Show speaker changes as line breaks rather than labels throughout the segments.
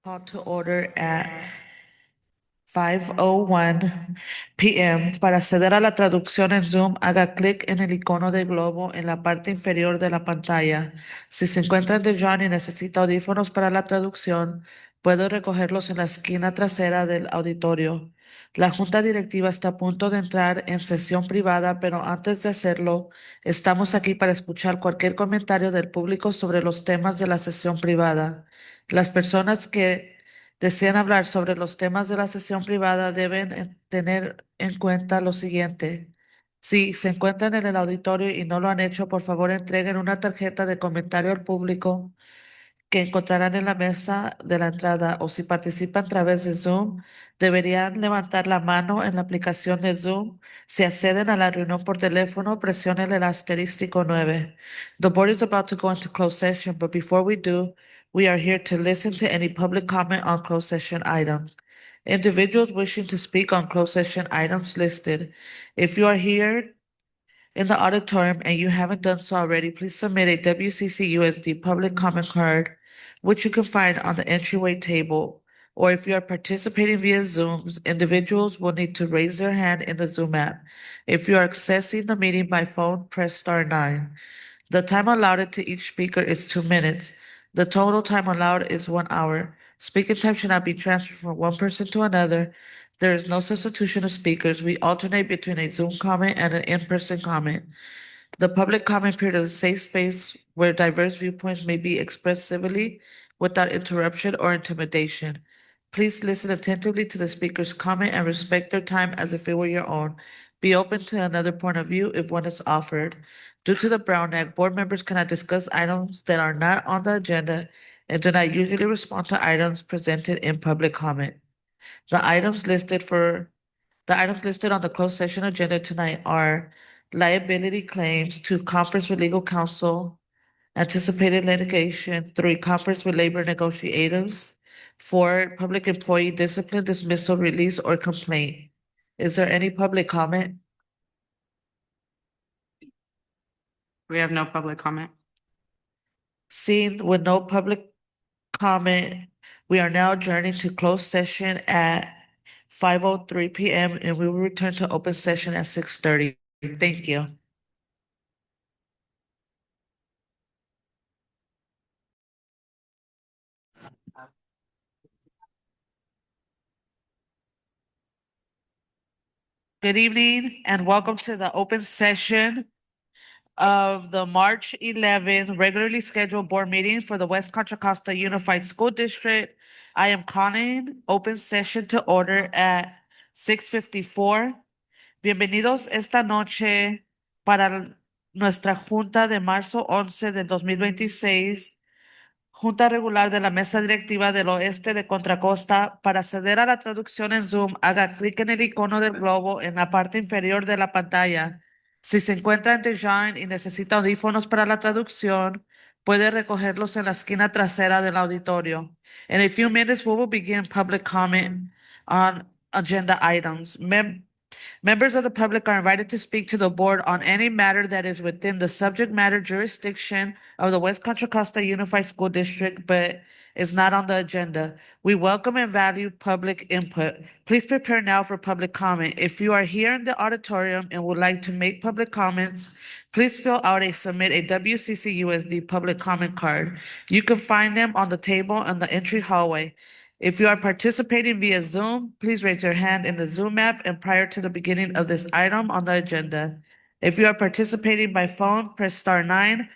Call to order at 5:01 p.m. Para acceder a la traducción en Zoom, haga clic en el icono de globo en la parte inferior de la pantalla. Si se encuentra en Dijon y necesita audífonos para la traducción, puede recogerlos en la esquina trasera del auditorio. La junta directiva está a punto de entrar en sesión privada, pero antes de hacerlo, estamos aquí para escuchar cualquier comentario del público sobre los temas de la sesión privada. Las personas que desean hablar sobre los temas de la sesión privada deben tener en cuenta lo siguiente. Si se encuentran en el auditorio y no lo han hecho, por favor entreguen una tarjeta de comentario al público que encontrarán en la mesa de la entrada, o si participan a través de Zoom, deberían levantar la mano en la aplicación de Zoom. Si acceden a la reunión por teléfono, presionen el asterístico 9. The board is about to go into closed session, but before we do, we are here to listen to any public comment on closed session items. Individuals wishing to speak on closed session items listed. If you are here in the auditorium and you haven't done so already, please submit a WCC USD public comment card, which you can find on the entryway table. Or if you are participating via Zoom, individuals will need to raise their hand in the Zoom app. If you are accessing the meeting by phone, press *9. The time allotted to each speaker is 2 minutes. The total time allowed is 1 hour. Speaking time should not be transferred from one person to another. There is no substitution of speakers. We alternate between a Zoom comment and an in-person comment. The public comment period is a safe space where diverse viewpoints may be expressed civilly without interruption or intimidation. Please listen attentively to the speaker's comment and respect their time as if it were your own. Be open to another point of view if one is offered. Due to the Brown Act, board members cannot discuss items that are not on the agenda and do not usually respond to items presented in public comment. The items listed for the items listed on the closed session agenda tonight are liability claims, 2, conference with legal counsel, anticipated litigation, 3, conference with labor negotiators, 4, public employee discipline, dismissal, release, or complaint. Is there any public comment?
We have no public comment.
Seeing with no public comment, we are now adjourning to closed session at 5:03 p.m. and we will return to open session at 6:30. Thank you. Good evening and welcome to the open session of the March 11th regularly scheduled board meeting for the West Contra Costa Unified School District. I am calling open session to order at 6:54. Bienvenidos esta noche para nuestra junta de marzo 11 del 2026. Junta regular de la Mesa Directiva del Oeste de Contra Costa. Para acceder a la traducción en Zoom, haga clic en el icono del globo en la parte inferior de la pantalla. Si se encuentra en Dijon y necesita audífonos para la traducción, puede recogerlos en la esquina trasera del auditorio. In a few minutes, we will begin public comment on agenda items. Members of the public are invited to speak to the board on any matter that is within the subject matter jurisdiction of the West Contra Costa Unified School District, but is not on the agenda. We welcome and value public input. Please prepare now for public comment. If you are here in the auditorium and would like to make public comments, please fill out a submit a WCC USD public comment card. You can find them on the table in the entry hallway. If you are participating via Zoom, please raise your hand in the Zoom app and prior to the beginning of this item on the agenda. If you are participating by phone, press *9.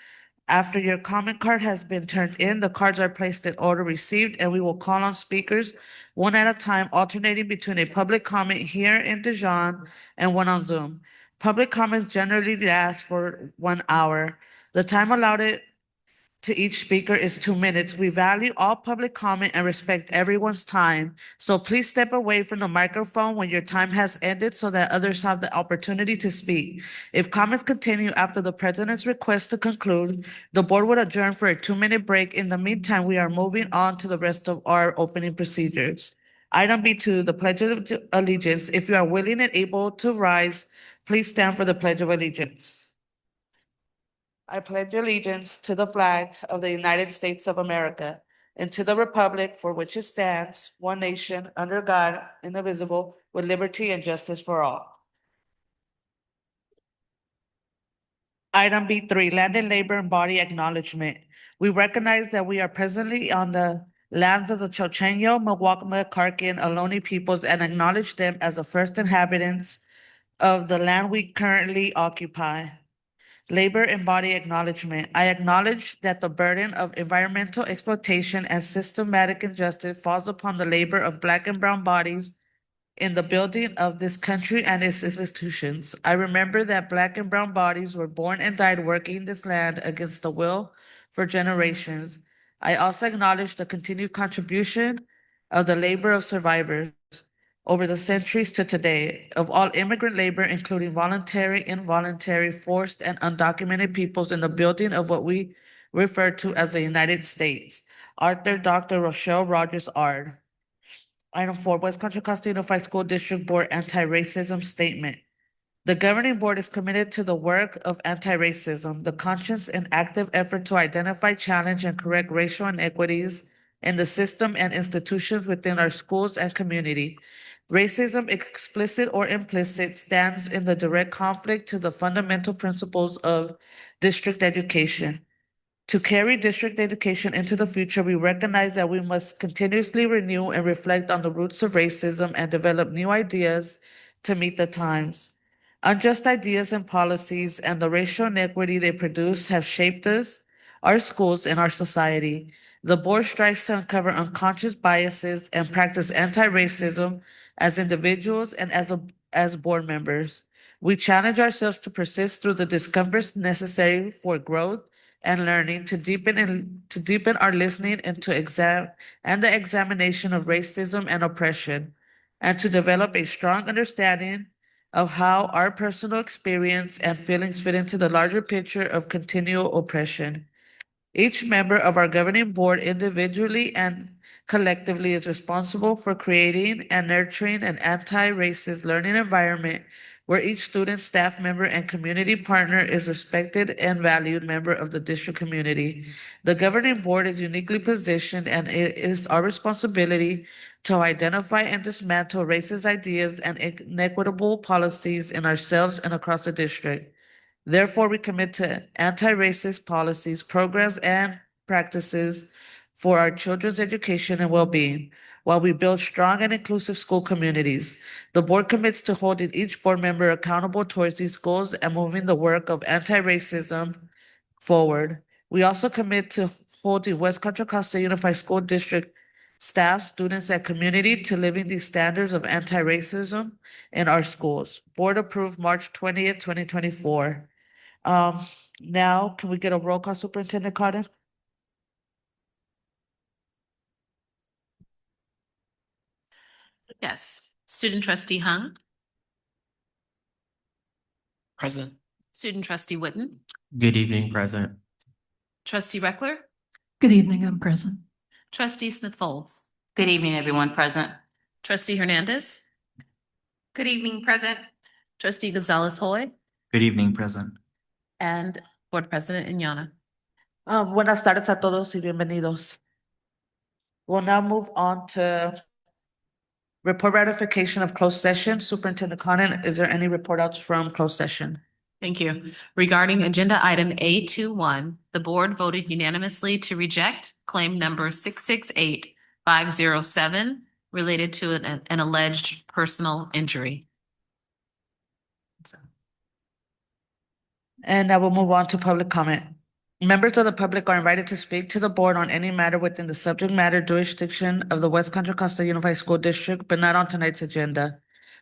After your comment card has been turned in, the cards are placed in order received, and we will call on speakers one at a time, alternating between a public comment here in Dijon and one on Zoom. Public comments generally last for 1 hour. The time allowed to each speaker is 2 minutes. We value all public comment and respect everyone's time. So please step away from the microphone when your time has ended so that others have the opportunity to speak. If comments continue after the president's request to conclude, the board would adjourn for a 2-minute break. In the meantime, we are moving on to the rest of our opening procedures. Item B2, the Pledge of Allegiance. If you are willing and able to rise, please stand for the Pledge of Allegiance. I pledge allegiance to the flag of the United States of America and to the republic for which it stands, one nation, under God, indivisible, with liberty and justice for all. Item B3, Land and Labor and Body Acknowledgement. We recognize that we are presently on the lands of the Chochenyo, Mwakma, Karkin, Ohlone peoples and acknowledge them as the first inhabitants of the land we currently occupy. Labor and Body Acknowledgement. I acknowledge that the burden of environmental exploitation and systematic injustice falls upon the labor of Black and brown bodies in the building of this country and its institutions. I remember that Black and brown bodies were born and died working this land against the will for generations. I also acknowledge the continued contribution of the labor of survivors over the centuries to today, of all immigrant labor, including voluntary, involuntary, forced, and undocumented peoples in the building of what we refer to as the United States. Arthur Dr. Rochelle Rogers Ard. Item 4, West Contra Costa Unified School District Board Anti-Racism Statement. The governing board is committed to the work of anti-racism, the conscious and active effort to identify, challenge, and correct racial inequities in the system and institutions within our schools and community. Racism, explicit or implicit, stands in the direct conflict to the fundamental principles of district education. To carry district education into the future, we recognize that we must continuously renew and reflect on the roots of racism and develop new ideas to meet the times. Unjust ideas and policies and the racial inequity they produce have shaped us, our schools, and our society. The board strives to uncover unconscious biases and practice anti-racism as individuals and as board members. We challenge ourselves to persist through the discomforts necessary for growth and learning to deepen our listening and the examination of racism and oppression, and to develop a strong understanding of how our personal experience and feelings fit into the larger picture of continual oppression. Each member of our governing board, individually and collectively, is responsible for creating and nurturing an anti-racist learning environment where each student, staff member, and community partner is respected and valued member of the district community. The governing board is uniquely positioned, and it is our responsibility to identify and dismantle racist ideas and inequitable policies in ourselves and across the district. Therefore, we commit to anti-racist policies, programs, and practices for our children's education and well-being, while we build strong and inclusive school communities. The board commits to holding each board member accountable towards these goals and moving the work of anti-racism forward. We also commit to holding West Contra Costa Unified School District staff, students, and community to living these standards of anti-racism in our schools. Board approved March 20th, 2024. Now can we get a roll call, Superintendent Carter?
Yes. Student trustee Hung,
Present.
student trustee Witten,
Good evening, present.
trustee Reckler,
Good evening, I'm present.
trustee Smith Folds,
Good evening, everyone present.
trustee Hernandez. Good evening, present. Trustee Gonzalez Hoy
Good evening, present.
and board president Inyana.
Buenas tardes a todos y bienvenidos. We'll now move on to report ratification of closed session. Superintendent Conan, is there any report outs from closed session?
Thank you. Regarding agenda item A21, the board voted unanimously to reject claim number 668-507 related to an alleged personal injury.
And now we'll move on to public comment. Members of the public are invited to speak to the board on any matter within the subject matter jurisdiction of the West Contra Costa Unified School District, but not on tonight's agenda.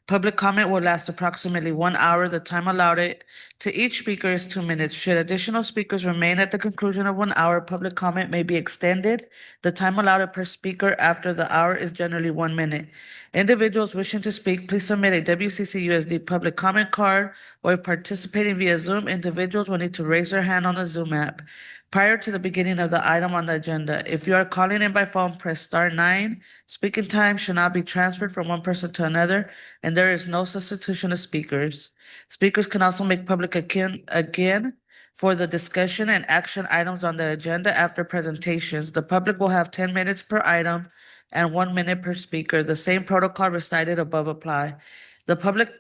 Public comment will last approximately 1 hour. The time allowed to each speaker is 2 minutes. Should additional speakers remain at the conclusion of 1 hour, public comment may be extended. The time allowed per speaker after the hour is generally 1 minute. Individuals wishing to speak, please submit a WCC USD public comment card, or if participating via Zoom, individuals will need to raise their hand on the Zoom app prior to the beginning of the item on the agenda. If you are calling in by phone, press *9. Speaking time should not be transferred from one person to another, and there is no substitution of speakers. Speakers can also make public again for the discussion and action items on the agenda after presentations. The public will have 10 minutes per item and 1 minute per speaker. The same protocol recited above apply. The public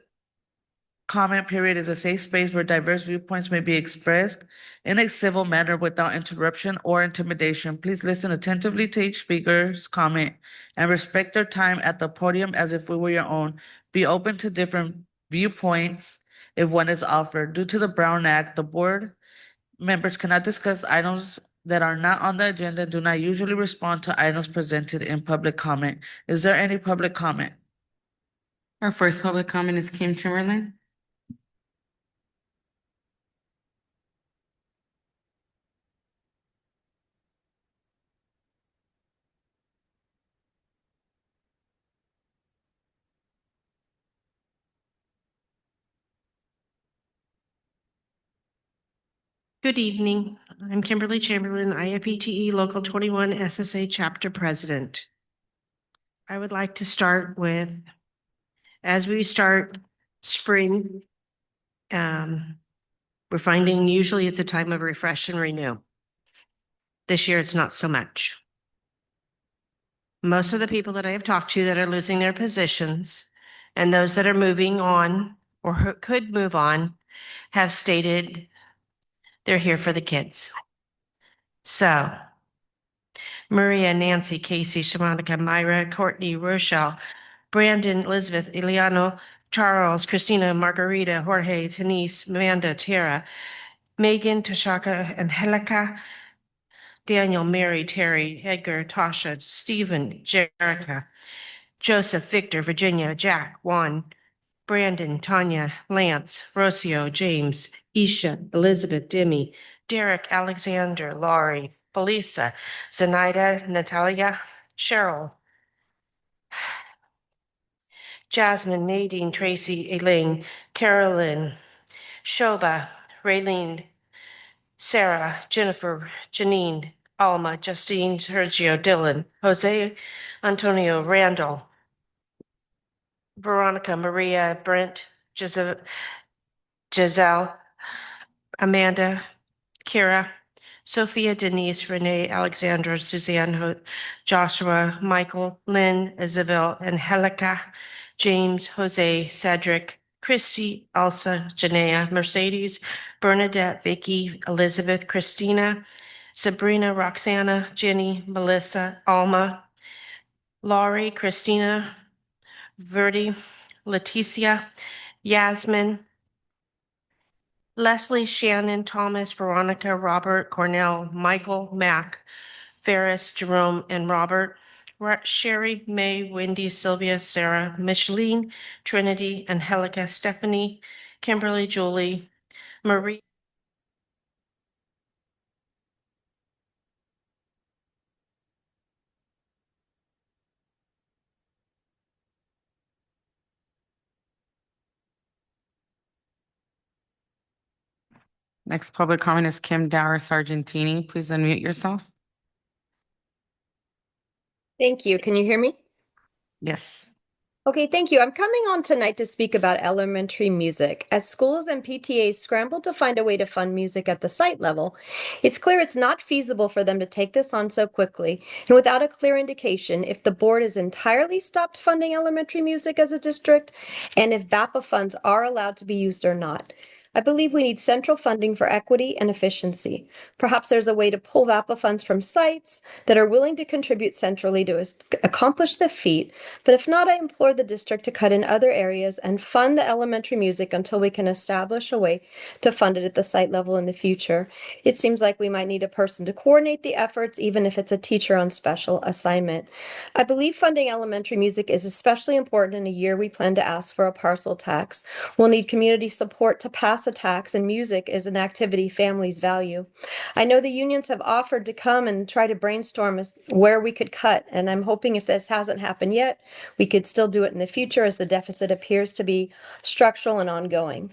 comment period is a safe space where diverse viewpoints may be expressed in a civil manner without interruption or intimidation. Please listen attentively to each speaker's comment and respect their time at the podium as if we were your own. Be open to different viewpoints if one is offered. Due to the Brown Act, the board members cannot discuss items that are not on the agenda, do not usually respond to items presented in public comment. Is there any public comment?
Our first public comment is Kim Chamberlain.
Good evening. I'm Kimberly Chamberlain, IFPTE Local 21 SSA Chapter President. I would like to start with, as we start spring, we're finding usually it's a time of refresh and renew. This year, it's not so much. Most of the people that I have talked to that are losing their positions and those that are moving on or who could move on have stated they're here for the kids. So Maria, Nancy, Casey, Shamonica, Myra, Courtney, Rochelle, Brandon, Elizabeth, Eliano, Charles, Christina, Margarita, Jorge, Denise, Amanda, Tara, Megan, Tashaka, Angelica, Daniel, Mary, Terry, Edgar, Tasha, Stephen, Jerica, Joseph, Victor, Virginia, Jack, Juan, Brandon, Tanya, Lance, Rocio, James, Isha, Elizabeth, Demi, Derek, Alexander, Laurie, Felisa, Zenaida, Natalia, Cheryl, Jasmine, Nadine, Tracy, Elaine, Carolyn, Shoba, Raylene, Sarah, Jennifer, Janine, Alma, Justine, Sergio, Dylan, Jose, Antonio, Randall, Veronica, Maria, Brent, Giselle, Amanda, Kira, Sophia, Denise, Renee, Alexandra, Suzanne, Joshua, Michael, Lynn, Isabel, Angelica, James, Jose, Cedric, Christy, Elsa, Janaea, Mercedes, Bernadette, Vicky, Elizabeth, Christina, Sabrina, Roxana, Jenny, Melissa, Alma, Laurie, Christina, Verdi, Leticia, Yasmin, Leslie, Shannon, Thomas, Veronica, Robert, Cornell, Michael, Mac, Ferris, Jerome, and Robert, Sherry, May, Wendy, Sylvia, Sarah, Micheline, Trinity, Angelica, Stephanie, Kimberly, Julie, Marie.
Next public comment is Kim Dower Sargentini. Please unmute yourself.
Thank you. Can you hear me?
Yes.
Okay, thank you. I'm coming on tonight to speak about elementary music. As schools and PTAs scramble to find a way to fund music at the site level, it's clear it's not feasible for them to take this on so quickly and without a clear indication if the board has entirely stopped funding elementary music as a district and if VAPA funds are allowed to be used or not. I believe we need central funding for equity and efficiency. Perhaps there's a way to pull VAPA funds from sites that are willing to contribute centrally to accomplish the feat, but if not, I implore the district to cut in other areas and fund the elementary music until we can establish a way to fund it at the site level in the future. It seems like we might need a person to coordinate the efforts, even if it's a teacher on special assignment. I believe funding elementary music is especially important in a year we plan to ask for a parcel tax. We'll need community support to pass a tax, and music is an activity families value. I know the unions have offered to come and try to brainstorm where we could cut, and I'm hoping if this hasn't happened yet, we could still do it in the future as the deficit appears to be structural and ongoing.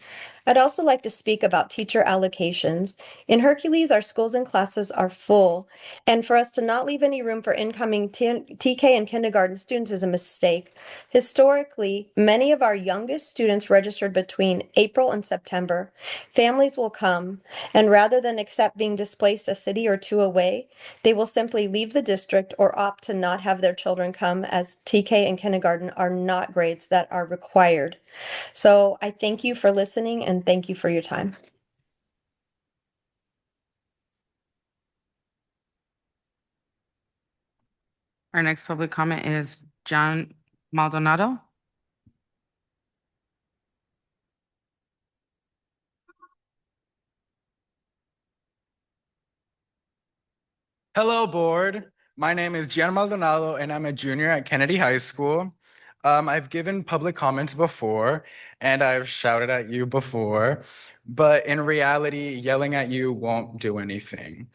I'd also like to speak about teacher allocations. In Hercules, our schools and classes are full, and for us to not leave any room for incoming TK and kindergarten students is a mistake. Historically, many of our youngest students registered between April and September. Families will come, and rather than accept being displaced a city or two away, they will simply leave the district or opt to not have their children come, as TK and kindergarten are not grades that are required. So I thank you for listening and thank you for your time.
Our next public comment is John Maldonado.
Hello, board. My name is Gian Maldonado, and I'm a junior at Kennedy High School. I've given public comments before, and I've shouted at you before, but in reality, yelling at you won't do anything.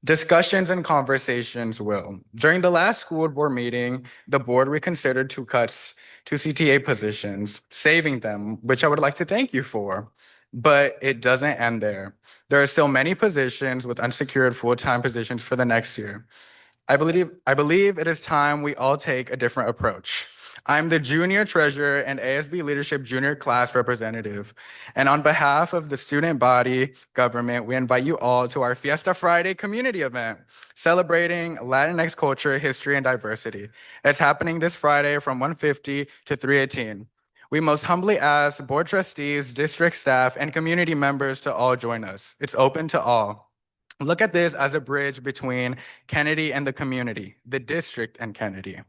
Discussions and conversations will. During the last school board meeting, the board reconsidered two cuts to CTA positions, saving them, which I would like to thank you for. But it doesn't end there. There are still many positions with unsecured full-time positions for the next year. I believe it is time we all take a different approach. I'm the junior treasurer and ASB leadership junior class representative. And on behalf of the student body government, we invite you all to our Fiesta Friday community event, celebrating Latinx culture, history, and diversity. It's happening this Friday from 1:50 to 3:18. We most humbly ask board trustees, district staff, and community members to all join us. It's open to all. Look at this as a bridge between Kennedy and the community, the district and Kennedy.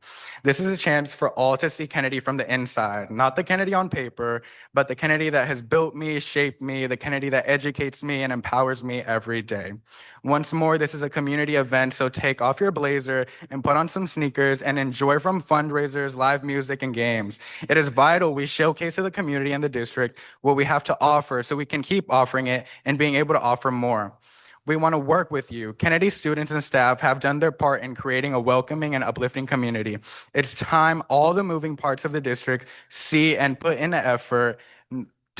This is a chance for all to see Kennedy from the inside, not the Kennedy on paper, but the Kennedy that has built me, shaped me, the Kennedy that educates me and empowers me every day. Once more, this is a community event, so take off your blazer and put on some sneakers and enjoy from fundraisers, live music, and games. It is vital we showcase to the community and the district what we have to offer so we can keep offering it and being able to offer more. We want to work with you. Kennedy students and staff have done their part in creating a welcoming and uplifting community. It's time all the moving parts of the district see and put in the effort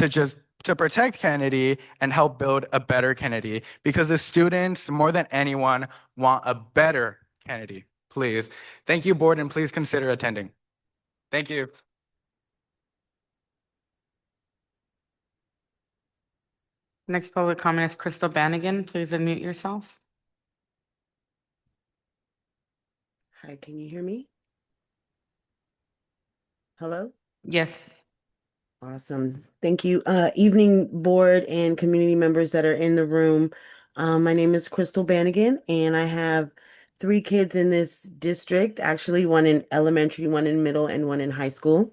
to protect Kennedy and help build a better Kennedy, because the students, more than anyone, want a better Kennedy. Please. Thank you, board, and please consider attending. Thank you.
Next public comment is Crystal Bannigan. Please unmute yourself.
Hi, can you hear me? Hello?
Yes.
Awesome. Thank you. Evening board and community members that are in the room. My name is Crystal Bannigan, and I have 3 kids in this district, actually one in elementary, one in middle, and one in high school.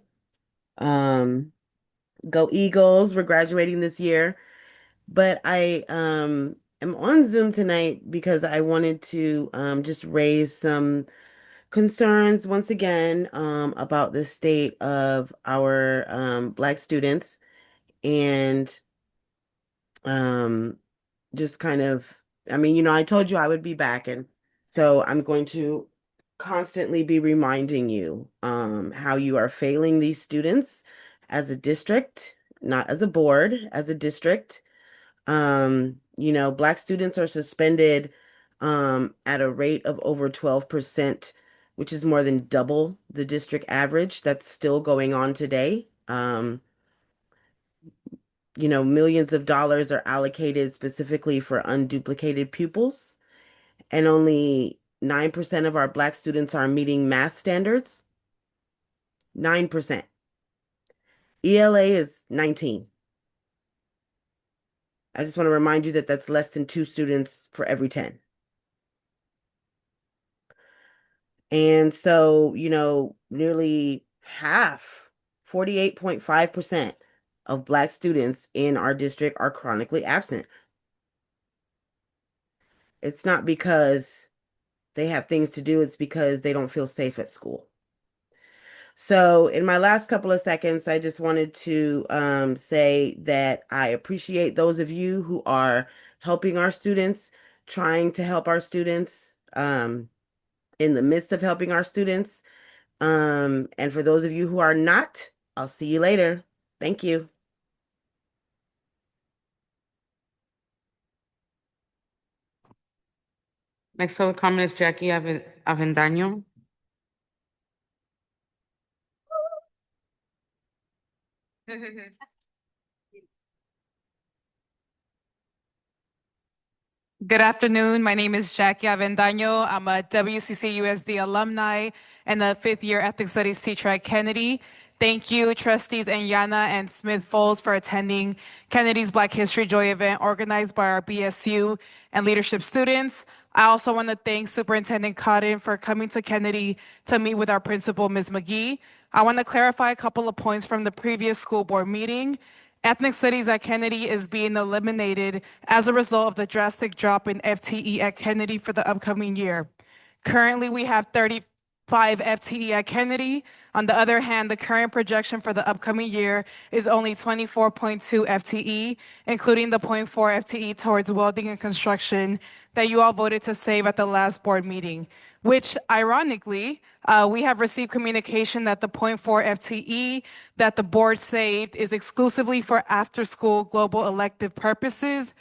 Go Eagles, we're graduating this year. But I am on Zoom tonight because I wanted to just raise some concerns once again about the state of our Black students, and just kind of, I mean, I told you I would be back, and so I'm going to constantly be reminding you how you are failing these students as a district, not as a board, as a district. Black students are suspended at a rate of over 12%, which is more than double the district average. That's still going on today. Millions of dollars are allocated specifically for unduplicated pupils, and only 9% of our Black students are meeting math standards. 9%. ELA is 19. I just want to remind you that that's less than 2 students for every 10. And so, nearly half, 48.5% of Black students in our district are chronically absent. It's not because they have things to do, it's because they don't feel safe at school. So in my last couple of seconds, I just wanted to say that I appreciate those of you who are helping our students, trying to help our students, in the midst of helping our students. And for those of you who are not, I'll see you later. Thank you.
Next public comment is Jackie Avendaño.
Good afternoon. My name is Jackie Avendaño. I'm a WCC USD alumni and a fifth-year ethnic studies teacher at Kennedy. Thank you, trustees Anyana and Smith-Folds, for attending Kennedy's Black History Joy event organized by our BSU and leadership students. I also want to thank Superintendent Cotton for coming to Kennedy to meet with our principal, Ms. McGee. I want to clarify a couple of points from the previous school board meeting. Ethnic studies at Kennedy is being eliminated as a result of the drastic drop in FTE at Kennedy for the upcoming year. Currently, we have 35 FTE at Kennedy. On the other hand, the current projection for the upcoming year is only 24.2 FTE, including the 0.4 FTE towards welding and construction that you all voted to save at the last board meeting, which ironically, we have received communication that the 0.4 FTE that the board saved is exclusively for after-school global elective purposes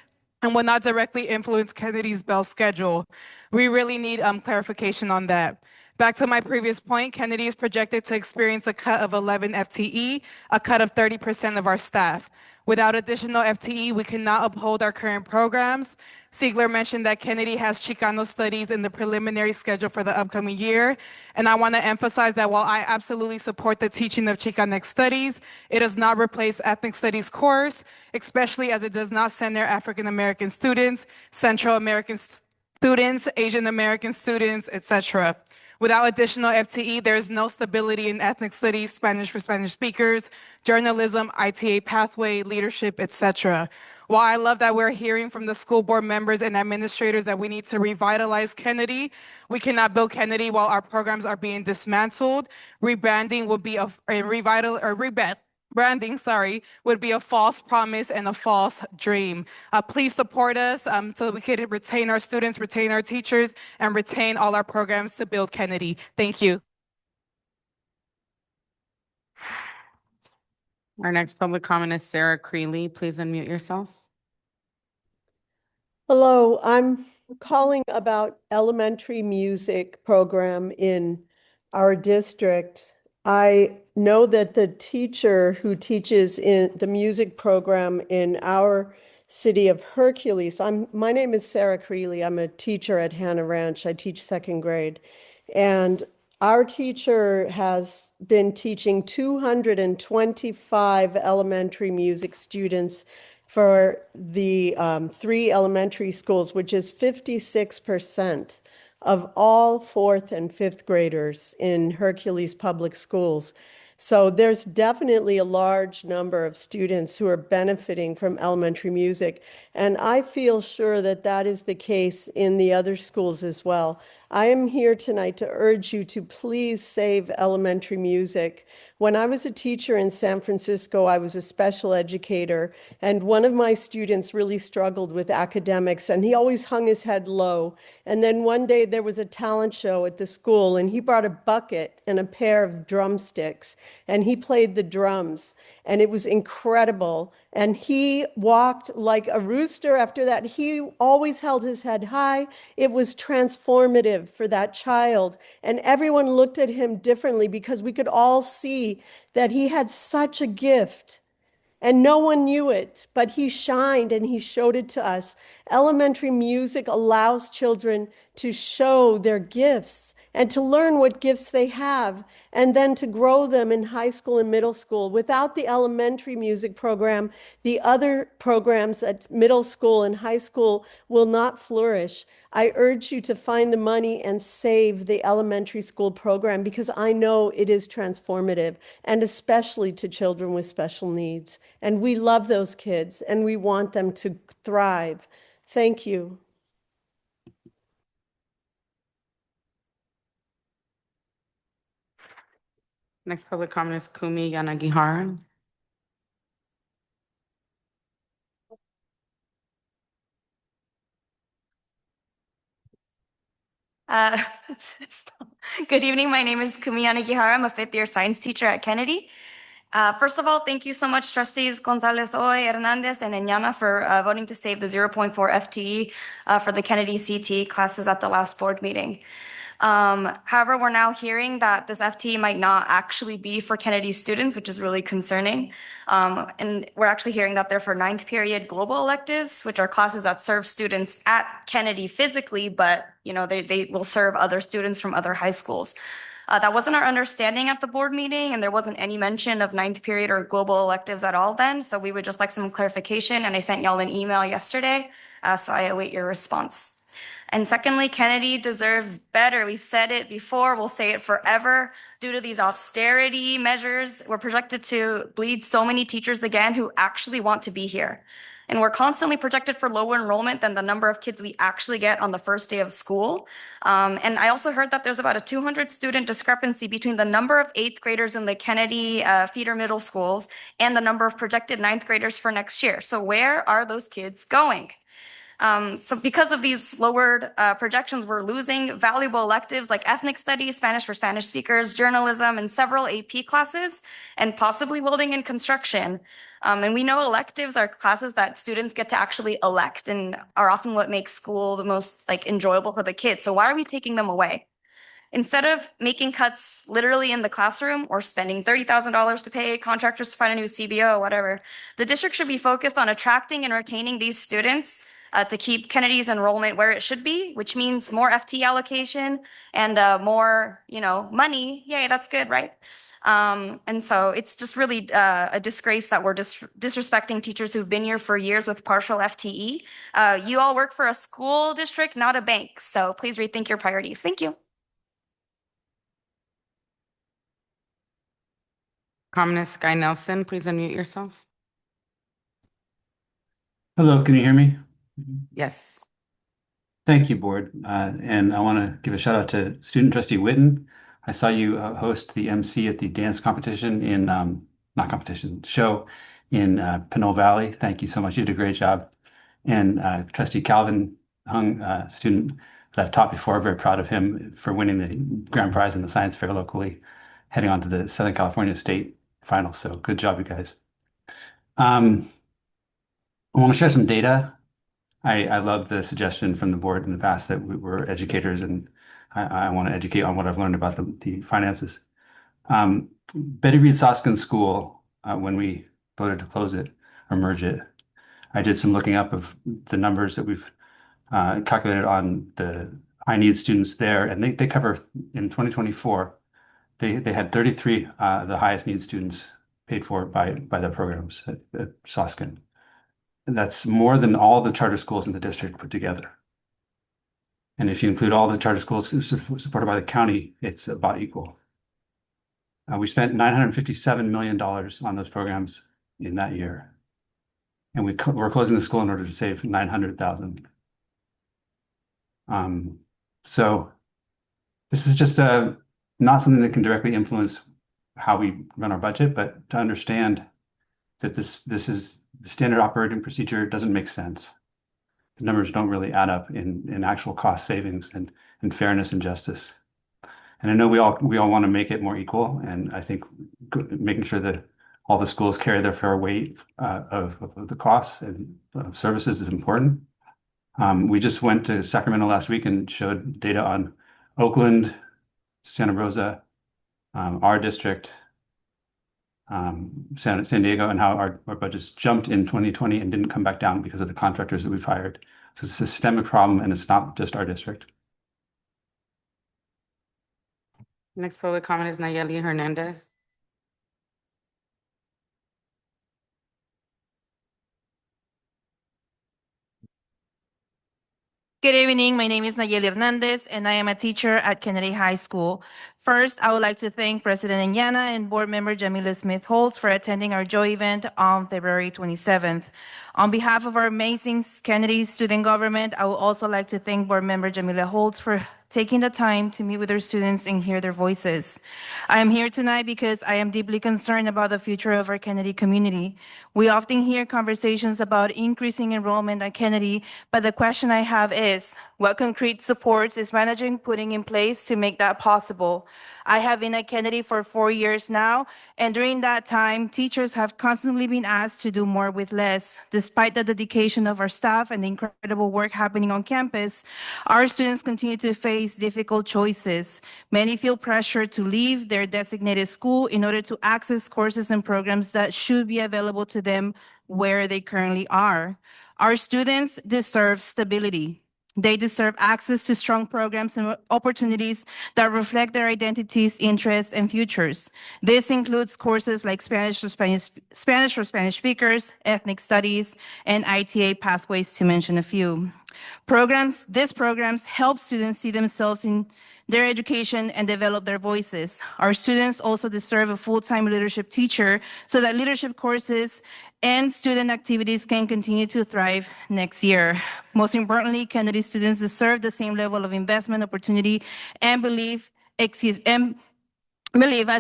and will not directly influence Kennedy's Bell schedule. We really need clarification on that. Back to my previous point, Kennedy is projected to experience a cut of 11 FTE, a cut of 30% of our staff. Without additional FTE, we cannot uphold our current programs. Siegler mentioned that Kennedy has Chicano studies in the preliminary schedule for the upcoming year. And I want to emphasize that while I absolutely support the teaching of Chicanx studies, it does not replace ethnic studies course, especially as it does not center African American students, Central American students, Asian American students, etc. Without additional FTE, there is no stability in ethnic studies, Spanish for Spanish speakers, journalism, ITA pathway, leadership, etc. While I love that we're hearing from the school board members and administrators that we need to revitalize Kennedy, we cannot build Kennedy while our programs are being dismantled. Rebranding would be branding, would be a false promise and a false dream. Please support us so we can retain our students, retain our teachers, and retain all our programs to build Kennedy. Thank you.
Our next public comment is Sarah Creeley. Please unmute yourself.
Hello, I'm calling about elementary music program in our district. I know that the teacher who teaches in the music program in our city of Hercules, my name is Sarah Creeley. I'm a teacher at Hannah Ranch. I teach second grade. And our teacher has been teaching 225 elementary music students for the 3 elementary schools, which is 56% of all 4th and 5th graders in Hercules Public Schools. So there's definitely a large number of students who are benefiting from elementary music. And I feel sure that that is the case in the other schools as well. I am here tonight to urge you to please save elementary music. When I was a teacher in San Francisco, I was a special educator, and one of my students really struggled with academics, and he always hung his head low. And then one day there was a talent show at the school, and he brought a bucket and a pair of drumsticks, and he played the drums, and it was incredible. And he walked like a rooster after that. He always held his head high. It was transformative for that child. And everyone looked at him differently because we could all see that he had such a gift. And no one knew it, but he shined and he showed it to us. Elementary music allows children to show their gifts and to learn what gifts they have, and then to grow them in high school and middle school. Without the elementary music program, the other programs at middle school and high school will not flourish. I urge you to find the money and save the elementary school program because I know it is transformative, and especially to children with special needs. And we love those kids and we want them to thrive. Thank you.
Next public comment is Kumi Yanagihara.
Good evening. My name is Kumi Yanagihara. I'm a 5th-year science teacher at Kennedy. First of all, thank you so much, trustees Gonzalez, Oy, Hernandez, and Enyana for voting to save the 0.4 FTE for the Kennedy CT classes at the last board meeting. However, we're now hearing that this FTE might not actually be for Kennedy students, which is really concerning. And we're actually hearing that they're for 9th period global electives, which are classes that serve students at Kennedy physically, but they will serve other students from other high schools. That wasn't our understanding at the board meeting, and there wasn't any mention of 9th period or global electives at all then. So we would just like some clarification, and I sent y'all an email yesterday, so I await your response. And secondly, Kennedy deserves better. We've said it before, we'll say it forever. Due to these austerity measures, we're projected to bleed so many teachers again who actually want to be here. And we're constantly projected for lower enrollment than the number of kids we actually get on the first day of school. And I also heard that there's about a 200 student discrepancy between the number of 8th graders in the Kennedy feeder middle schools and the number of projected 9th graders for next year. So where are those kids going? So because of these lowered projections, we're losing valuable electives like ethnic studies, Spanish for Spanish speakers, journalism, and several AP classes, and possibly welding and construction. And we know electives are classes that students get to actually elect and are often what makes school the most enjoyable for the kids. So why are we taking them away? Instead of making cuts literally in the classroom or spending $30,000 to pay contractors to find a new CBO or whatever, the district should be focused on attracting and retaining these students to keep Kennedy's enrollment where it should be, which means more FTE allocation and more, money. Yay, that's good, right? And so it's just really a disgrace that we're disrespecting teachers who've been here for years with partial FTE. You all work for a school district, not a bank. So please rethink your priorities. Thank you.
Communist Guy Nelson, please unmute yourself.
Hello, can you hear me?
Yes.
Thank you, board. And I want to give a shout out to student trustee Witten. I saw you host the MC at the dance competition show in Pinole Valley. Thank you so much. You did a great job. And trustee Calvin Hung, student that I've taught before, very proud of him for winning the grand prize in the science fair locally, heading on to the Southern California State Finals. So good job, you guys. I want to share some data. I love the suggestion from the board in the past that we're educators, and I want to educate on what I've learned about the finances. Betty Reed Soskin School, when we voted to close it or merge it, I did some looking up of the numbers that we've calculated on the high needs students there, and they cover in 2024. They had 33 the highest needs students paid for by their programs at Soskin. And that's more than all the charter schools in the district put together. And if you include all the charter schools supported by the county, it's about equal. We spent $957 million on those programs in that year. And we're closing the school in order to save $900,000. So this is just not something that can directly influence how we run our budget, but to understand that this is the standard operating procedure doesn't make sense. The numbers don't really add up in actual cost savings and fairness and justice. And I know we all want to make it more equal, and I think making sure that all the schools carry their fair weight of the costs and of services is important. We just went to Sacramento last week and showed data on Oakland, Santa Rosa, our district, San Diego, and how our budgets jumped in 2020 and didn't come back down because of the contractors that we've hired. So it's a systemic problem, and it's not just our district.
Next public comment is Nayeli Hernandez.
Good evening. My name is Nayeli Hernandez, and I am a teacher at Kennedy High School. First, I would like to thank President Enyana and Board Member Jamila Smith-Holtz for attending our joy event on February 27th. On behalf of our amazing Kennedy student government, I would also like to thank Board Member Jamila Holtz for taking the time to meet with our students and hear their voices. I am here tonight because I am deeply concerned about the future of our Kennedy community. We often hear conversations about increasing enrollment at Kennedy, but the question I have is, What concrete supports is managing putting in place to make that possible? I have been at Kennedy for 4 years now, and during that time, teachers have constantly been asked to do more with less. Despite the dedication of our staff and the incredible work happening on campus, our students continue to face difficult choices. Many feel pressure to leave their designated school in order to access courses and programs that should be available to them where they currently are. Our students deserve stability. They deserve access to strong programs and opportunities that reflect their identities, interests, and futures. This includes courses like Spanish for Spanish speakers, ethnic studies, and ITA pathways, to mention a few. These programs help students see themselves in their education and develop their voices. Our students also deserve a full-time leadership teacher so that leadership courses and student activities can continue to thrive next year. Most importantly, Kennedy students deserve the same level of investment, opportunity, and belief as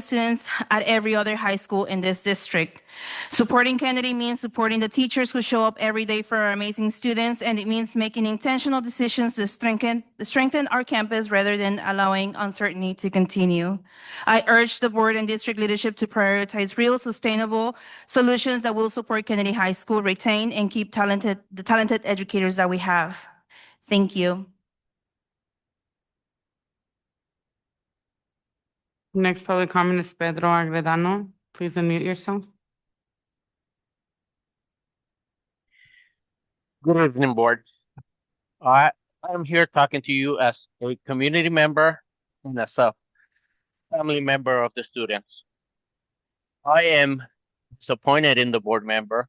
students at every other high school in this district. Supporting Kennedy means supporting the teachers who show up every day for our amazing students, and it means making intentional decisions to strengthen our campus rather than allowing uncertainty to continue. I urge the board and district leadership to prioritize real, sustainable solutions that will support Kennedy High School, retain and keep the talented educators that we have. Thank you.
Next public comment is Pedro Agredano. Please unmute yourself.
Good evening, board. I'm here talking to you as a community member and as a family member of the students. I am disappointed in the board member.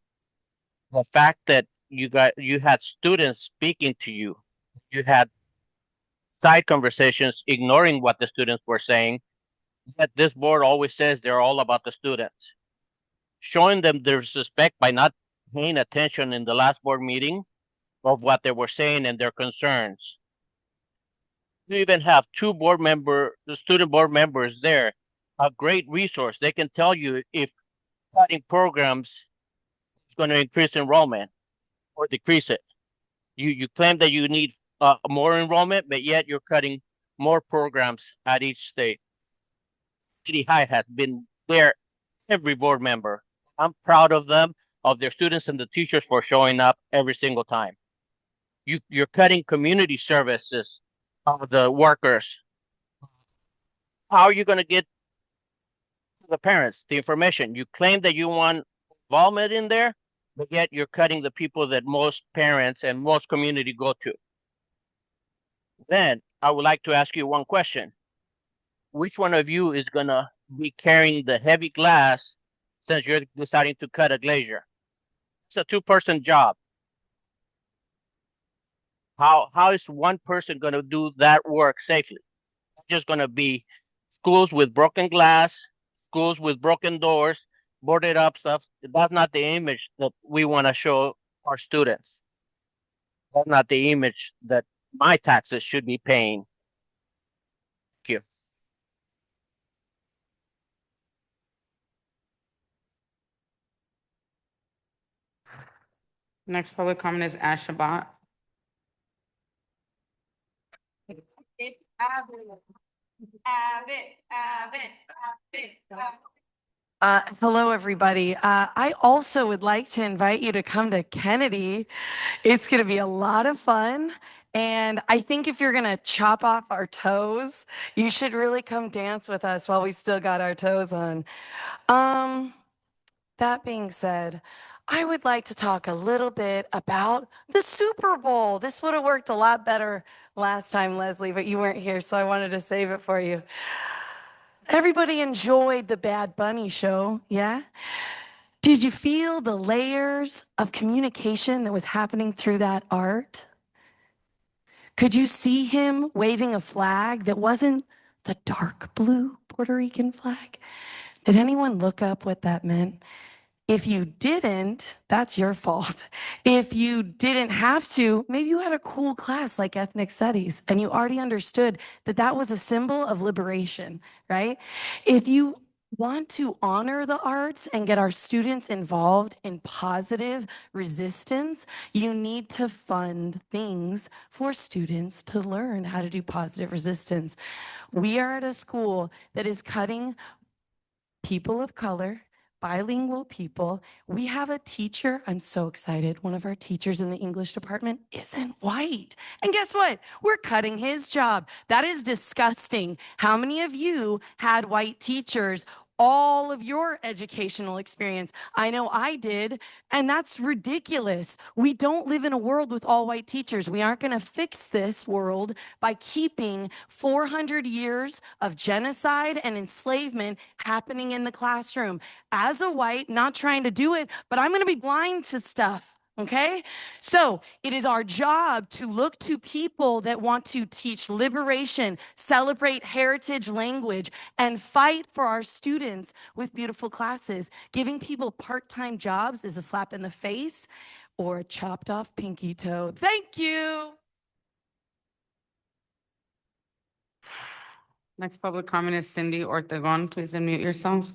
The fact that you had students speaking to you, you had side conversations ignoring what the students were saying, yet this board always says they're all about the students. Showing them their respect by not paying attention in the last board meeting of what they were saying and their concerns. You even have the student board members there, a great resource. They can tell you if cutting programs is going to increase enrollment or decrease it. You claim that you need more enrollment, but yet you're cutting more programs at each state. City High has been there, every board member. I'm proud of them, of their students and the teachers for showing up every single time. You're cutting community services of the workers. How are you going to get to the parents the information? You claim that you want involvement in there, but yet you're cutting the people that most parents and most community go to. Then I would like to ask you one question. Which one of you is going to be carrying the heavy glass since you're deciding to cut a glacier? It's a two-person job. How is one person going to do that work safely? It's just going to be schools with broken glass, schools with broken doors, boarded up stuff. That's not the image that we want to show our students. That's not the image that my taxes should be paying. Thank you.
Next public comment is Ash Shabat.
Hello, everybody. I also would like to invite you to come to Kennedy. It's going to be a lot of fun. And I think if you're going to chop off our toes, you should really come dance with us while we still got our toes on. That being said, I would like to talk a little bit about the Super Bowl. This would have worked a lot better last time, Leslie, but you weren't here, so I wanted to save it for you. Everybody enjoyed the Bad Bunny show, yeah? Did you feel the layers of communication that was happening through that art? Could you see him waving a flag that wasn't the dark blue Puerto Rican flag? Did anyone look up what that meant? If you didn't, that's your fault. If you didn't have to, maybe you had a cool class like ethnic studies and you already understood that that was a symbol of liberation, right? If you want to honor the arts and get our students involved in positive resistance, you need to fund things for students to learn how to do positive resistance. We are at a school that is cutting people of color, bilingual people. We have a teacher, I'm so excited. One of our teachers in the English department isn't white. And guess what? We're cutting his job. That is disgusting. How many of you had white teachers all of your educational experience? I know I did, and that's ridiculous. We don't live in a world with all white teachers. We aren't going to fix this world by keeping 400 years of genocide and enslavement happening in the classroom. As a white, not trying to do it, but I'm going to be blind to stuff. Okay? So it is our job to look to people that want to teach liberation, celebrate heritage language, and fight for our students with beautiful classes. Giving people part-time jobs is a slap in the face or a chopped off pinky toe. Thank you.
Next public comment is Cindy Ortegon. Please unmute yourself.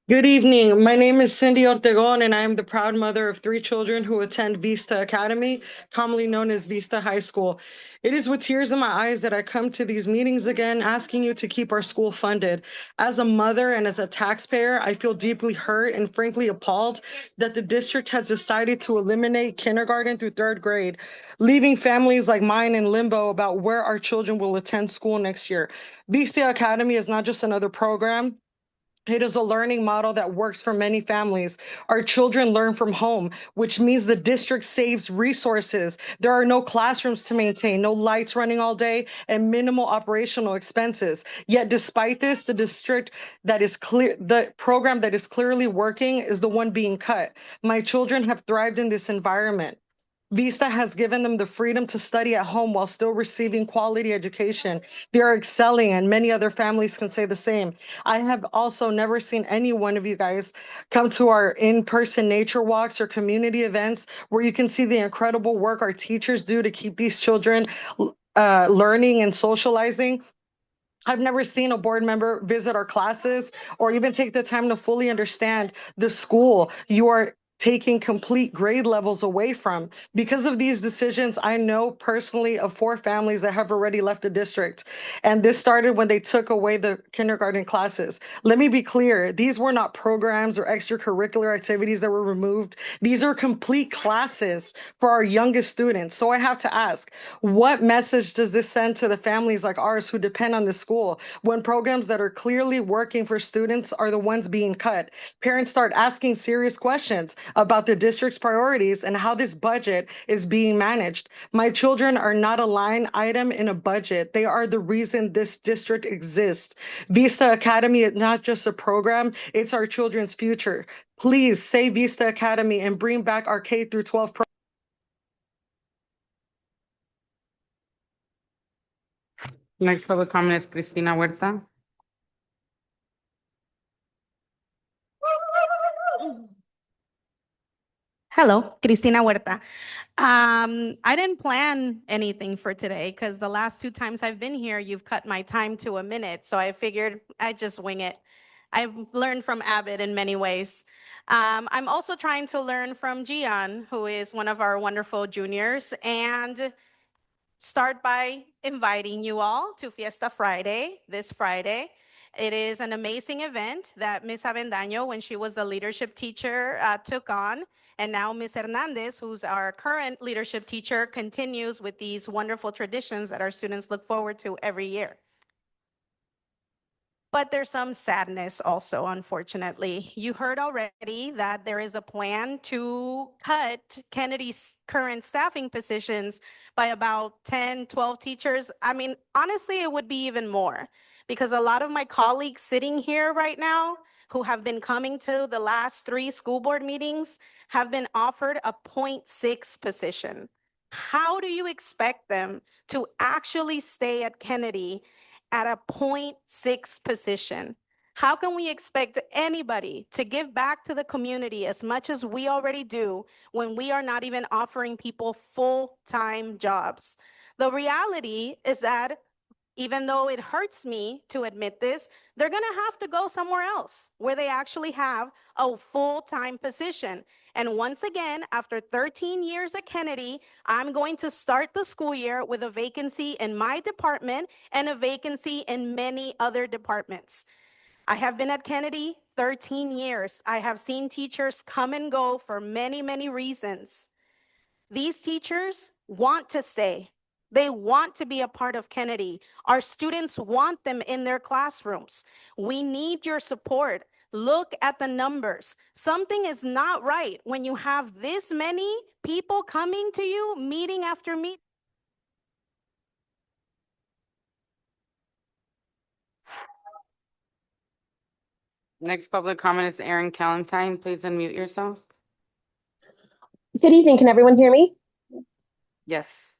Good evening. My name is Cindy Ortegon, and I am the proud mother of 3 children who attend Vista Academy, commonly known as Vista High School. It is with tears in my eyes that I come to these meetings again, asking you to keep our school funded. As a mother and as a taxpayer, I feel deeply hurt and frankly appalled that the district has decided to eliminate kindergarten through 3rd grade, leaving families like mine in limbo about where our children will attend school next year. Vista Academy is not just another program. It is a learning model that works for many families. Our children learn from home, which means the district saves resources. There are no classrooms to maintain, no lights running all day, and minimal operational expenses. Yet despite this, the program that is clearly working is the one being cut. My children have thrived in this environment. Vista has given them the freedom to study at home while still receiving quality education. They are excelling, and many other families can say the same. I have also never seen any one of you guys come to our in-person nature walks or community events where you can see the incredible work our teachers do to keep these children learning and socializing. I've never seen a board member visit our classes or even take the time to fully understand the school you are taking complete grade levels away from. Because of these decisions, I know personally of 4 families that have already left the district. And this started when they took away the kindergarten classes. Let me be clear, these were not programs or extracurricular activities that were removed. These are complete classes for our youngest students. So I have to ask, what message does this send to the families like ours who depend on the school when programs that are clearly working for students are the ones being cut? Parents start asking serious questions about the district's priorities and how this budget is being managed. My children are not a line item in a budget. They are the reason this district exists. Vista Academy is not just a program, it's our children's future. Please save Vista Academy and bring back our K through 12 program.
Next public comment is Cristina Huerta.
Hello, Cristina Huerta. I didn't plan anything for today because the last 2 times I've been here, you've cut my time to a minute. So I figured I'd just wing it. I've learned from Abbott in many ways. I'm also trying to learn from Gian, who is one of our wonderful juniors, and start by inviting you all to Fiesta Friday, this Friday. It is an amazing event that Ms. Avendaño, when she was the leadership teacher, took on. And now Ms. Hernandez, who's our current leadership teacher, continues with these wonderful traditions that our students look forward to every year. But there's some sadness also, unfortunately. You heard already that there is a plan to cut Kennedy's current staffing positions by about 10, 12 teachers. I mean, honestly, it would be even more because a lot of my colleagues sitting here right now who have been coming to the last 3 school board meetings have been offered a 0.6 position. How do you expect them to actually stay at Kennedy at a 0.6 position? How can we expect anybody to give back to the community as much as we already do when we are not even offering people full-time jobs? The reality is that Even though it hurts me to admit this, they're going to have to go somewhere else where they actually have a full-time position. And once again, after 13 years at Kennedy, I'm going to start the school year with a vacancy in my department and a vacancy in many other departments. I have been at Kennedy 13 years. I have seen teachers come and go for many, many reasons. These teachers want to stay. They want to be a part of Kennedy. Our students want them in their classrooms. We need your support. Look at the numbers. Something is not right when you have this many people coming to you meeting after meeting.
Next public comment is Erin Callentine. Please unmute yourself.
Good evening. Can everyone hear me?
Yes.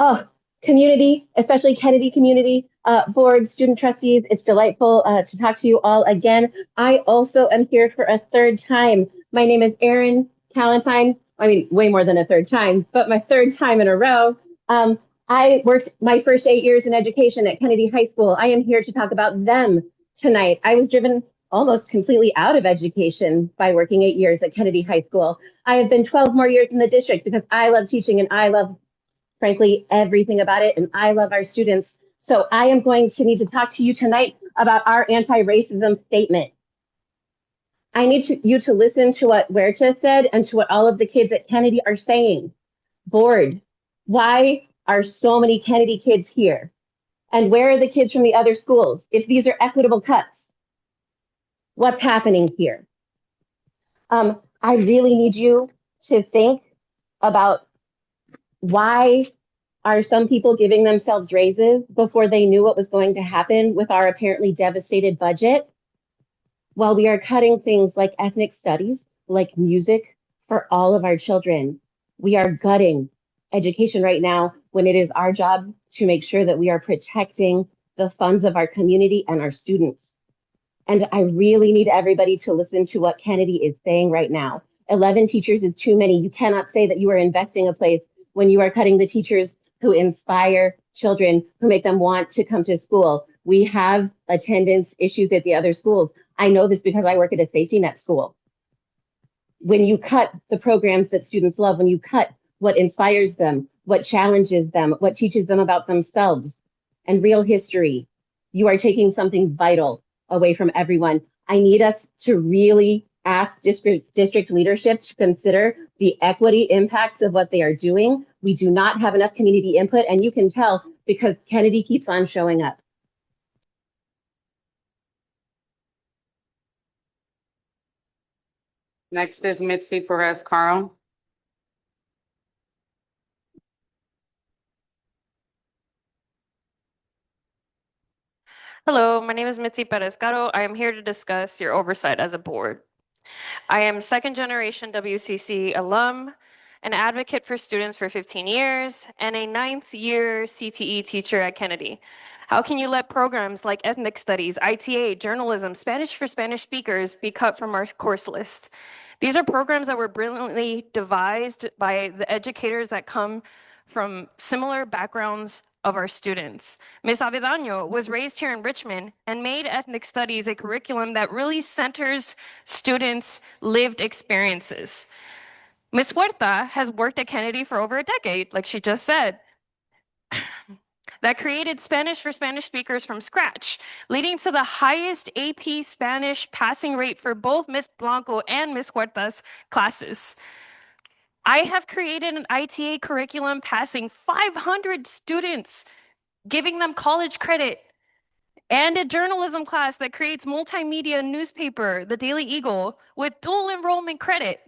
Oh, community, especially Kennedy community, board, student trustees, it's delightful to talk to you all again. I also am here for a third time. My name is Erin Callentine. I mean, way more than a third time, but my third time in a row. I worked my first 8 years in education at Kennedy High School. I am here to talk about them tonight. I was driven almost completely out of education by working 8 years at Kennedy High School. I have been 12 more years in the district because I love teaching and I love, frankly, everything about it, and I love our students. So I am going to need to talk to you tonight about our anti-racism statement. I need you to listen to what Huerta said and to what all of the kids at Kennedy are saying. Board, why are so many Kennedy kids here? And where are the kids from the other schools? If these are equitable cuts, what's happening here? I really need you to think about why are some people giving themselves raises before they knew what was going to happen with our apparently devastated budget? While we are cutting things like ethnic studies, like music for all of our children, we are gutting education right now when it is our job to make sure that we are protecting the funds of our community and our students. And I really need everybody to listen to what Kennedy is saying right now. 11 teachers is too many. You cannot say that you are investing a place when you are cutting the teachers who inspire children, who make them want to come to school. We have attendance issues at the other schools. I know this because I work at a safety net school. When you cut the programs that students love, when you cut what inspires them, what challenges them, what teaches them about themselves and real history, you are taking something vital away from everyone. I need us to really ask district leadership to consider the equity impacts of what they are doing. We do not have enough community input, and you can tell because Kennedy keeps on showing up.
Next is Mitzi Perez Carl.
Hello, my name is Mitzi Perez Caro. I am here to discuss your oversight as a board. I am second generation WCC alum, an advocate for students for 15 years, and a ninth year CTE teacher at Kennedy. How can you let programs like ethnic studies, ITA, journalism, Spanish for Spanish speakers be cut from our course list? These are programs that were brilliantly devised by the educators that come from similar backgrounds of our students. Ms. Avedano was raised here in Richmond and made ethnic studies a curriculum that really centers students' lived experiences. Ms. Huerta has worked at Kennedy for over a decade, like she just said, that created Spanish for Spanish speakers from scratch, leading to the highest AP Spanish passing rate for both Ms. Blanco and Ms. Huerta's classes. I have created an ITA curriculum passing 500 students, giving them college credit, and a journalism class that creates multimedia newspaper, the Daily Eagle, with dual enrollment credit.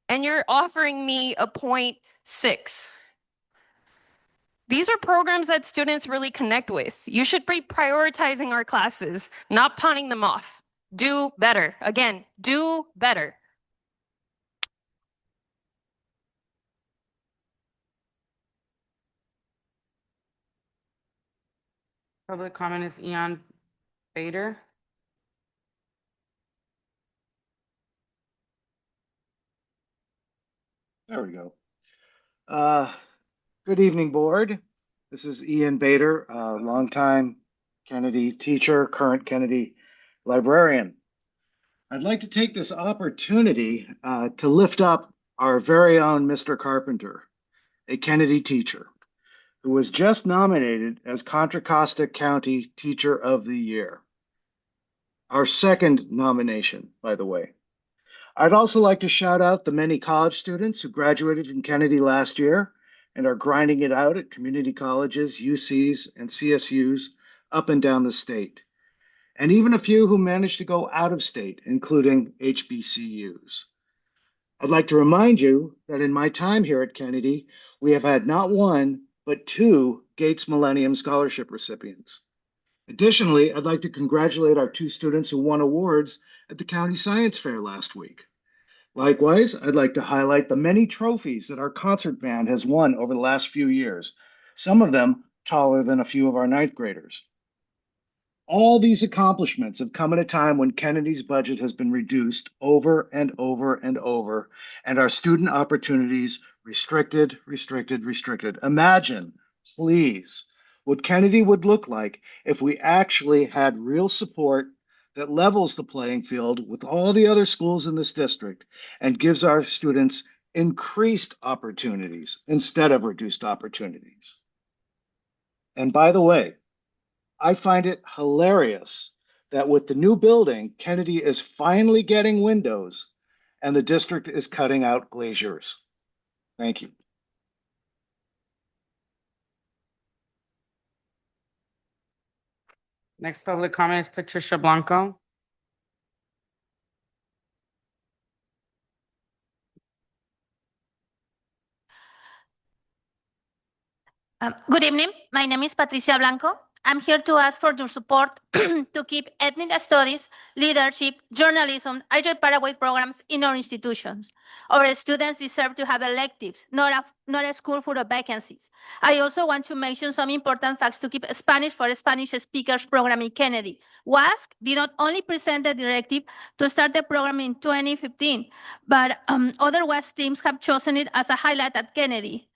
And you're offering me a 0.6. These are programs that students really connect with. You should be prioritizing our classes, not pawning them off. Do better. Again, do better.
Public comment is Eon Bader.
There we go. Good evening, board.
This is Ian Bader, longtime Kennedy teacher, current Kennedy librarian. I'd like to take this opportunity to lift up our very own Mr. Carpenter, a Kennedy teacher, who was just nominated as Contra Costa County Teacher of the Year. Our second nomination, by the way. I'd also like to shout out the many college students who graduated from Kennedy last year and are grinding it out at community colleges, UCs, and CSUs up and down the state, and even a few who managed to go out of state, including HBCUs. I'd like to remind you that in my time here at Kennedy, we have had not one, but two Gates Millennium Scholarship recipients. Additionally, I'd like to congratulate our two students who won awards at the County Science Fair last week. Likewise, I'd like to highlight the many trophies that our concert band has won over the last few years, some of them taller than a few of our ninth graders. All these accomplishments have come at a time when Kennedy's budget has been reduced over and over and over, and our student opportunities restricted. Imagine, please, what Kennedy would look like if we actually had real support that levels the playing field with all the other schools in this district and gives our students increased opportunities instead of reduced opportunities. And by the way, I find it hilarious that with the new building, Kennedy is finally getting windows and the district is cutting out glaziers. Thank you.
Next public comment is Patricia Blanco.
Good evening. My name is Patricia Blanco. I'm here to ask for your support to keep ethnic studies, leadership, journalism, and Paraguay programs in our institutions. Our students deserve to have electives, not a school full of vacancies. I also want to mention some important facts to keep Spanish for Spanish speakers program in Kennedy. WASC did not only present the directive to start the program in 2015, but other WASC teams have chosen it as a highlight at Kennedy.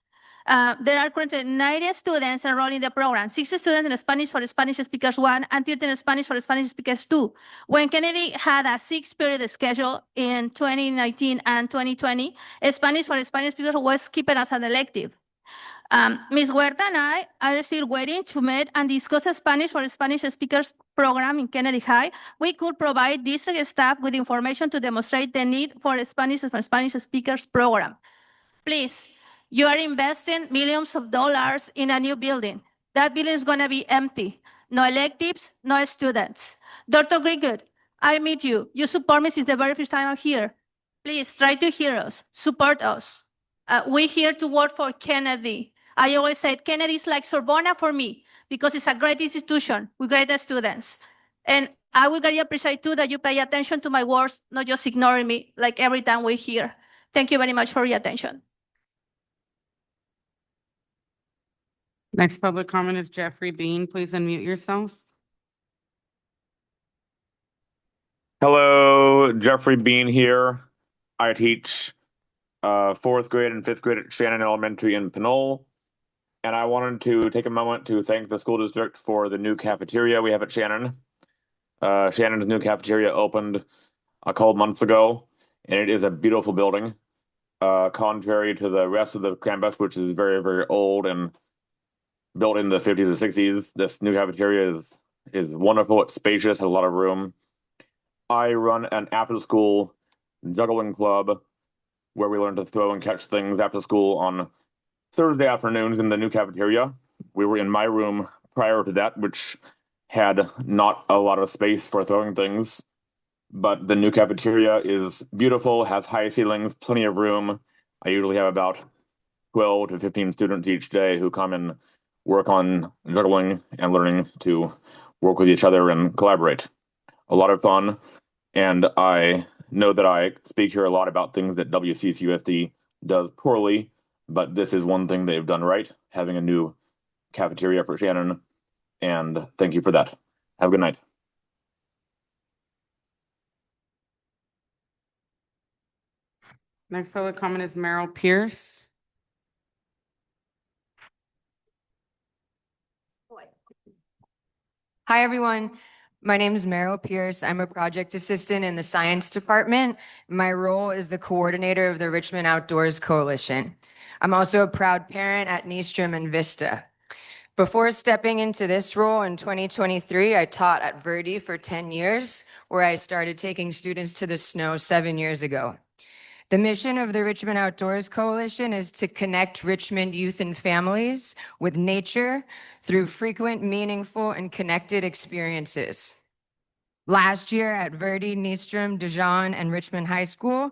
There are currently 90 students enrolled in the program, 60 students in Spanish for Spanish speakers 1 and 13 in Spanish for Spanish speakers 2. When Kennedy had a 6-period schedule in 2019 and 2020, Spanish for Spanish speakers was kept as an elective. Ms. Huerta and I are still waiting to meet and discuss a Spanish for Spanish speakers program in Kennedy High. We could provide district staff with information to demonstrate the need for a Spanish for Spanish speakers program. Please. You are investing millions of dollars in a new building. That building is going to be empty. No electives, no students. Dr. Greenwood, I meet you. You support me since the very first time I'm here. Please try to hear us, support us. We're here to work for Kennedy. I always said Kennedy is like Sorbonne for me because it's a great institution with great students. And I would very appreciate too that you pay attention to my words, not just ignoring me like every time we're here. Thank you very much for your attention.
Next public comment is Jeffrey Bean. Please unmute yourself.
Hello, Jeffrey Bean here. I teach 4th grade and 5th grade at Shannon Elementary in Pinole. And I wanted to take a moment to thank the school district for the new cafeteria we have at Shannon. Shannon's new cafeteria opened a couple months ago, and it is a beautiful building. Contrary to the rest of the campus, which is very, very old and built in the 50s and 60s, this new cafeteria is wonderful. It's spacious, has a lot of room. I run an after-school juggling club where we learn to throw and catch things after school on Thursday afternoons in the new cafeteria. We were in my room prior to that, which had not a lot of space for throwing things. But the new cafeteria is beautiful, has high ceilings, plenty of room. I usually have about 12 to 15 students each day who come and work on juggling and learning to work with each other and collaborate. A lot of fun. And I know that I speak here a lot about things that WCCUSD does poorly, but this is one thing they've done right, having a new cafeteria for Shannon. And thank you for that. Have a good night.
Next public comment is Merrill Pierce.
Hi, everyone. My name is Meryl Pierce. I'm a project assistant in the science department. My role is the coordinator of the Richmond Outdoors Coalition. I'm also a proud parent at Nystrom and Vista. Before stepping into this role in 2023, I taught at Verdi for 10 years, where I started taking students to the snow 7 years ago. The mission of the Richmond Outdoors Coalition is to connect Richmond youth and families with nature through frequent, meaningful, and connected experiences. Last year at Verdi, Nystrom, Dijon, and Richmond High School,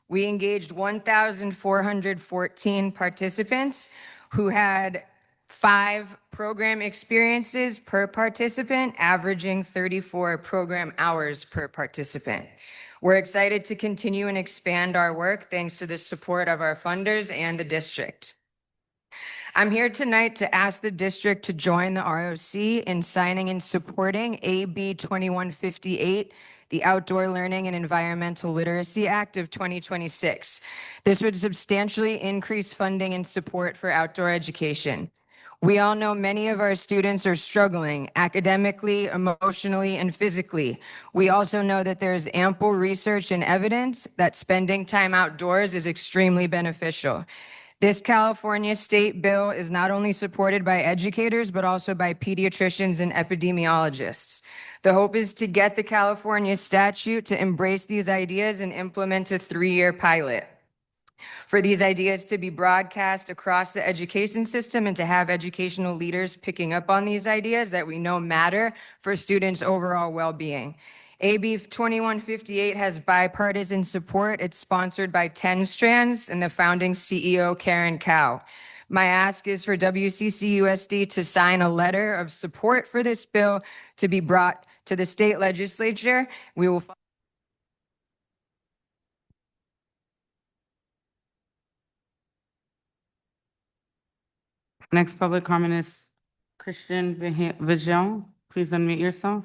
we engaged 1,414 participants who had 5 program experiences per participant, averaging 34 program hours per participant. We're excited to continue and expand our work thanks to the support of our funders and the district. I'm here tonight to ask the district to join the ROC in signing and supporting AB 2158, the Outdoor Learning and Environmental Literacy Act of 2026. This would substantially increase funding and support for outdoor education. We all know many of our students are struggling academically, emotionally, and physically. We also know that there is ample research and evidence that spending time outdoors is extremely beneficial. This California state bill is not only supported by educators, but also by pediatricians and epidemiologists. The hope is to get the California statute to embrace these ideas and implement a 3-year pilot. For these ideas to be broadcast across the education system and to have educational leaders picking up on these ideas that we know matter for students' overall well-being. AB 2158 has bipartisan support. It's sponsored by 10 Strands and the founding CEO, Karen Cow. My ask is for WCCUSD to sign a letter of support for this bill to be brought to the state legislature. We will
Next public comment is Christian Vigil. Please unmute yourself.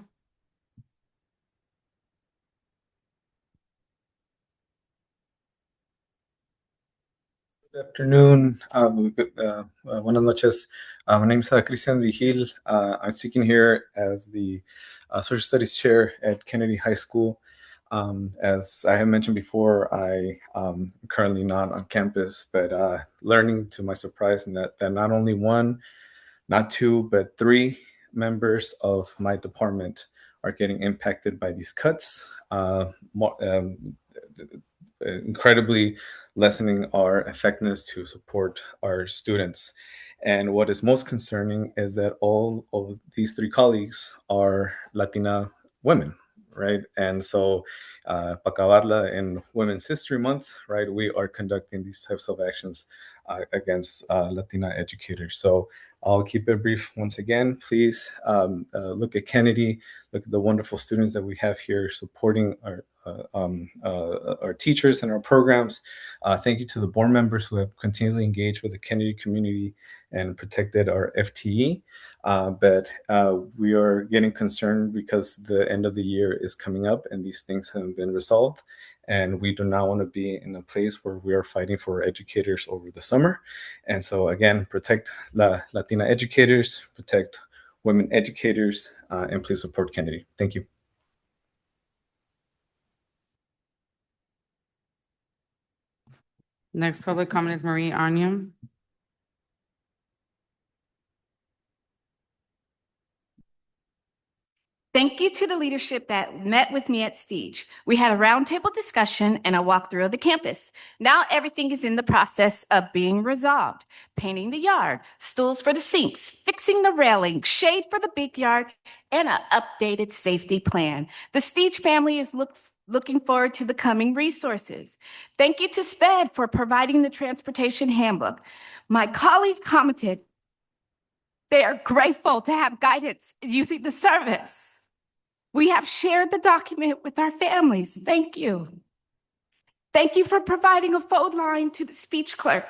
Good afternoon. Buenas noches. My name is Cristian Vigil. I'm speaking here as the Social Studies Chair at Kennedy High School. As I have mentioned before, I am currently not on campus, but learning to my surprise that not only 1, not 2, but 3 members of my department are getting impacted by these cuts. Incredibly lessening our effectiveness to support our students. And what is most concerning is that all of these 3 colleagues are Latina women, right? And so, para acabarla in Women's History Month, right, we are conducting these types of actions against Latina educators. So I'll keep it brief once again. Please look at Kennedy, look at the wonderful students that we have here supporting our teachers and our programs. Thank you to the board members who have continually engaged with the Kennedy community and protected our FTE. But we are getting concerned because the end of the year is coming up and these things haven't been resolved. And we do not want to be in a place where we are fighting for educators over the summer. And so again, protect Latina educators, protect women educators, and please support Kennedy. Thank you.
Next public comment is Marie Anyam.
Thank you to the leadership that met with me at Stage. We had a roundtable discussion and a walkthrough of the campus. Now everything is in the process of being resolved. Painting the yard, stools for the sinks, fixing the railing, shade for the big yard, and an updated safety plan. The Stage family is looking forward to the coming resources. Thank you to SPED for providing the transportation handbook. My colleagues commented they are grateful to have guidance using the service. We have shared the document with our families. Thank you. Thank you for providing a phone line to the speech clerk.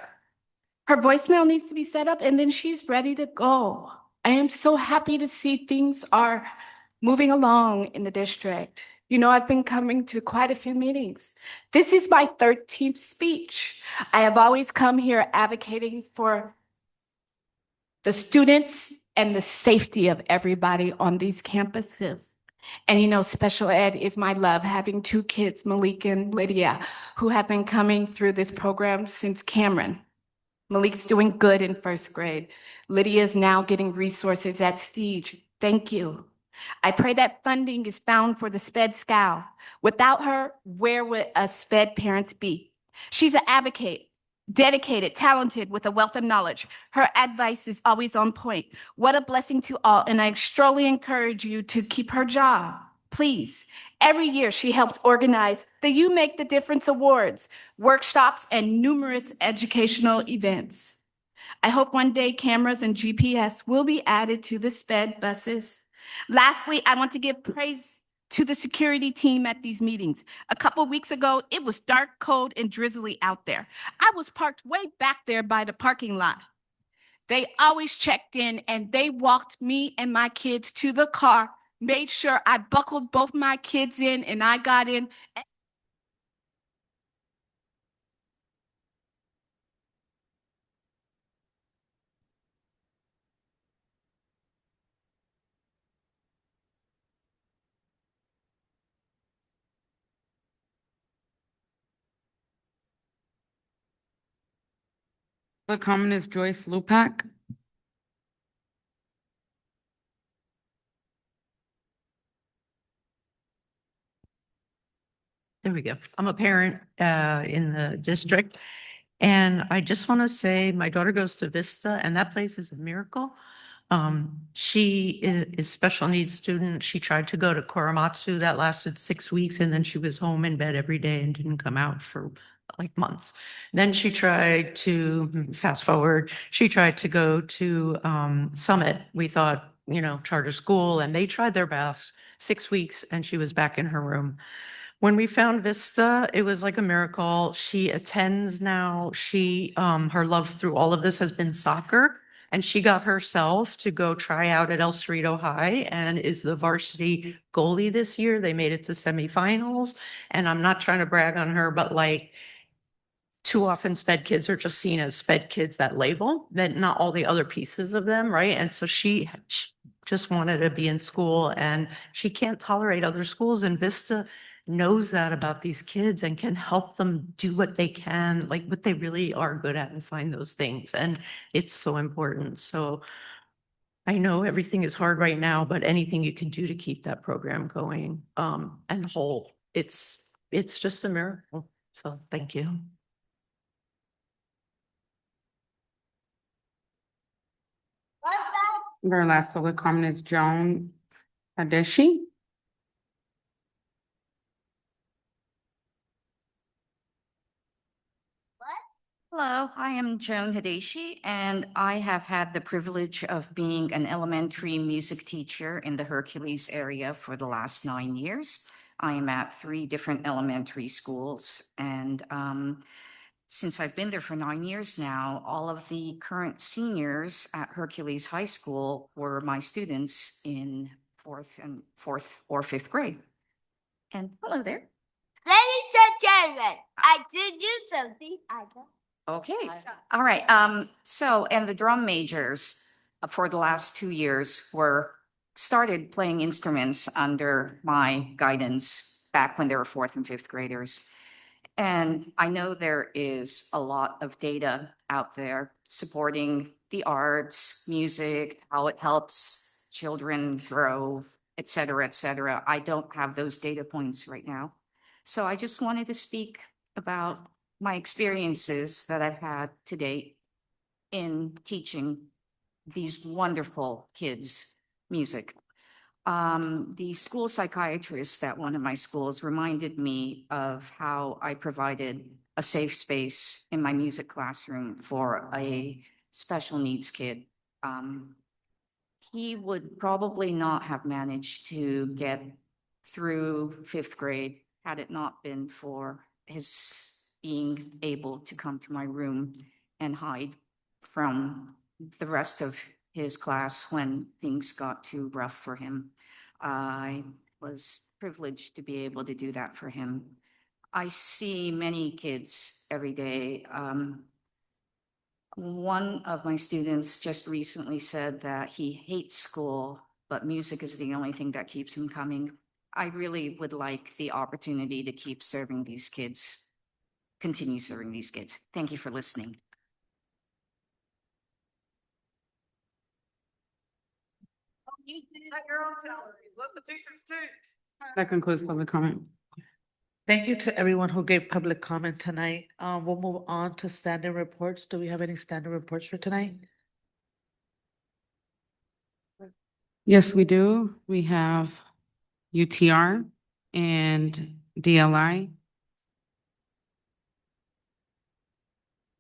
Her voicemail needs to be set up and then she's ready to go. I am so happy to see things are moving along in the district. You know, I've been coming to quite a few meetings. This is my 13th speech. I have always come here advocating for the students and the safety of everybody on these campuses. And you know, special ed is my love, having two kids, Malik and Lydia, who have been coming through this program since Cameron. Malik's doing good in first grade. Lydia is now getting resources at Stige. Thank you. I pray that funding is found for the SPED SCOW. Without her, where would us SPED parents be? She's an advocate, dedicated, talented, with a wealth of knowledge. Her advice is always on point. What a blessing to all, and I strongly encourage you to keep her job. Please. Every year, she helps organize the You Make the Difference Awards, workshops, and numerous educational events. I hope one day cameras and GPS will be added to the SPED buses. Lastly, I want to give praise to the security team at these meetings. A couple weeks ago, it was dark, cold, and drizzly out there. I was parked way back there by the parking lot. They always checked in and they walked me and my kids to the car, made sure I buckled both my kids in and I got in.
Public comment is Joyce Lupac.
There we go. I'm a parent in the district. And I just want to say my daughter goes to Vista and that place is a miracle. She is special needs student. She tried to go to Korematsu. That lasted 6 weeks and then she was home in bed every day and didn't come out for like months. Then she tried to, fast forward, she tried to go to Summit. We thought, you know, charter school, and they tried their best. 6 weeks and she was back in her room. When we found Vista, it was like a miracle. She attends now. Her love through all of this has been soccer, and she got herself to go try out at El Cerrito High and is the varsity goalie this year. They made it to semifinals, and I'm not trying to brag on her, but like too often SPED kids are just seen as SPED kids, that label, that not all the other pieces of them, right? And so she just wanted to be in school and she can't tolerate other schools, and Vista knows that about these kids and can help them do what they can, like what they really are good at, and find those things. And it's so important. So I know everything is hard right now, but anything you can do to keep that program going and whole, it's just a miracle. So thank you.
Our last public comment is Joan Adeshi.
Hello, I am Joan Hadeshi, and I have had the privilege of being an elementary music teacher in the Hercules area for the last 9 years. I am at 3 different elementary schools, and since I've been there for 9 years now, all of the current seniors at Hercules High School were my students in fourth or fifth grade. And hello there.
Ladies and gentlemen, I did do something I don't.
Okay, all right. And the drum majors for the last 2 years started playing instruments under my guidance back when they were 4th and 5th graders. And I know there is a lot of data out there supporting the arts, music, how it helps children grow, et cetera, et cetera. I don't have those data points right now. So I just wanted to speak about my experiences that I've had to date in teaching these wonderful kids music. The school psychiatrist at one of my schools reminded me of how I provided a safe space in my music classroom for a special needs kid. He would probably not have managed to get through 5th grade had it not been for his being able to come to my room and hide from the rest of his class when things got too rough for him. I was privileged to be able to do that for him. I see many kids every day One of my students just recently said that he hates school, but music is the only thing that keeps him coming. I really would like the opportunity to keep serving these kids, continue serving these kids. Thank you for listening.
That concludes public comment.
Thank you to everyone who gave public comment tonight. We'll move on to standing reports. Do we have any standing reports for tonight?
Yes, we do. We have UTR and DLI.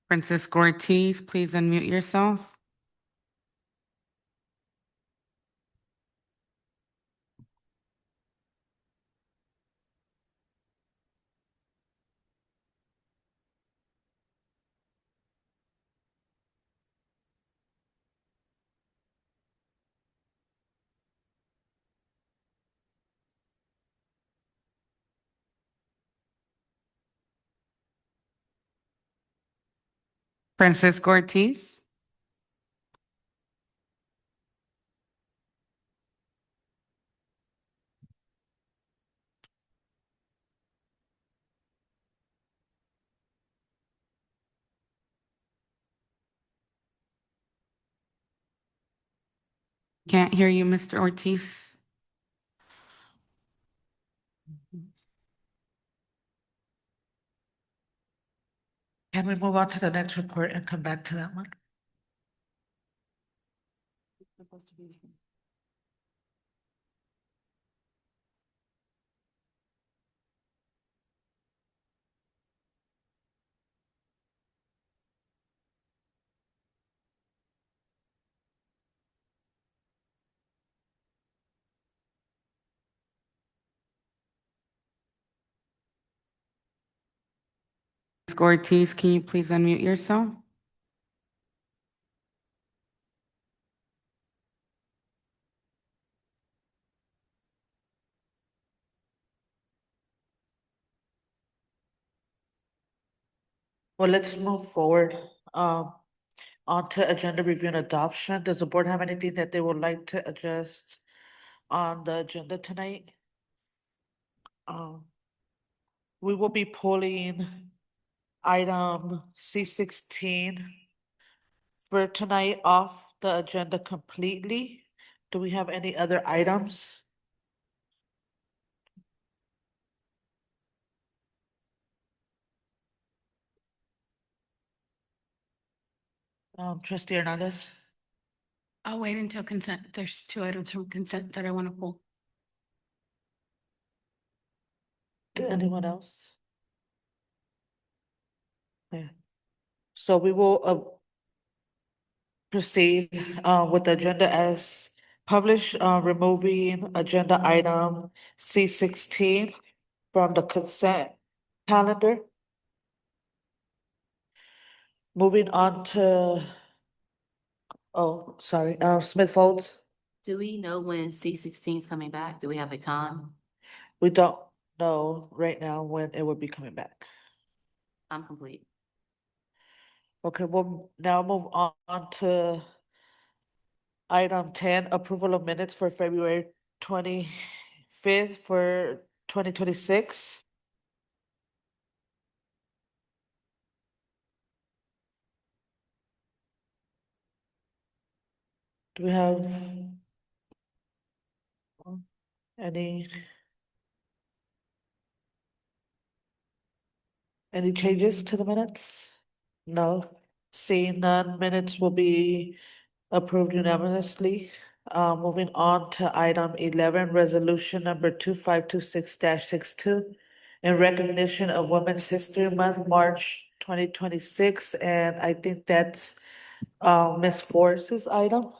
Francisco Ortiz, please unmute yourself. Francisco Ortiz. Can't hear you, Mr. Ortiz.
Can we move on to the next report and come back to that one?
Francisco Ortiz, can you please unmute yourself?
Well, let's move forward. On to agenda review and adoption. Does the board have anything that they would like to adjust on the agenda tonight? We will be pulling item C16 for tonight off the agenda completely. Do we have any other items? Trustee Hernandez?
I'll wait until consent. There's 2 items from consent that I want to pull.
Anyone else? Yeah. So we will proceed with the agenda as published, removing agenda item C16 from the consent calendar. Moving on to, oh, sorry, Smith Folds.
Do we know when C16 is coming back? Do we have a time?
We don't know right now when it will be coming back.
I'm complete.
Okay, we'll now move on to item 10, approval of minutes for February 25th for 2026. Do we have any changes to the minutes? No. Seeing none, minutes will be approved unanimously. Moving on to item 11, resolution number 2526-62 in recognition of Women's History Month, March 2026, and I think that's Ms. Forrest's item.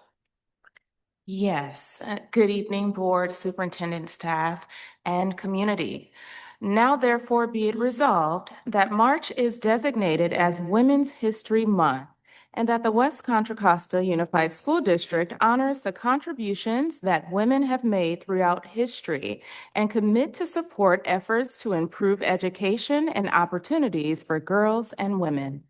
Yes. Good evening, board, superintendent, staff, and community. Now therefore be it resolved that March is designated as Women's History Month and that the West Contra Costa Unified School District honors the contributions that women have made throughout history and commit to support efforts to improve education and opportunities for girls and women.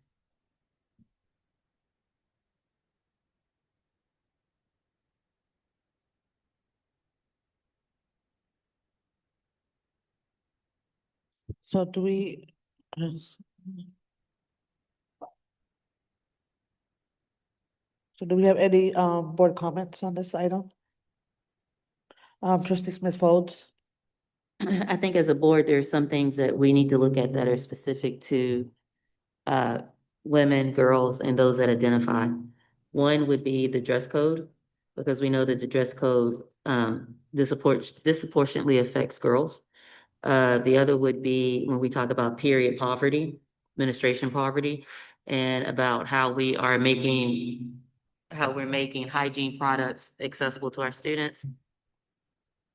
So do we? So do we have any board comments on this item? Trustee Smith Folds?
I think as a board, there are some things that we need to look at that are specific to women, girls, and those that identify. One would be the dress code, because we know that the dress code disproportionately affects girls. The other would be when we talk about period poverty, menstruation poverty, and about how we're making hygiene products accessible to our students.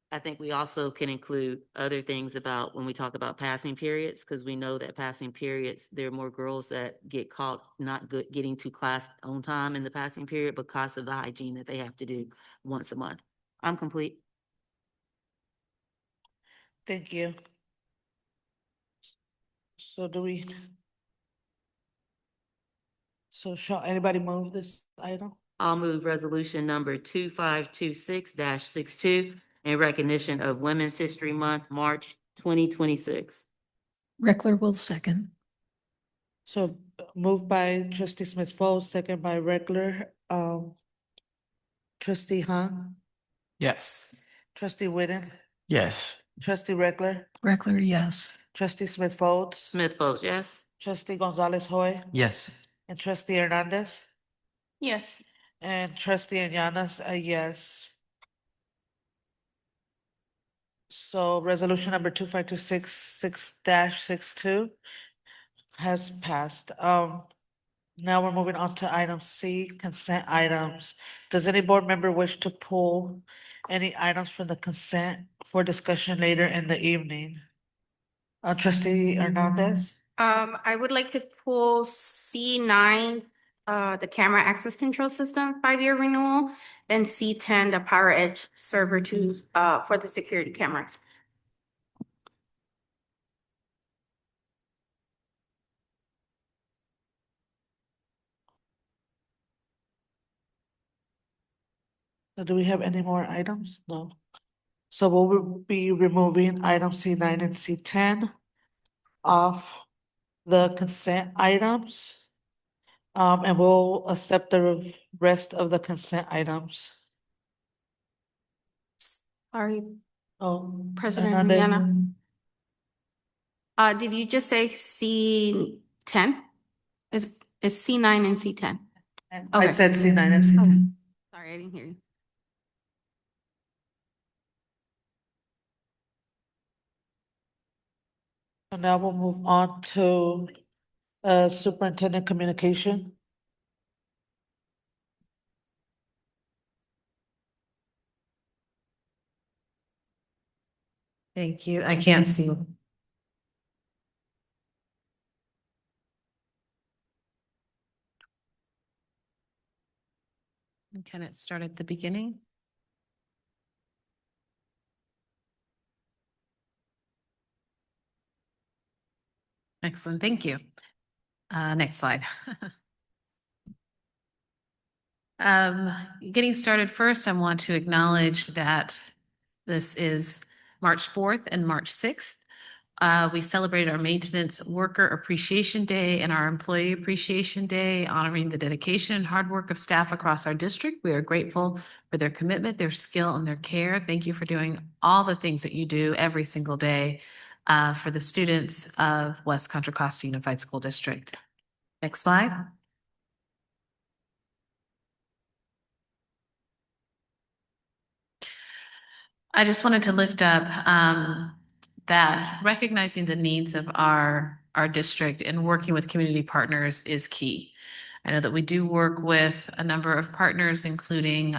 I think we also can include other things about when we talk about passing periods, because we know that passing periods, there are more girls that get caught not getting to class on time in the passing period because of the hygiene that they have to do once a month. I'm complete.
Thank you. So shall anybody move this item?
I'll move resolution number 2526-62 in recognition of Women's History Month, March 2026.
Reckler will second.
So moved by trustee Smith Folds, second by Reckler. Trustee Han,
Yes.
trustee Whitten,
Yes.
trustee Reckler,
Reckler, yes.
trustee Smith Folds,
Smith Folds, yes.
trustee Gonzalez Hoy,
Yes.
and trustee Hernandez,
Yes.
and trustee Llanos, a yes. So resolution number 2526-62 has passed. Now we're moving on to item C, consent items. Does any board member wish to pull any items from the consent for discussion later in the evening? Trustee Hernandez?
I would like to pull C9, the camera access control system 5-year renewal, and C10, the Power Edge server 2, for the security cameras.
So do we have any more items? No. So we'll be removing item C9 and C10 off the consent items. And we'll accept the rest of the consent items.
Sorry,
Oh,
President
Hernandez.
Indiana. Did you just say C10? Is C9 and C10?
I said C9 and C10.
Sorry, I didn't hear you.
So now we'll move on to superintendent communication.
Thank you. I can't see. Can it start at the beginning? Excellent, thank you. Next slide. Getting started first, I want to acknowledge that this is March 4th and March 6th. We celebrate our Maintenance Worker Appreciation Day and our Employee Appreciation Day, honoring the dedication and hard work of staff across our district. We are grateful for their commitment, their skill, and their care. Thank you for doing all the things that you do every single day for the students of West Contra Costa Unified School District. Next slide. I just wanted to lift up that recognizing the needs of our district and working with community partners is key. I know that we do work with a number of partners, including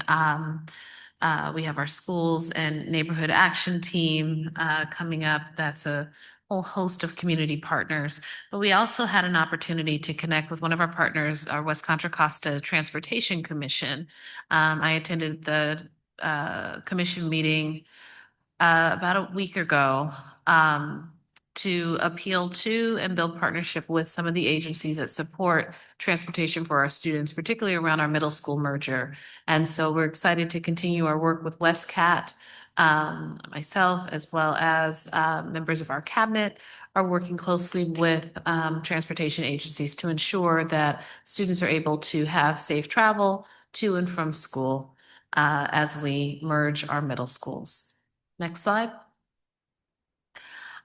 we have our schools and neighborhood action team coming up. That's a whole host of community partners. But we also had an opportunity to connect with one of our partners, our West Contra Costa Transportation Commission. I attended the commission meeting about a week ago to appeal to and build partnership with some of the agencies that support transportation for our students, particularly around our middle school merger. And so we're excited to continue our work with WestCat myself, as well as members of our cabinet, are working closely with transportation agencies to ensure that students are able to have safe travel to and from school as we merge our middle schools. Next slide.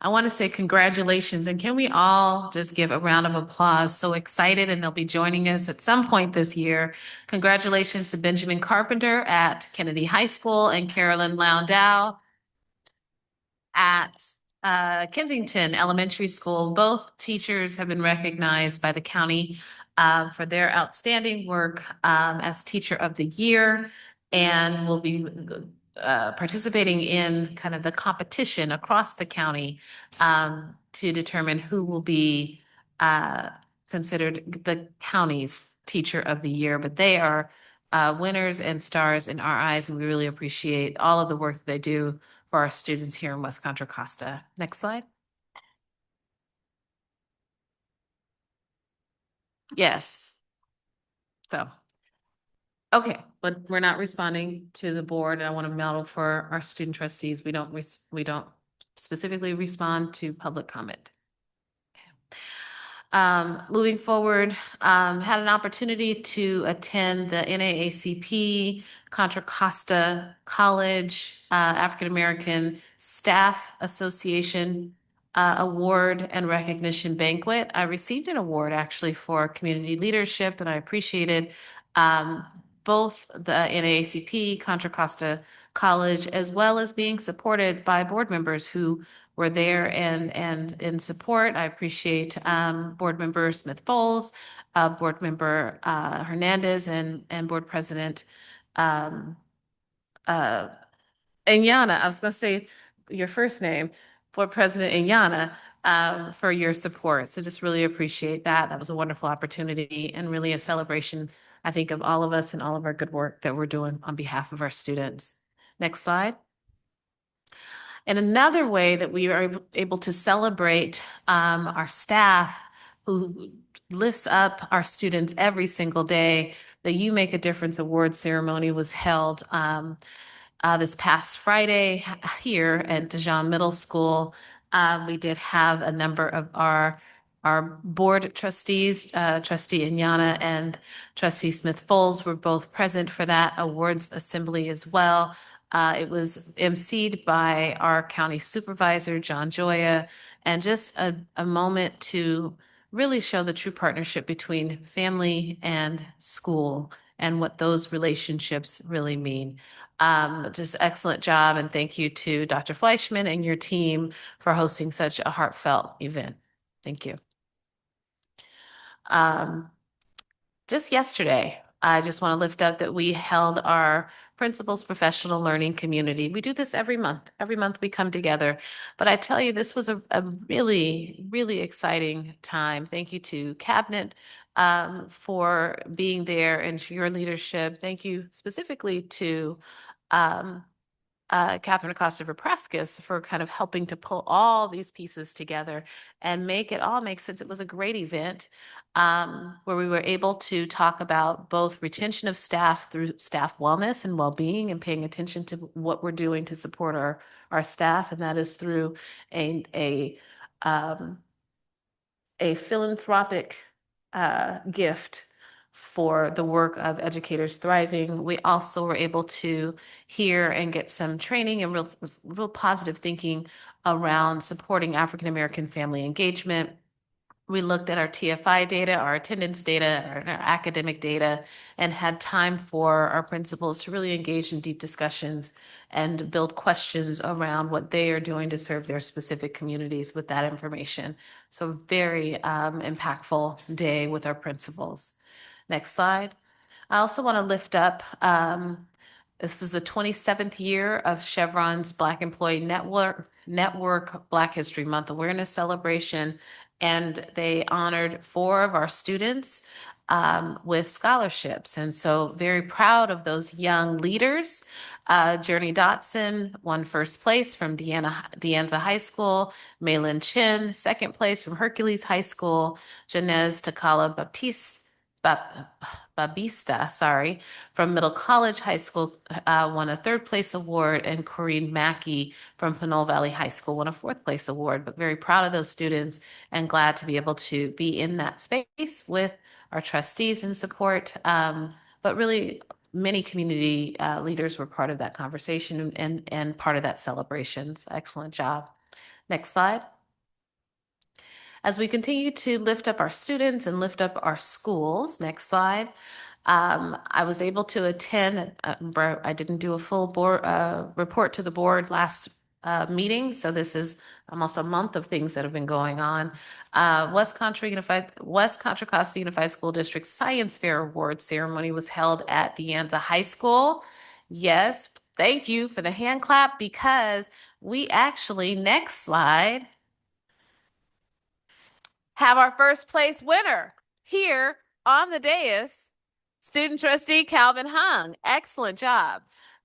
I want to say congratulations, and can we all just give a round of applause? So excited, and they'll be joining us at some point this year. Congratulations to Benjamin Carpenter at Kennedy High School and Carolyn Lowndow at Kensington Elementary School. Both teachers have been recognized by the county for their outstanding work as Teacher of the Year, and will be participating in kind of the competition across the county to determine who will be considered the county's Teacher of the Year. But they are winners and stars in our eyes, and we really appreciate all of the work that they do for our students here in West Contra Costa. Next slide. Yes. So, okay, but we're not responding to the board, and I want to model for our student trustees. We don't specifically respond to public comment. Moving forward, had an opportunity to attend the NAACP Contra Costa College African American Staff Association award and recognition banquet. I received an award actually for community leadership, and I appreciated both the NAACP Contra Costa College, as well as being supported by board members who were there and in support. I appreciate Board Member Smith-Foles, Board Member Hernandez, and Board President Inyana. I was going to say your first name, Board President Inyana, for your support. So just really appreciate that. That was a wonderful opportunity and really a celebration, I think, of all of us and all of our good work that we're doing on behalf of our students. Next slide. And another way that we are able to celebrate our staff who lifts up our students every single day, the You Make a Difference Award ceremony was held this past Friday here at Dijon Middle School. We did have a number of our board trustees, Trustee Inyana and Trustee Smith-Foles, were both present for that awards assembly as well. It was emceed by our county supervisor, John Joya, and just a moment to really show the true partnership between family and school and what those relationships really mean. Just excellent job, and thank you to Dr. Fleischman and your team for hosting such a heartfelt event. Thank you. Just yesterday, I just want to lift up that we held our Principals Professional Learning Community. We do this every month. Every month we come together. But I tell you, this was a really, really exciting time. Thank you to Cabinet for being there and for your leadership. Thank you specifically to Catherine Acosta-Vepraskis for kind of helping to pull all these pieces together and make it all make sense. It was a great event where we were able to talk about both retention of staff through staff wellness and well-being and paying attention to what we're doing to support our staff. And that is through a philanthropic gift for the work of Educators Thriving. We also were able to hear and get some training and real positive thinking around supporting African American family engagement. We looked at our TFI data, our attendance data, our academic data, and had time for our principals to really engage in deep discussions and build questions around what they are doing to serve their specific communities with that information. So very impactful day with our principals. Next slide. I also want to lift up, this is the 27th year of Chevron's Black Employee Network Black History Month Awareness Celebration, and they honored 4 of our students with scholarships. And so very proud of those young leaders. Journey Dotson won first place from De Anza High School. Maylin Chin, second place from Hercules High School. Janez Takala Babista, sorry, from Middle College High School, won a third place award, and Corrine Mackey from Pinole Valley High School won a fourth place award. But very proud of those students and glad to be able to be in that space with our trustees and support. But really, many community leaders were part of that conversation and part of that celebration. So excellent job. Next slide. As we continue to lift up our students and lift up our schools, next slide, I was able to attend, I didn't do a full board report to the board last meeting, so this is almost a month of things that have been going on. West Contra Costa Unified School District Science Fair Award ceremony was held at De Anza High School. Yes, thank you for the hand clap, because we actually, next slide, have our first place winner here on the dais, student trustee Calvin Hung. Excellent job.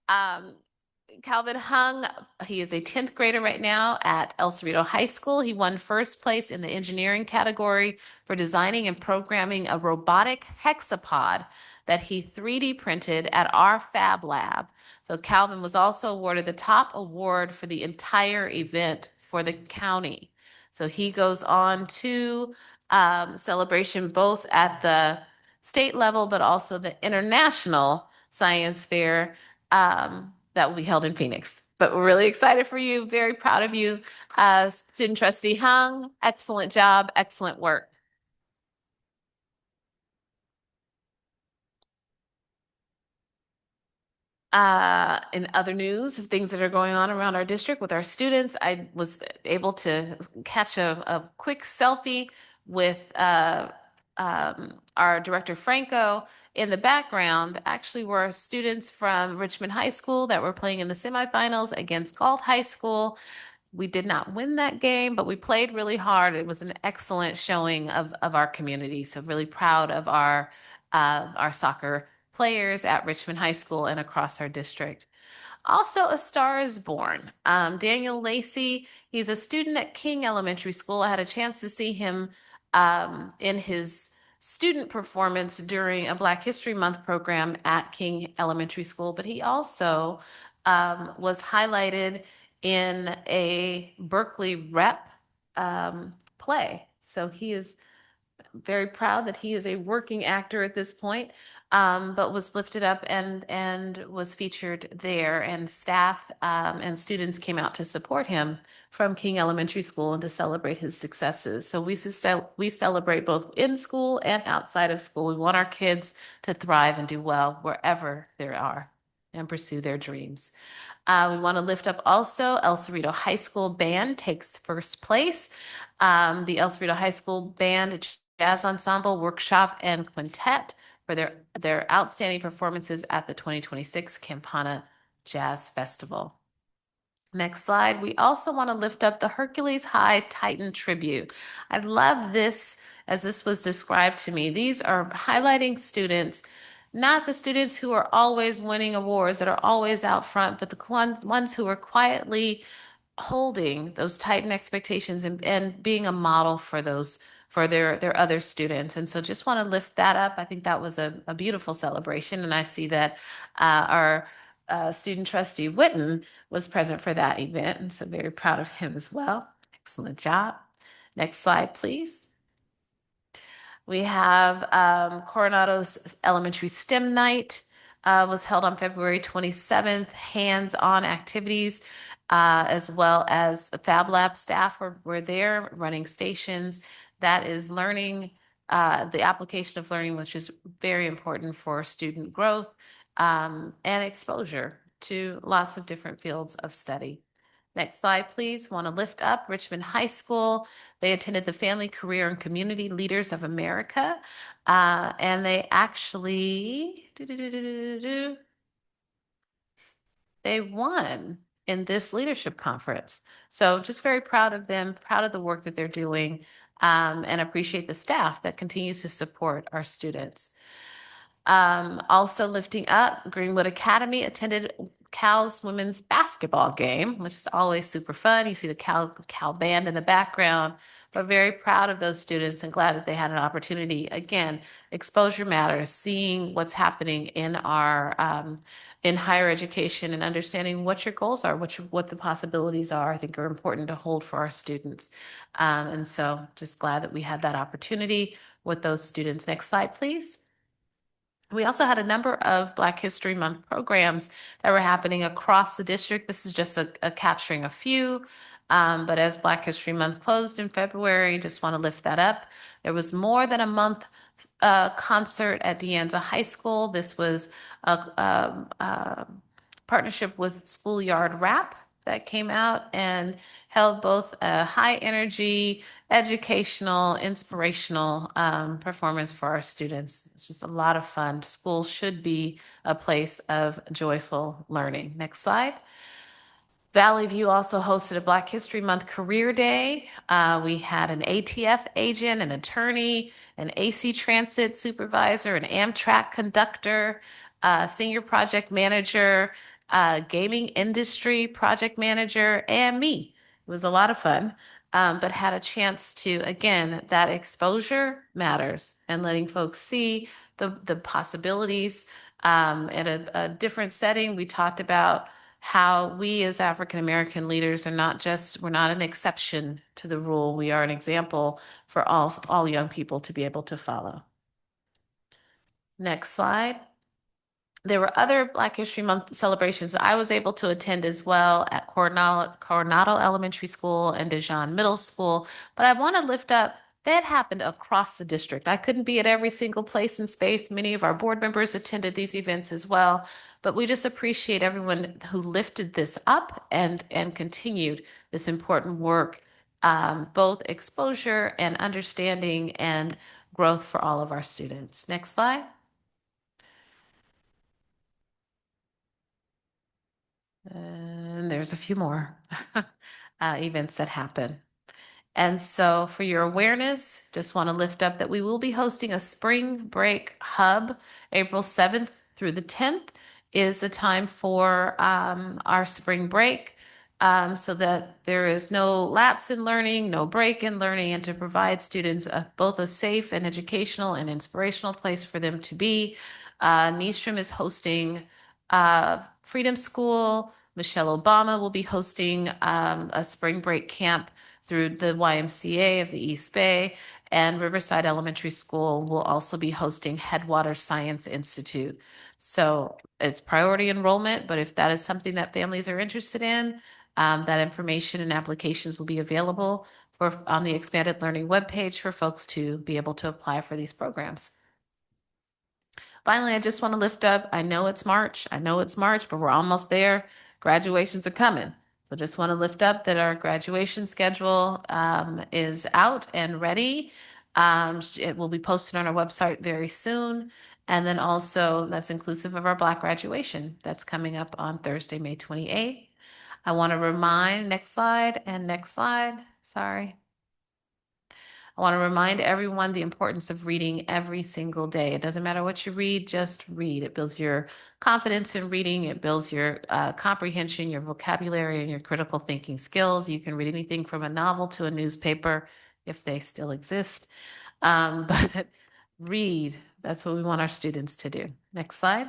Calvin Hung, he is a 10th grader right now at El Cerrito High School. He won first place in the engineering category for designing and programming a robotic hexapod that he 3D printed at our Fab Lab. So Calvin was also awarded the top award for the entire event for the county. So he goes on to celebration both at the state level, but also the international science fair that will be held in Phoenix. But we're really excited for you, very proud of you, student trustee Hung. Excellent job, excellent work. In other news of things that are going on around our district with our students, I was able to catch a quick selfie with our director Franco. In the background actually were students from Richmond High School that were playing in the semifinals against Galt High School. We did not win that game, but we played really hard. It was an excellent showing of our community. So really proud of our soccer players at Richmond High School and across our district. Also, a star is born. Daniel Lacey, he's a student at King Elementary School. I had a chance to see him in his student performance during a Black History Month program at King Elementary School, but he also was highlighted in a Berkeley rep play. So he is very proud that he is a working actor at this point, but was lifted up and was featured there, and staff and students came out to support him from King Elementary School and to celebrate his successes. So we celebrate both in school and outside of school. We want our kids to thrive and do well wherever they are and pursue their dreams. We want to lift up also El Cerrito High School Band takes first place. The El Cerrito High School Band Jazz Ensemble, Workshop, and Quintet for their outstanding performances at the 2026 Campana Jazz Festival. Next slide. We also want to lift up the Hercules High Titan Tribute. I love this as this was described to me. These are highlighting students, not the students who are always winning awards, that are always out front, but the ones who are quietly holding those Titan expectations and being a model for those, for their other students. And so just want to lift that up. I think that was a beautiful celebration. And I see that our student trustee Witten was present for that event. And so very proud of him as well. Excellent job. Next slide, please. We have Coronado's Elementary STEM Night was held on February 27th. Hands-on activities as well as the Fab Lab staff were there running stations. That is learning, the application of learning, which is very important for student growth and exposure to lots of different fields of study. Next slide, please. Want to lift up Richmond High School. They attended the Family, Career, and Community Leaders of America. And they actually, they won in this leadership conference. So just very proud of them, proud of the work that they're doing, and appreciate the staff that continues to support our students. Also lifting up, Greenwood Academy attended Cal's women's basketball game, which is always super fun. You see the Cal band in the background. But very proud of those students and glad that they had an opportunity. Again, exposure matters, seeing what's happening in our in higher education and understanding what your goals are, what the possibilities are, I think are important to hold for our students. And so just glad that we had that opportunity with those students. Next slide, please. We also had a number of Black History Month programs that were happening across the district. This is just a capturing a few. But as Black History Month closed in February, just want to lift that up. There was more than a month concert at De Anza High School. This was a partnership with Schoolyard Rap that came out and held both a high energy, educational, inspirational performance for our students. It's just a lot of fun. School should be a place of joyful learning. Next slide. Valley View also hosted a Black History Month Career Day. We had an ATF agent, an attorney, an AC Transit supervisor, an Amtrak conductor, senior project manager, gaming industry project manager, and me. It was a lot of fun, but had a chance to, again, that exposure matters and letting folks see the possibilities. In a different setting, we talked about how we as African American leaders are we're not an exception to the rule. We are an example for all young people to be able to follow. Next slide. There were other Black History Month celebrations I was able to attend as well at Coronado Elementary School and Dijon Middle School, but I want to lift up that happened across the district. I couldn't be at every single place and space. Many of our board members attended these events as well, but we just appreciate everyone who lifted this up and continued this important work, both exposure and understanding and growth for all of our students. Next slide. And there's a few more events that happen. And so for your awareness, just want to lift up that we will be hosting a spring break hub. April 7th through the 10th is the time for our spring break, so that there is no lapse in learning, no break in learning, and to provide students both a safe and educational and inspirational place for them to be. Nystrom is hosting Freedom School. Michelle Obama will be hosting a spring break camp through the YMCA of the East Bay, and Riverside Elementary School will also be hosting Headwater Science Institute. So it's priority enrollment, but if that is something that families are interested in, that information and applications will be available on the Expanded Learning webpage for folks to be able to apply for these programs. Finally, I just want to lift up, I know it's March, but we're almost there. Graduations are coming. So just want to lift up that our graduation schedule is out and ready. It will be posted on our website very soon. And then also that's inclusive of our Black graduation that's coming up on Thursday, May 28th. I want to remind, next slide, sorry. I want to remind everyone the importance of reading every single day. It doesn't matter what you read, just read. It builds your confidence in reading. It builds your comprehension, your vocabulary, and your critical thinking skills. You can read anything from a novel to a newspaper, if they still exist. But read, that's what we want our students to do. Next slide.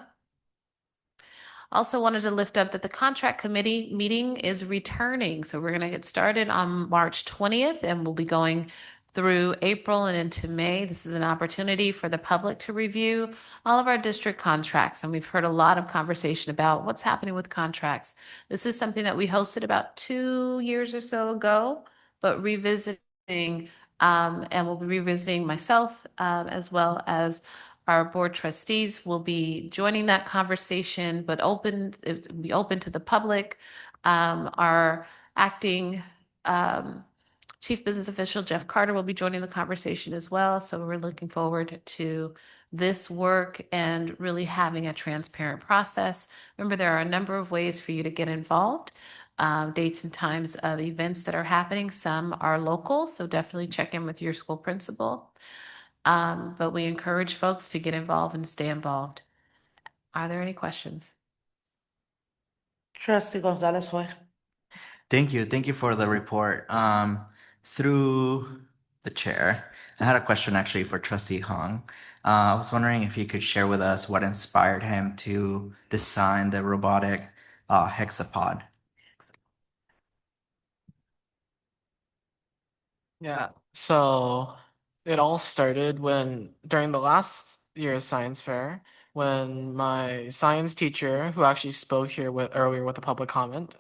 Also wanted to lift up that the contract committee meeting is returning. So we're going to get started on March 20th, and we'll be going through April and into May. This is an opportunity for the public to review all of our district contracts. And we've heard a lot of conversation about what's happening with contracts. This is something that we hosted about 2 years or so ago, but revisiting, and we'll be revisiting myself as well as our board trustees will be joining that conversation, but it will be open to the public. Our acting Chief Business Official Jeff Carter will be joining the conversation as well. So we're looking forward to this work and really having a transparent process. Remember, there are a number of ways for you to get involved. Dates and times of events that are happening. Some are local, so definitely check in with your school principal. But we encourage folks to get involved and stay involved. Are there any questions?
Trustee Gonzalez Hoy.
Thank you. Thank you for the report. Through the chair, I had a question actually for Trustee Hong. I was wondering if you could share with us what inspired him to design the robotic hexapod.
Yeah, so it all started when during the last year's science fair, when my science teacher, who actually spoke here with earlier with a public comment,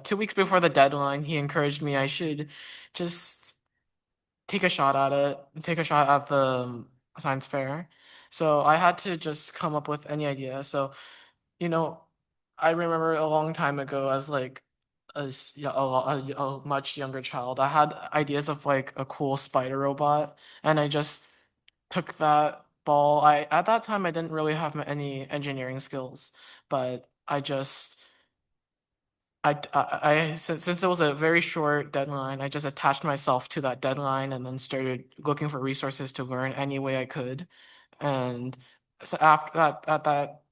2 weeks before the deadline, he encouraged me I should just take a shot at it, take a shot at the science fair. So I had to just come up with any idea. So, you know, I remember a long time ago as like a much younger child, I had ideas of like a cool spider robot, and I just took that ball. I at that time I didn't really have any engineering skills, but I just since it was a very short deadline, I just attached myself to that deadline and then started looking for resources to learn any way I could. And so after that, at that,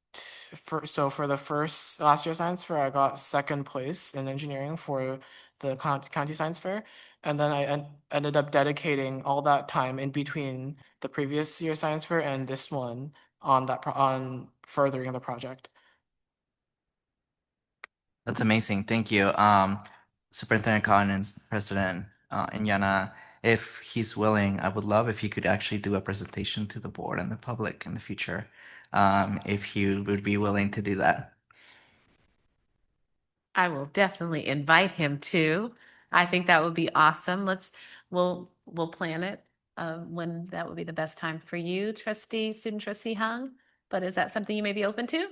for the first last year science fair, I got second place in engineering for the county science fair, and then I ended up dedicating all that time in between the previous year science fair and this one on on furthering the project.
That's amazing. Thank you. Superintendent Collins, President Inyana, if he's willing, I would love if he could actually do a presentation to the board and the public in the future, if he would be willing to do that.
I will definitely invite him to. I think that would be awesome. We'll plan it when that would be the best time for you, student trustee Hung. But is that something you may be open to?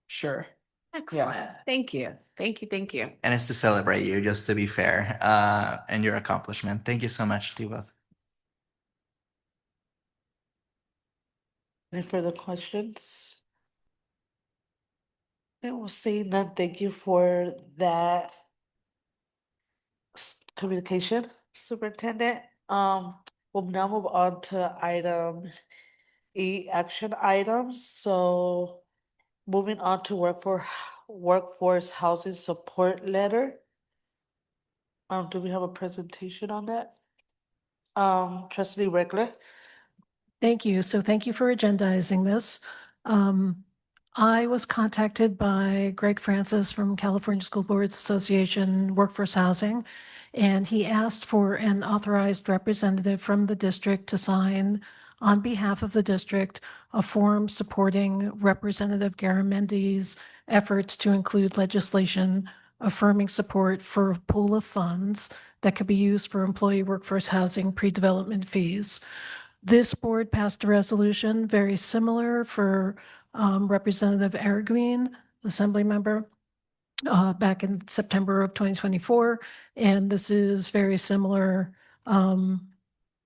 Sure.
Excellent. Thank you. Thank you. Thank you.
And it's to celebrate you, just to be fair, and your accomplishment. Thank you so much to you both.
Any further questions? And we'll see none. Thank you for that communication, Superintendent. We'll now move on to item E, action items. So moving on to workforce housing support letter. Do we have a presentation on that? Trustee Reckler.
Thank you. So thank you for agendizing this. I was contacted by Greg Francis from California School Boards Association Workforce Housing, and he asked for an authorized representative from the district to sign on behalf of the district a form supporting Representative Garamendi's efforts to include legislation affirming support for a pool of funds that could be used for employee workforce housing pre-development fees. This board passed a resolution very similar for Representative Araguin, Assembly member, back in September of 2024. And this is very similar.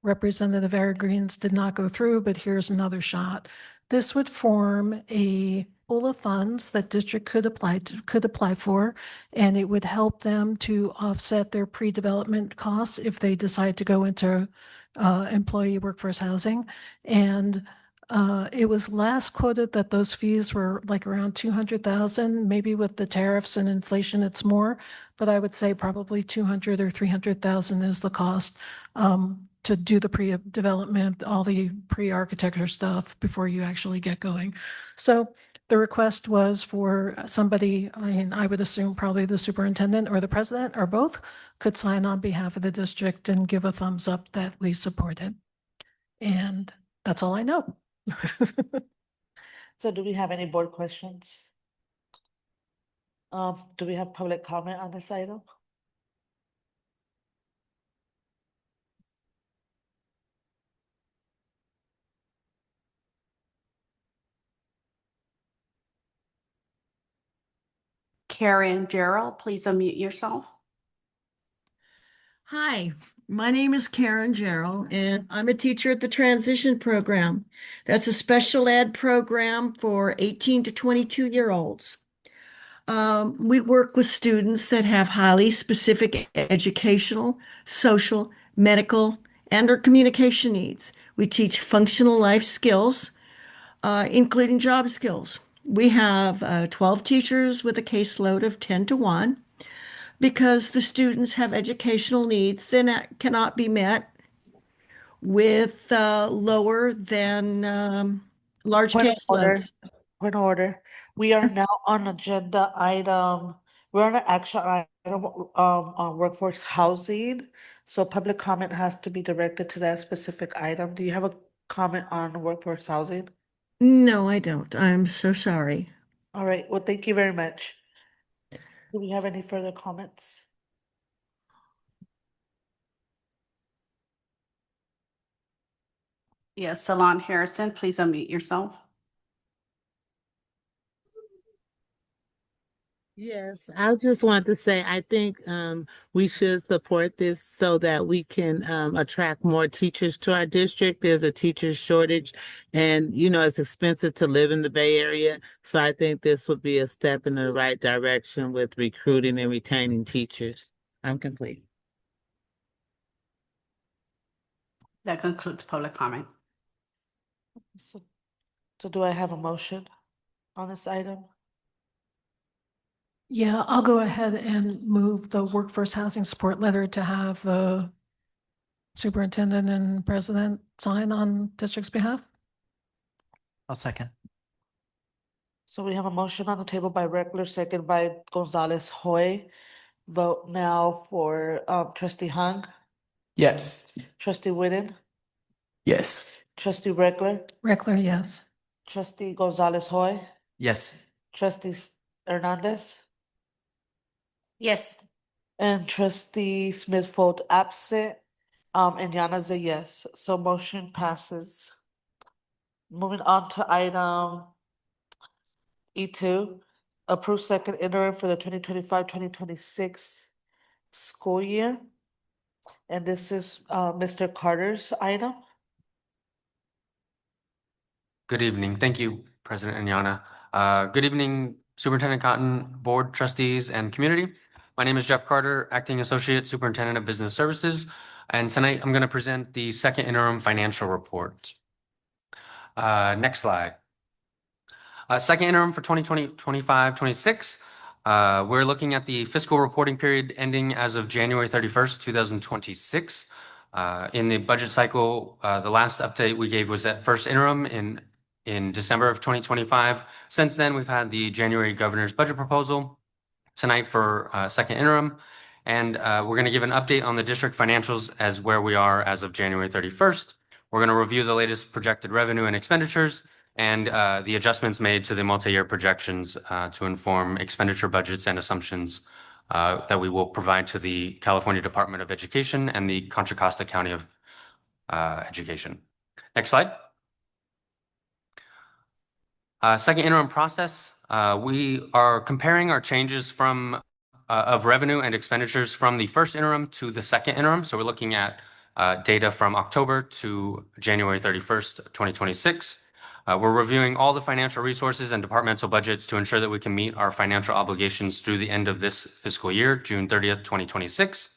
Representative Araguin's did not go through, but here's another shot. This would form a pool of funds that district could apply for, and it would help them to offset their pre-development costs if they decide to go into employee workforce housing. And it was last quoted that those fees were like around 200,000. Maybe with the tariffs and inflation, it's more, but I would say probably 200 or 300,000 is the cost to do the pre-development, all the pre-architecture stuff before you actually get going. So the request was for somebody, I would assume probably the superintendent or the president or both, could sign on behalf of the district and give a thumbs up that we support it. And that's all I know.
So do we have any board questions? Do we have public comment on this item?
Karen Gerald, please unmute yourself.
Hi, my name is Karen Gerald, and I'm a teacher at the Transition Program. That's a special ed program for 18 to 22-year-olds. We work with students that have highly specific educational, social, medical, and or communication needs. We teach functional life skills, including job skills. We have 12 teachers with a caseload of 10 to 1 because the students have educational needs that cannot be met with lower than large
Point of order,
caseloads.
point of order. We are now on agenda item, we're on an action item, on workforce housing. So public comment has to be directed to that specific item. Do you have a comment on workforce housing?
No, I don't. I'm so sorry.
All right, well, thank you very much. Do we have any further comments?
Yes, Salon Harrison, please unmute yourself.
Yes, I just wanted to say I think we should support this so that we can attract more teachers to our district. There's a teacher shortage, and it's expensive to live in the Bay Area. So I think this would be a step in the right direction with recruiting and retaining teachers. I'm complete.
That concludes public comment.
So do I have a motion on this item?
Yeah, I'll go ahead and move the workforce housing support letter to have the superintendent and president sign on district's behalf.
I'll second.
So we have a motion on the table by Reckler, second by Gonzalez Hoy. Vote now for trustee Hung,
Yes.
trustee Whitten,
Yes.
trustee Reckler,
Reckler, yes.
trustee Gonzalez Hoy,
Yes.
trustee Hernandez,
Yes.
and trustee Smith Folds absent. And Yana's a yes, so motion passes. Moving on to item E2, approve second interim for the 2025-2026 school year. And this is Mr. Carter's item.
Good evening. Thank you, President Anyana. Good evening, Superintendent Cotton, Board Trustees, and community. My name is Jeff Carter, Acting Associate Superintendent of Business Services. And tonight I'm going to present the second interim financial report. Next slide. Second interim for 2025-26. We're looking at the fiscal reporting period ending as of January 31st, 2026. In the budget cycle, the last update we gave was that first interim in December of 2025. Since then, we've had the January governor's budget proposal tonight for second interim. And we're going to give an update on the district financials as where we are as of January 31st. We're going to review the latest projected revenue and expenditures and the adjustments made to the multi-year projections to inform expenditure budgets and assumptions that we will provide to the California Department of Education and the Contra Costa County of Education. Next slide. Second interim process. We are comparing our changes of revenue and expenditures from the first interim to the second interim. So we're looking at data from October to January 31st, 2026. We're reviewing all the financial resources and departmental budgets to ensure that we can meet our financial obligations through the end of this fiscal year, June 30th, 2026.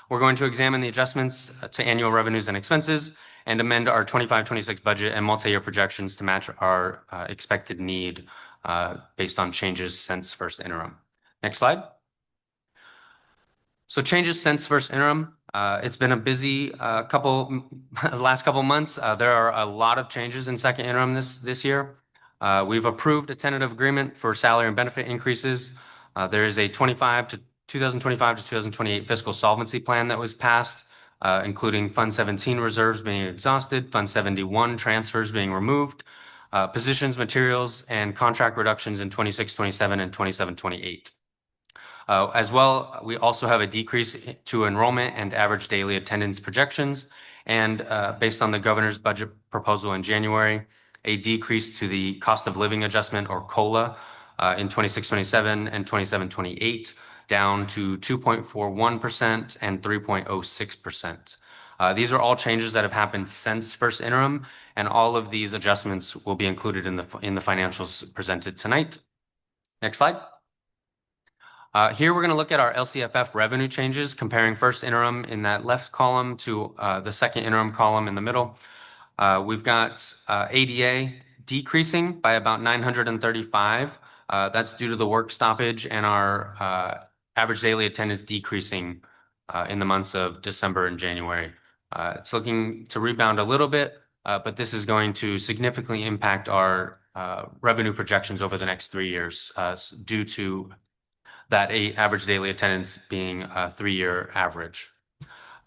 We're going to examine the adjustments to annual revenues and expenses and amend our 25-26 budget and multi-year projections to match our expected need based on changes since first interim. Next slide. So changes since first interim. It's been a busy last couple months. There are a lot of changes in second interim this year. We've approved a tentative agreement for salary and benefit increases. There is a 2025 to 2028 fiscal solvency plan that was passed, including Fund 17 reserves being exhausted, Fund 71 transfers being removed, positions, materials, and contract reductions in 26-27 and 27-28. As well, we also have a decrease to enrollment and average daily attendance projections, and based on the governor's budget proposal in January, a decrease to the cost of living adjustment or COLA in 26-27 and 27-28, down to 2.41% and 3.06%. These are all changes that have happened since first interim, and all of these adjustments will be included in the financials presented tonight. Next slide. Here we're going to look at our LCFF revenue changes, comparing first interim in that left column to the second interim column in the middle. We've got ADA decreasing by about 935. That's due to the work stoppage and our average daily attendance decreasing in the months of December and January. It's looking to rebound a little bit, but this is going to significantly impact our revenue projections over the next 3 years due to that average daily attendance being a 3-year average.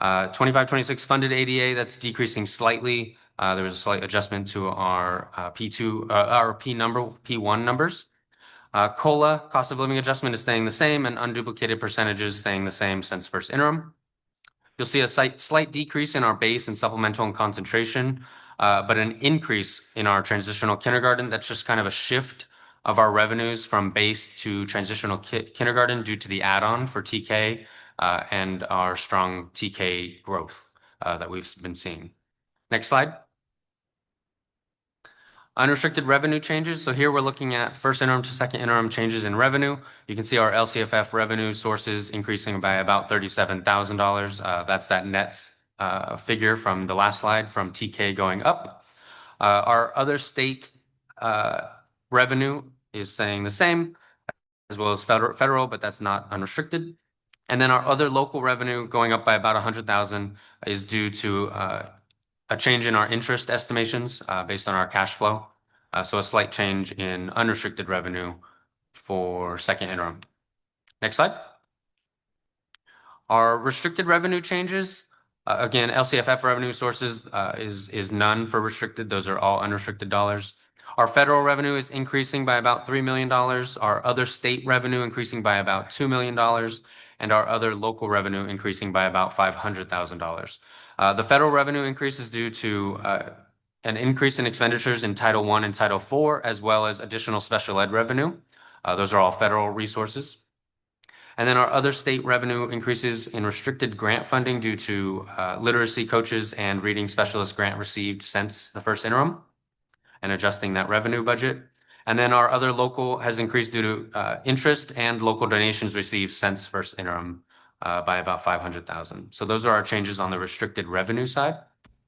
25-26 funded ADA, that's decreasing slightly. There was a slight adjustment to our P1 numbers. COLA, cost of living adjustment, is staying the same, and unduplicated percentages staying the same since first interim. You'll see a slight decrease in our base and supplemental and concentration, but an increase in our transitional kindergarten. That's just kind of a shift of our revenues from base to transitional kindergarten due to the add-on for TK and our strong TK growth that we've been seeing. Next slide. Unrestricted revenue changes. So here we're looking at first interim to second interim changes in revenue. You can see our LCFF revenue sources increasing by about $37,000. That's that net figure from the last slide from TK going up. Our other state revenue is staying the same, as well as federal, but that's not unrestricted. And then our other local revenue going up by about $100,000 is due to a change in our interest estimations based on our cash flow. So a slight change in unrestricted revenue for second interim. Next slide. Our restricted revenue changes, again, LCFF revenue sources is none for restricted. Those are all unrestricted dollars. Our federal revenue is increasing by about $3 million. Our other state revenue increasing by about $2 million. And our other local revenue increasing by about $500,000. The federal revenue increase is due to an increase in expenditures in Title I and Title IV, as well as additional special ed revenue. Those are all federal resources. And then our other state revenue increases in restricted grant funding due to literacy coaches and reading specialist grant received since the first interim and adjusting that revenue budget. And then our other local has increased due to interest and local donations received since first interim by about $500,000. So those are our changes on the restricted revenue side.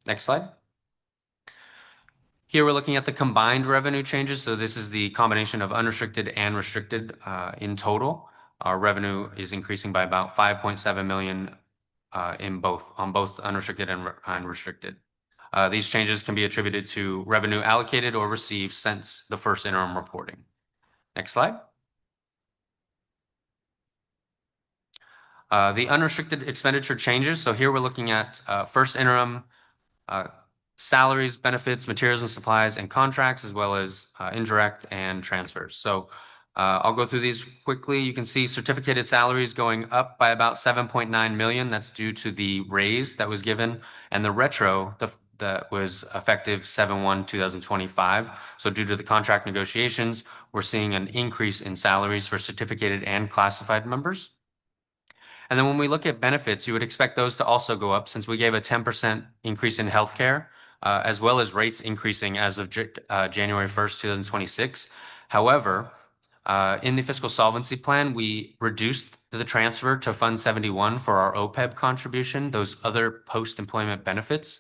Next slide. Here we're looking at the combined revenue changes. So this is the combination of unrestricted and restricted in total. Our revenue is increasing by about $5.7 million on both unrestricted and restricted. These changes can be attributed to revenue allocated or received since the first interim reporting. Next slide. The unrestricted expenditure changes. So here we're looking at first interim salaries, benefits, materials and supplies, and contracts, as well as indirect and transfers. So I'll go through these quickly. You can see certificated salaries going up by about $7.9 million. That's due to the raise that was given and the retro that was effective 7/1/2025. So due to the contract negotiations, we're seeing an increase in salaries for certificated and classified members. And then when we look at benefits, you would expect those to also go up since we gave a 10% increase in healthcare, as well as rates increasing as of January 1st, 2026. However, in the fiscal solvency plan, we reduced the transfer to Fund 71 for our OPEB contribution, those other post-employment benefits.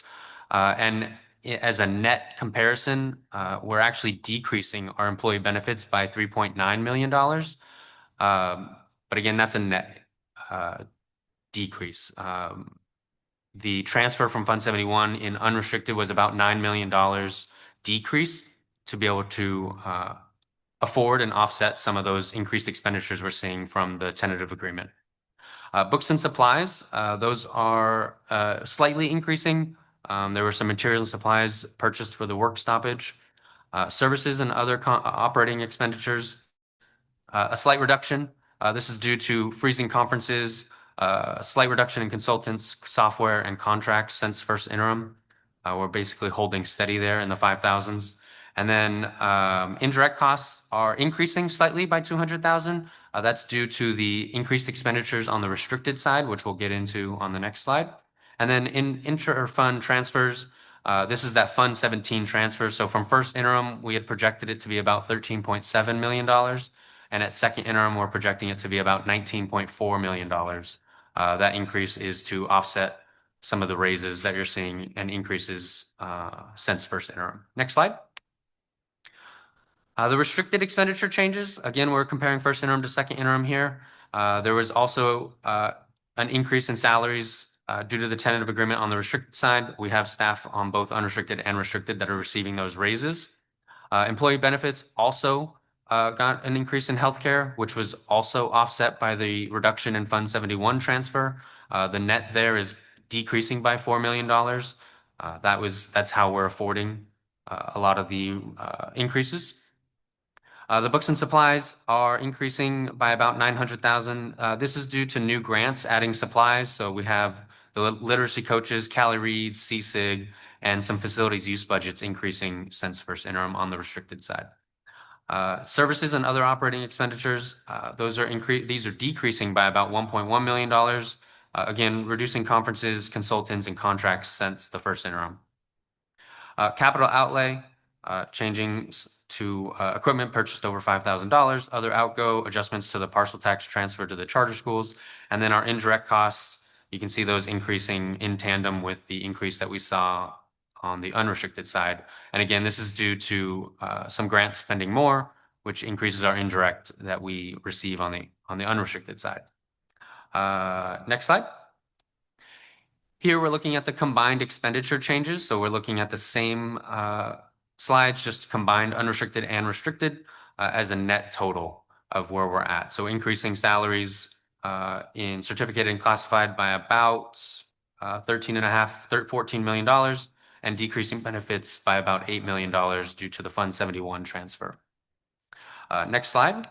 And as a net comparison, we're actually decreasing our employee benefits by $3.9 million. But again, that's a net decrease. The transfer from Fund 71 in unrestricted was about $9 million decrease to be able to afford and offset some of those increased expenditures we're seeing from the tentative agreement. Books and supplies, those are slightly increasing. There were some materials and supplies purchased for the work stoppage. Services and other operating expenditures, a slight reduction. This is due to freezing conferences, a slight reduction in consultants, software, and contracts since first interim. We're basically holding steady there in the 5,000s. And then indirect costs are increasing slightly by $200,000. That's due to the increased expenditures on the restricted side, which we'll get into on the next slide. And then in inter-fund transfers, this is that Fund 17 transfer. So from first interim, we had projected it to be about $13.7 million. And at second interim, we're projecting it to be about $19.4 million. That increase is to offset some of the raises that you're seeing and increases since first interim. Next slide. The restricted expenditure changes, again, we're comparing first interim to second interim here. There was also an increase in salaries due to the tentative agreement on the restricted side. We have staff on both unrestricted and restricted that are receiving those raises. Employee benefits also got an increase in healthcare, which was also offset by the reduction in Fund 71 transfer. The net there is decreasing by $4 million. That's how we're affording a lot of the increases. The books and supplies are increasing by about 900,000. This is due to new grants adding supplies. So we have the literacy coaches, Cali Reads, CSIG, and some facilities use budgets increasing since first interim on the restricted side. Services and other operating expenditures, these are decreasing by about $1.1 million. Again, reducing conferences, consultants, and contracts since the first interim. Capital outlay, changing to equipment purchased over $5,000, other outgo adjustments to the parcel tax transfer to the charter schools, and then our indirect costs, you can see those increasing in tandem with the increase that we saw on the unrestricted side. And again, this is due to some grants spending more, which increases our indirect that we receive on the unrestricted side. Next slide. Here we're looking at the combined expenditure changes. So we're looking at the same slides, just combined unrestricted and restricted as a net total of where we're at. So increasing salaries in certificated and classified by about $14 million, and decreasing benefits by about $8 million due to the Fund 71 transfer. Next slide.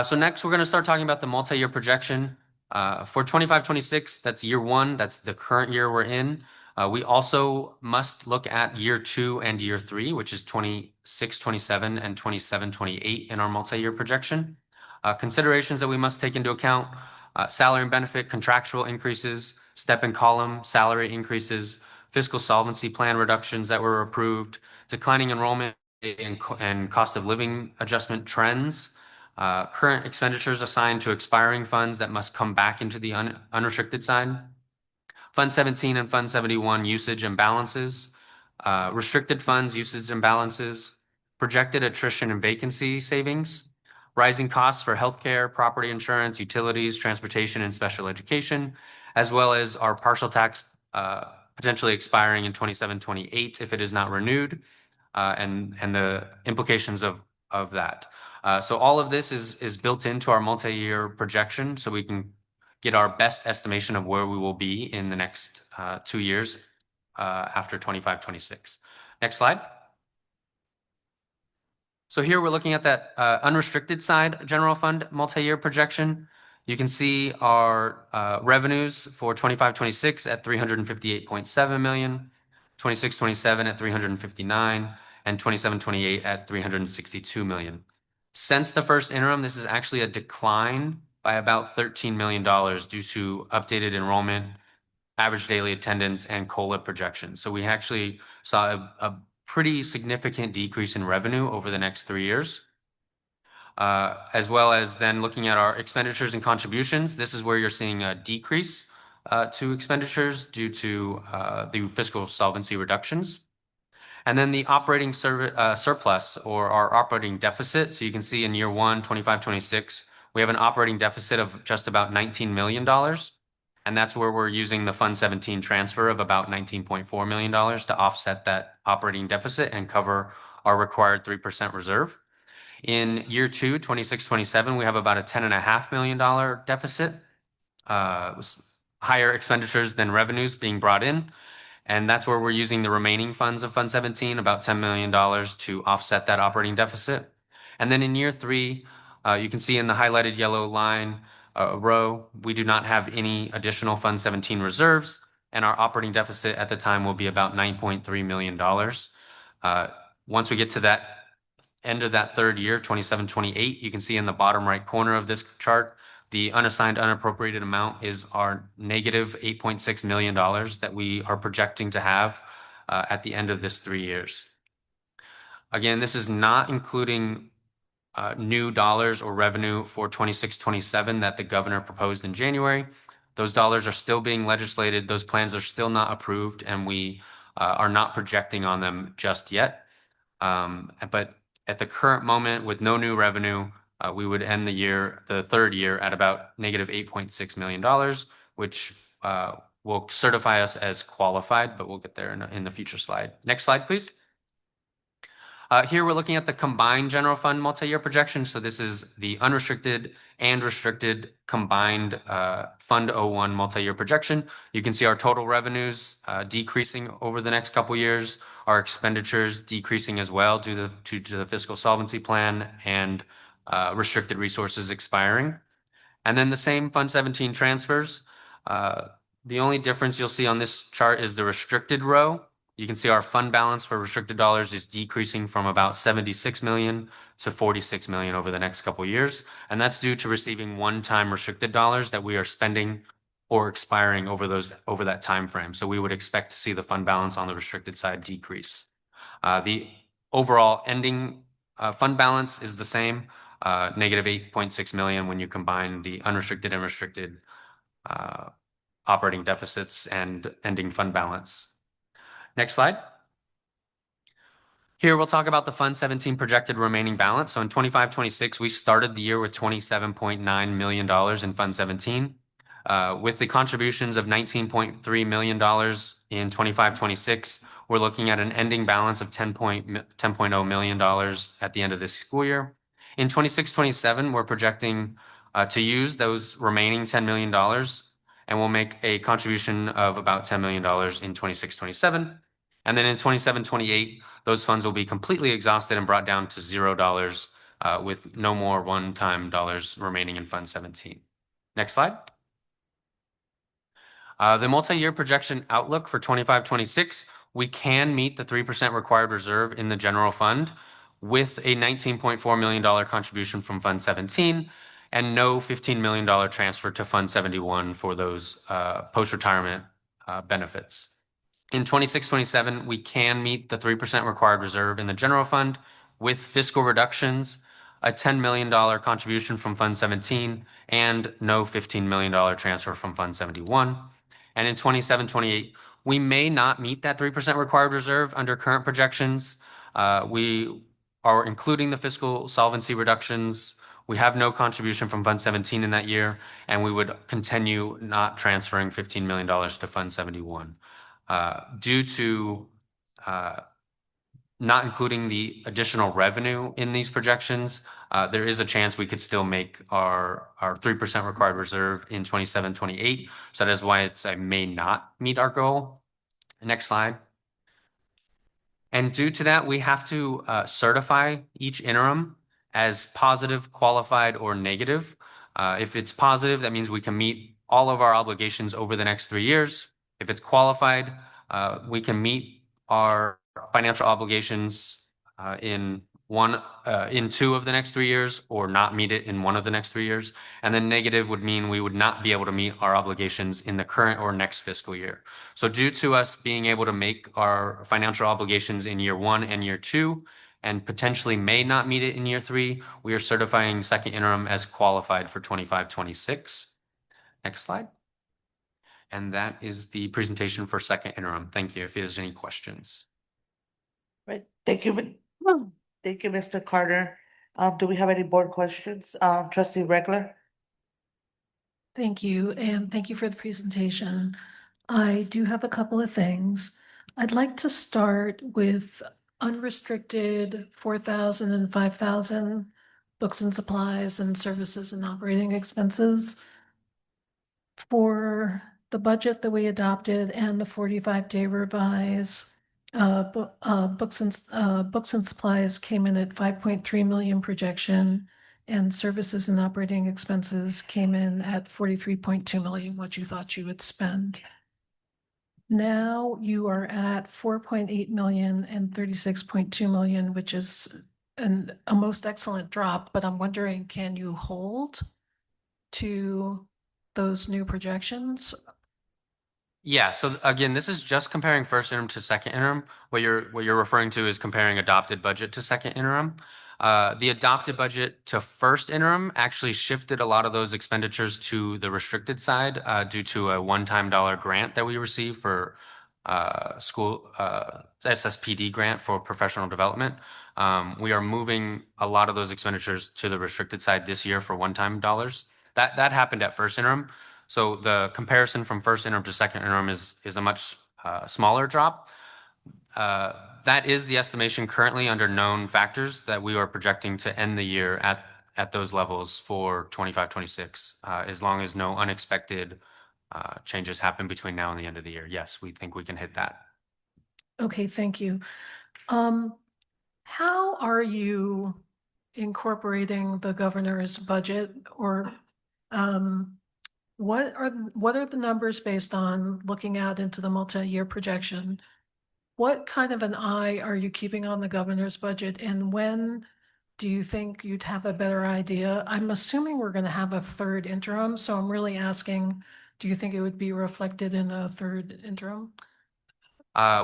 So next we're going to start talking about the multi-year projection. For 25-26, that's year one, that's the current year we're in. We also must look at year 2 and year 3, which is 26-27 and 27-28 in our multi-year projection. Considerations that we must take into account: salary and benefit contractual increases, step and column salary increases, fiscal solvency plan reductions that were approved, declining enrollment and cost of living adjustment trends, current expenditures assigned to expiring funds that must come back into the unrestricted side, Fund 17 and Fund 71 usage and balances, restricted funds usage and balances, projected attrition and vacancy savings, rising costs for healthcare, property insurance, utilities, transportation, and special education, as well as our partial tax potentially expiring in 27-28 if it is not renewed, and the implications of that. So all of this is built into our multi-year projection, so we can get our best estimation of where we will be in the next 2 years after 25-26. Next slide. So here we're looking at that unrestricted side general fund multi-year projection. You can see our revenues for 25-26 at $358.7 million, 26-27 at $359, and 27-28 at $362 million. Since the first interim, this is actually a decline by about $13 million due to updated enrollment, average daily attendance, and COLA projections. So we actually saw a pretty significant decrease in revenue over the next 3 years. As well as then looking at our expenditures and contributions, this is where you're seeing a decrease to expenditures due to the fiscal solvency reductions. And then the operating surplus, or our operating deficit. So you can see in year 1, 25-26, we have an operating deficit of just about $19 million. And that's where we're using the Fund 17 transfer of about $19.4 million to offset that operating deficit and cover our required 3% reserve. In year 2, 26-27, we have about a $10.5 million deficit, higher expenditures than revenues being brought in. And that's where we're using the remaining funds of Fund 17, about $10 million to offset that operating deficit. And then in year 3, you can see in the highlighted yellow line row, we do not have any additional Fund 17 reserves, and our operating deficit at the time will be about $9.3 million. Once we get to that end of that third year, 27-28, you can see in the bottom right corner of this chart, the unassigned unappropriated amount is our negative $8.6 million that we are projecting to have at the end of this 3 years. Again, this is not including new dollars or revenue for 26-27 that the governor proposed in January. Those dollars are still being legislated. Those plans are still not approved, and we are not projecting on them just yet. But at the current moment, with no new revenue, we would end the third year, at about negative $8.6 million, which will certify us as qualified, but we'll get there in the future slide. Next slide, please. Here we're looking at the combined general fund multi-year projection. So this is the unrestricted and restricted combined Fund 01 multi-year projection. You can see our total revenues decreasing over the next couple years, our expenditures decreasing as well due to the fiscal solvency plan and restricted resources expiring. And then the same Fund 17 transfers. The only difference you'll see on this chart is the restricted row. You can see our fund balance for restricted dollars is decreasing from about 76 million to 46 million over the next couple of years. And that's due to receiving one-time restricted dollars that we are spending or expiring over that time frame. So we would expect to see the fund balance on the restricted side decrease. The overall ending fund balance is the same, negative 8.6 million when you combine the unrestricted and restricted operating deficits and ending fund balance. Next slide. Here we'll talk about the Fund 17 projected remaining balance. So in 25-26, we started the year with $27.9 million in Fund 17. With the contributions of $19.3 million in 25-26, we're looking at an ending balance of $10.0 million at the end of this school year. In 26-27, we're projecting to use those remaining $10 million, and we'll make a contribution of about $10 million in 26-27. And then in 27-28, those funds will be completely exhausted and brought down to $0 with no more one-time dollars remaining in Fund 17. Next slide. The multi-year projection outlook for 25-26, we can meet the 3% required reserve in the general fund with a $19.4 million contribution from Fund 17 and no $15 million transfer to Fund 71 for those post-retirement benefits. In 26-27, we can meet the 3% required reserve in the general fund with fiscal reductions, a $10 million contribution from Fund 17, and no $15 million transfer from Fund 71. And in 27-28, we may not meet that 3% required reserve under current projections. We are including the fiscal solvency reductions. We have no contribution from Fund 17 in that year, and we would continue not transferring $15 million to Fund 71. Due to not including the additional revenue in these projections, there is a chance we could still make our 3% required reserve in 27-28. So that is why I may not meet our goal. Next slide. And due to that, we have to certify each interim as positive, qualified, or negative. If it's positive, that means we can meet all of our obligations over the next 3 years. If it's qualified, we can meet our financial obligations in 2 of the next 3 years, or not meet it in 1 of the next 3 years. And then negative would mean we would not be able to meet our obligations in the current or next fiscal year. So due to us being able to make our financial obligations in year 1 and year 2, and potentially may not meet it in year 3, we are certifying second interim as qualified for 25-26. Next slide. And that is the presentation for second interim. Thank you. If there's any questions.
Right. Thank you. Thank you, Mr. Carter. Do we have any board questions? Trustee Regler?
Thank you, and thank you for the presentation. I do have a couple of things. I'd like to start with unrestricted 4,000 and 5,000 books and supplies and services and operating expenses. For the budget that we adopted and the 45-day revise, books and supplies came in at 5.3 million projection, and services and operating expenses came in at 43.2 million, what you thought you would spend. Now you are at 4.8 million and 36.2 million, which is a most excellent drop, but I'm wondering, can you hold to those new projections?
Yeah, so again, this is just comparing first interim to second interim. What you're referring to is comparing adopted budget to second interim. The adopted budget to first interim actually shifted a lot of those expenditures to the restricted side due to a one-time dollar grant that we received for school SSPD grant for professional development. We are moving a lot of those expenditures to the restricted side this year for one-time dollars. That happened at first interim. So the comparison from first interim to second interim is a much smaller drop. That is the estimation currently under known factors that we are projecting to end the year at those levels for 25-26, as long as no unexpected changes happen between now and the end of the year. Yes, we think we can hit that.
Okay, thank you. How are you incorporating the governor's budget, or what are the numbers based on looking out into the multi-year projection? What kind of an eye are you keeping on the governor's budget, and when do you think you'd have a better idea? I'm assuming we're going to have a third interim, so I'm really asking, do you think it would be reflected in a third interim?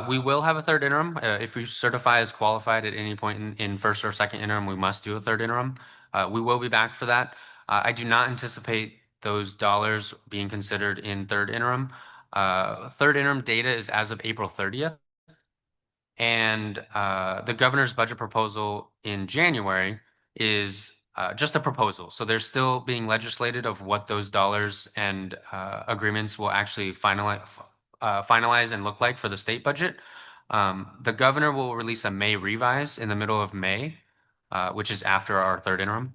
We will have a third interim. If we certify as qualified at any point in first or second interim, we must do a third interim. We will be back for that. I do not anticipate those dollars being considered in third interim. Third interim data is as of April 30th. And the governor's budget proposal in January is just a proposal. So they're still being legislated of what those dollars and agreements will actually finalize and look like for the state budget. The governor will release a May revise in the middle of May, which is after our third interim.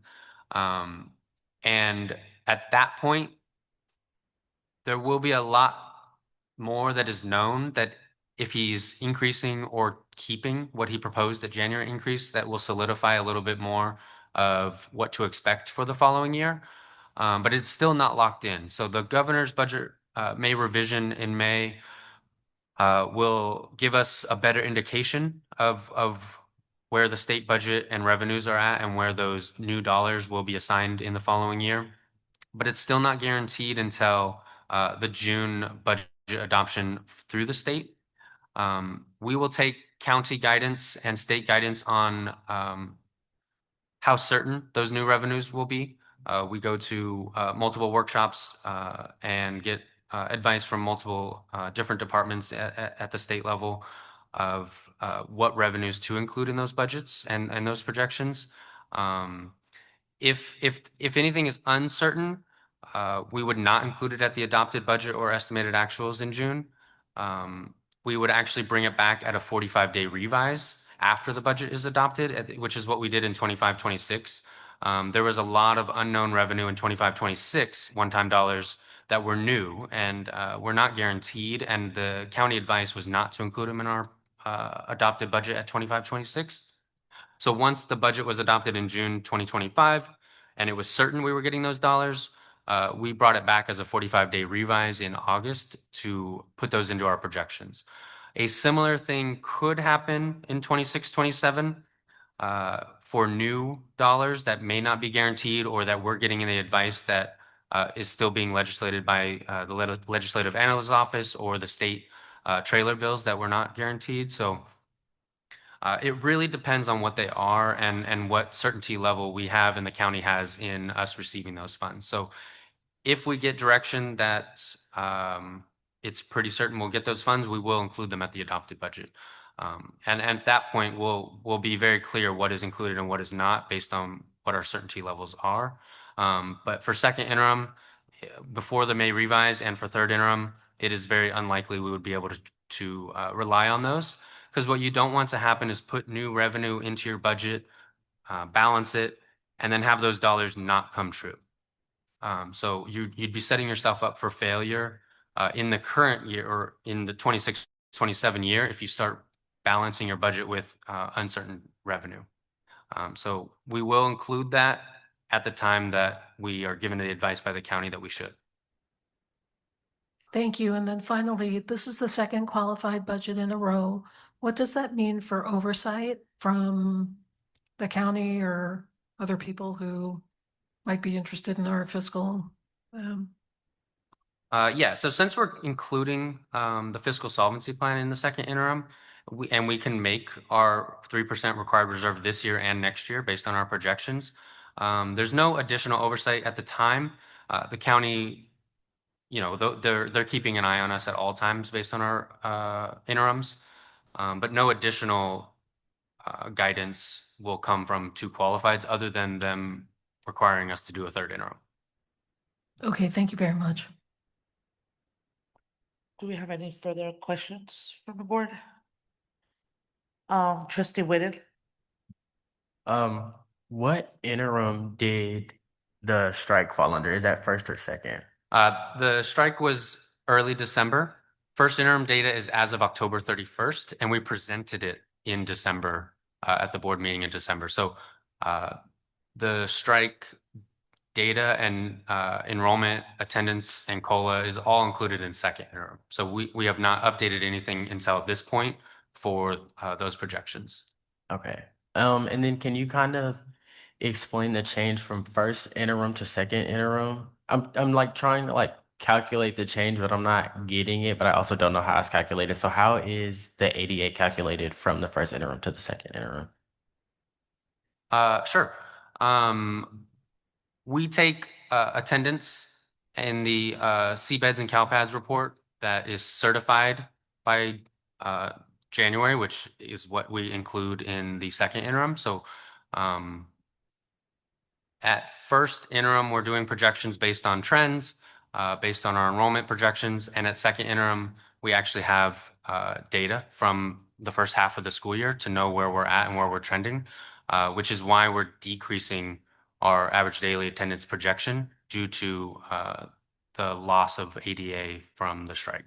And at that point, there will be a lot more that is known that if he's increasing or keeping what he proposed at January increase, that will solidify a little bit more of what to expect for the following year. But it's still not locked in. So the governor's budget May revision in May will give us a better indication of where the state budget and revenues are at and where those new dollars will be assigned in the following year. But it's still not guaranteed until the June budget adoption through the state. We will take county guidance and state guidance on how certain those new revenues will be. We go to multiple workshops and get advice from multiple different departments at the state level of what revenues to include in those budgets and those projections. If anything is uncertain, we would not include it at the adopted budget or estimated actuals in June. We would actually bring it back at a 45-day revise after the budget is adopted, which is what we did in 25-26. There was a lot of unknown revenue in 25-26 one-time dollars that were new and were not guaranteed, and the county advice was not to include them in our adopted budget at 25-26. So once the budget was adopted in June 2025 and it was certain we were getting those dollars, we brought it back as a 45-day revise in August to put those into our projections. A similar thing could happen in 26-27 for new dollars that may not be guaranteed or that we're getting in the advice that is still being legislated by the Legislative Analyst's Office or the state trailer bills that were not guaranteed. So it really depends on what they are and what certainty level we have and the county has in us receiving those funds. So if we get direction that it's pretty certain we'll get those funds, we will include them at the adopted budget. And at that point, we'll be very clear what is included and what is not based on what our certainty levels are. But for second interim, before the May revise, and for third interim, it is very unlikely we would be able to rely on those. Because what you don't want to happen is put new revenue into your budget, balance it, and then have those dollars not come true. So you'd be setting yourself up for failure in the current year or in the 26-27 year if you start balancing your budget with uncertain revenue. So we will include that at the time that we are given the advice by the county that we should.
Thank you. And then finally, this is the second qualified budget in a row. What does that mean for oversight from the county or other people who might be interested in our fiscal?
Yeah, so since we're including the fiscal solvency plan in the second interim, we can make our 3% required reserve this year and next year based on our projections. There's no additional oversight at the time. The county they're keeping an eye on us at all times based on our interims. But no additional guidance will come from two qualifieds other than them requiring us to do a third interim.
Okay, thank you very much.
Do we have any further questions from the board? Trustee Whitten?
What interim did the strike fall under? Is that first or second?
The strike was early December. First interim data is as of October 31st, and we presented it in December at the board meeting in December. So the strike data and enrollment, attendance, and COLA is all included in second interim. So we have not updated anything until this point for those projections.
Okay. And then can you kind of explain the change from first interim to second interim? I'm like trying to like calculate the change, but I'm not getting it, but I also don't know how it's calculated. So how is the ADA calculated from the first interim to the second interim?
Sure. We take attendance in the CBEDS and CalPADS report that is certified by January, which is what we include in the second interim. So at first interim, we're doing projections based on trends, based on our enrollment projections. And at second interim, we actually have data from the first half of the school year to know where we're at and where we're trending, which is why we're decreasing our average daily attendance projection due to the loss of ADA from the strike.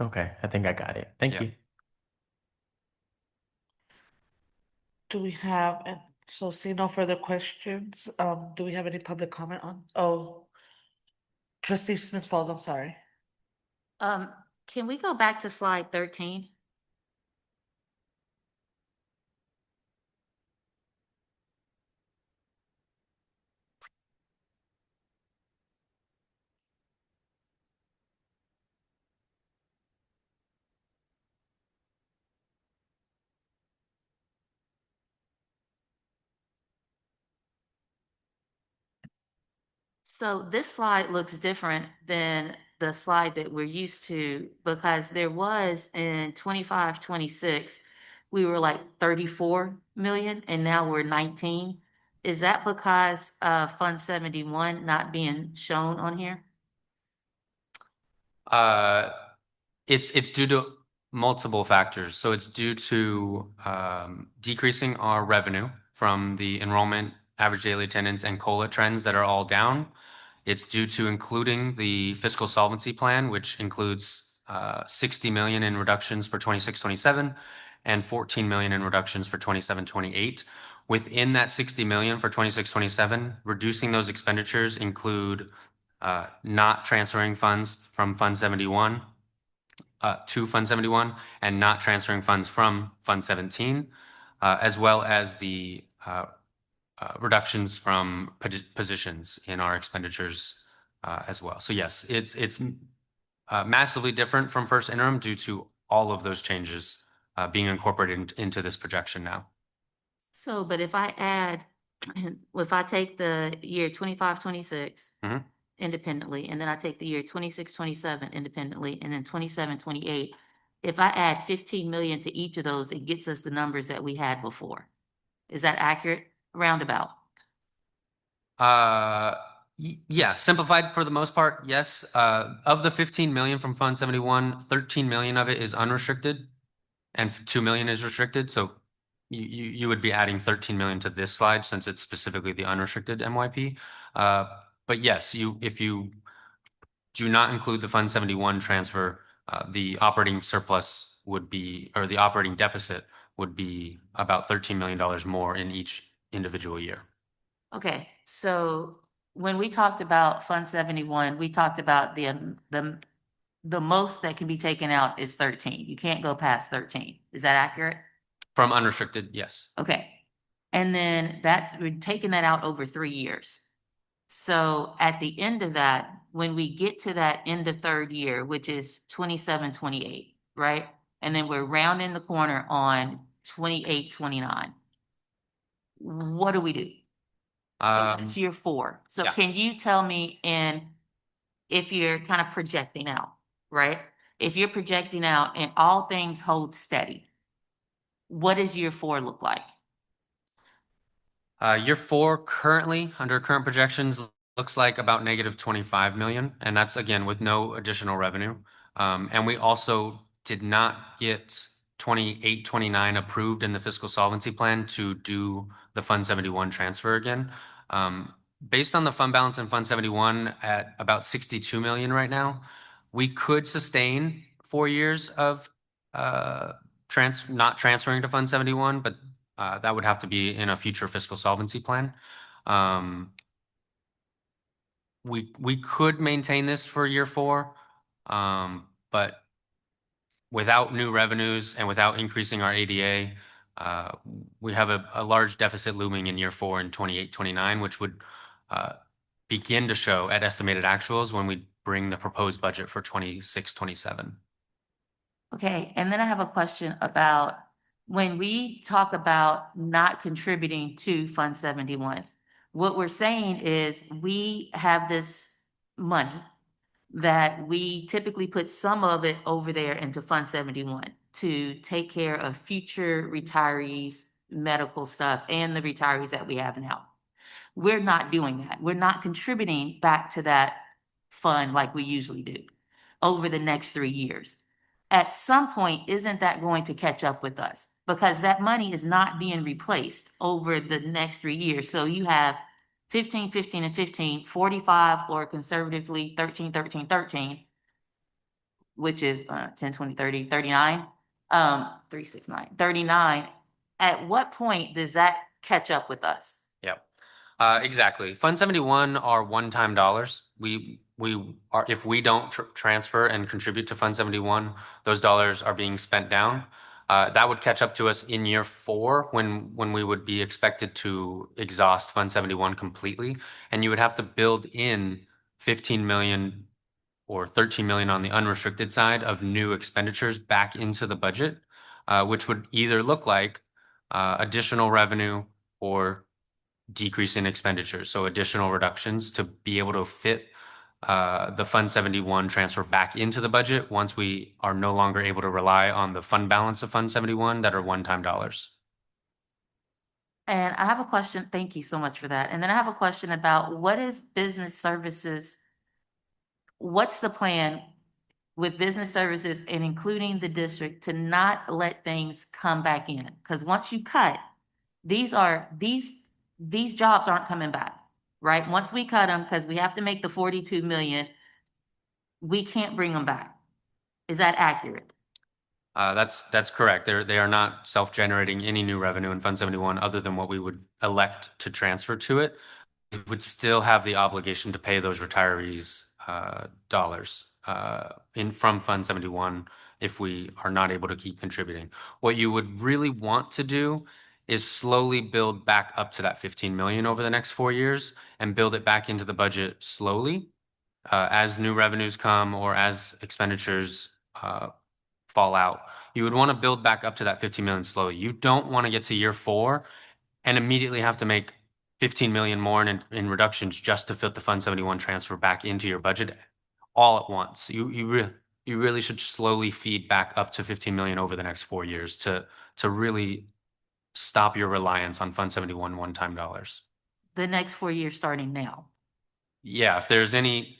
Okay, I think I got it. Thank you.
Do we have, and so see no further questions, do we have any public comment on, Trustee Smith-Folds, I'm sorry.
Can we go back to slide 13? So this slide looks different than the slide that we're used to because there was in 25, 26, we were like 34 million and now we're 19. Is that because of Fund 71 not being shown on here?
It's due to multiple factors. So it's due to decreasing our revenue from the enrollment, average daily attendance, and COLA trends that are all down. It's due to including the fiscal solvency plan, which includes 60 million in reductions for 26-27 and 14 million in reductions for 27-28. Within that 60 million for 26-27, reducing those expenditures include not transferring funds from Fund 71 to Fund 71 and not transferring funds from Fund 17, as well as the reductions from positions in our expenditures as well. So yes, it's massively different from first interim due to all of those changes being incorporated into this projection now.
So, but if I take the year 25, 26 independently, and then I take the year 26, 27 independently, and then 27, 28, if I add 15 million to each of those, it gets us the numbers that we had before. Is that accurate? Roundabout.
Yeah, simplified for the most part, yes. Of the 15 million from Fund 71, 13 million of it is unrestricted and 2 million is restricted. So you would be adding 13 million to this slide since it's specifically the unrestricted MYP. But yes, if you do not include the Fund 71 transfer, the operating surplus would be, or the operating deficit would be about $13 million more in each individual year.
Okay, so when we talked about Fund 71, we talked about the most that can be taken out is 13. You can't go past 13. Is that accurate?
From unrestricted, yes.
Okay. And then we're taking that out over 3 years. So at the end of that, when we get to that end of third year, which is 27, 28, right? And then we're rounding the corner on 28, 29. What do we do? It's year 4. So
yeah.
can you tell me if you're kind of projecting out, right? If you're projecting out and all things hold steady, what does year 4 look like?
Year 4 currently, under current projections, looks like about negative 25 million, and that's again with no additional revenue. And we also did not get 28, 29 approved in the fiscal solvency plan to do the Fund 71 transfer again. Based on the fund balance in Fund 71 at about 62 million right now, we could sustain 4 years of not transferring to Fund 71, but that would have to be in a future fiscal solvency plan. We could maintain this for year 4, but without new revenues and without increasing our ADA, we have a large deficit looming in year 4 in 28, 29, which would begin to show at estimated actuals when we bring the proposed budget for 26, 27.
Okay, and then I have a question about when we talk about not contributing to Fund 71, what we're saying is we have this money that we typically put some of it over there into Fund 71 to take care of future retirees, medical stuff, and the retirees that we have now. We're not doing that. We're not contributing back to that fund like we usually do over the next 3 years. At some point, isn't that going to catch up with us? Because that money is not being replaced over the next 3 years. So you have 15, 15, and 15, 45, or conservatively 13, 13, 13, which is 10, 20, 30, 39, 3, 6, 9, 39. At what point does that catch up with us?
Yep. Exactly. Fund 71 are one-time dollars. We are, if we don't transfer and contribute to Fund 71, those dollars are being spent down. That would catch up to us in year 4 when we would be expected to exhaust Fund 71 completely, and you would have to build in 15 million or 13 million on the unrestricted side of new expenditures back into the budget, which would either look like additional revenue or decrease in expenditures, so additional reductions to be able to fit the Fund 71 transfer back into the budget once we are no longer able to rely on the fund balance of Fund 71 that are one-time dollars.
And I have a question. Thank you so much for that. And then I have a question about what is business services? What's the plan with business services and including the district to not let things come back in? Because once you cut, these jobs aren't coming back, right? Once we cut them, because we have to make the 42 million, we can't bring them back. Is that accurate?
That's correct. They are not self-generating any new revenue in Fund 71 other than what we would elect to transfer to it. We would still have the obligation to pay those retirees dollars from Fund 71 if we are not able to keep contributing. What you would really want to do is slowly build back up to that 15 million over the next 4 years and build it back into the budget slowly as new revenues come or as expenditures fall out. You would want to build back up to that 15 million slowly. You don't want to get to year 4 and immediately have to make 15 million more in reductions just to fit the Fund 71 transfer back into your budget all at once. You really should slowly feed back up to 15 million over the next 4 years to really stop your reliance on Fund 71 one-time dollars.
The next 4 years starting now.
Yeah, if there's any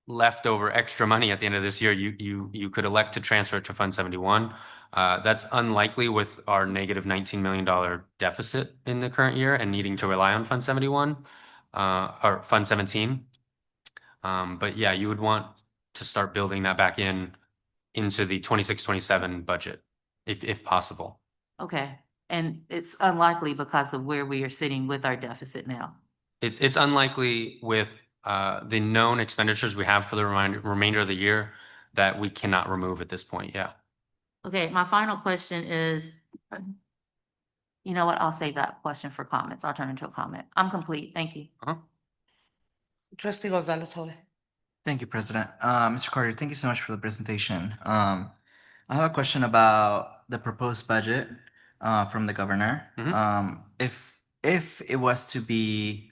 leftover extra money at the end of this year, you could elect to transfer it to Fund 71. That's unlikely with our negative $19 million deficit in the current year and needing to rely on Fund 71 or Fund 17. But yeah, you would want to start building that back into the 26-27 budget if possible.
Okay. And it's unlikely because of where we are sitting with our deficit now.
It's unlikely with the known expenditures we have for the remainder of the year that we cannot remove at this point. Yeah.
Okay, my final question is, you know what? I'll save that question for comments. I'll turn into a comment. I'm complete. Thank you.
Trustee Gonzalez.
Thank you, President. Mr. Carter, thank you so much for the presentation. I have a question about the proposed budget from the governor. If it was to be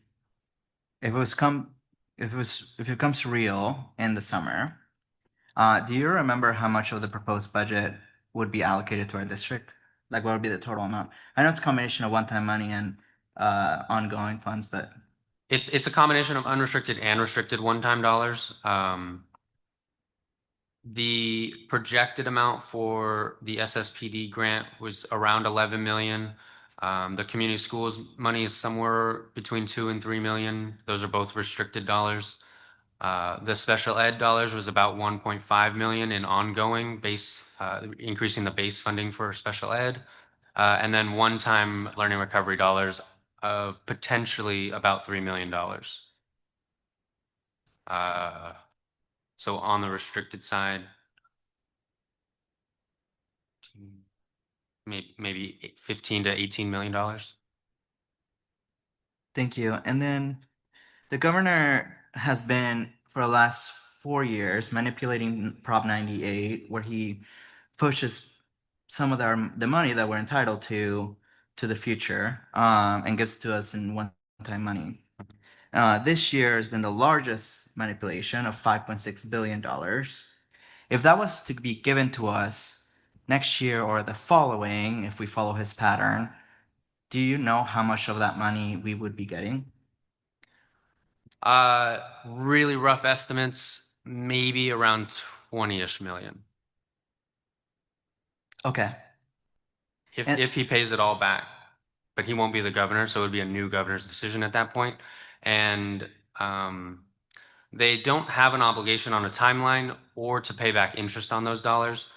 if it was if it comes real in the summer, do you remember how much of the proposed budget would be allocated to our district? Like, what would be the total amount? I know it's a combination of one-time money and ongoing funds, but
It's a combination of unrestricted and restricted one-time dollars. The projected amount for the SSPD grant was around 11 million. The community schools money is somewhere between 2 and 3 million. Those are both restricted dollars. The special ed dollars was about 1.5 million in ongoing base, increasing the base funding for special ed. And then one-time learning recovery dollars of potentially about $3 million. So on the restricted side, maybe 15 to 18 million dollars.
thank you. And then the governor has been, for the last 4 years, manipulating Prop 98, where he pushes some of the money that we're entitled to the future, and gives to us in one-time money. This year has been the largest manipulation of $5.6 billion. If that was to be given to us next year or the following, if we follow his pattern, do you know how much of that money we would be getting?
Really rough estimates, maybe around 20-ish million.
Okay.
If he pays it all back, but he won't be the governor, so it would be a new governor's decision at that point. And they don't have an obligation on a timeline or to pay back interest on those dollars.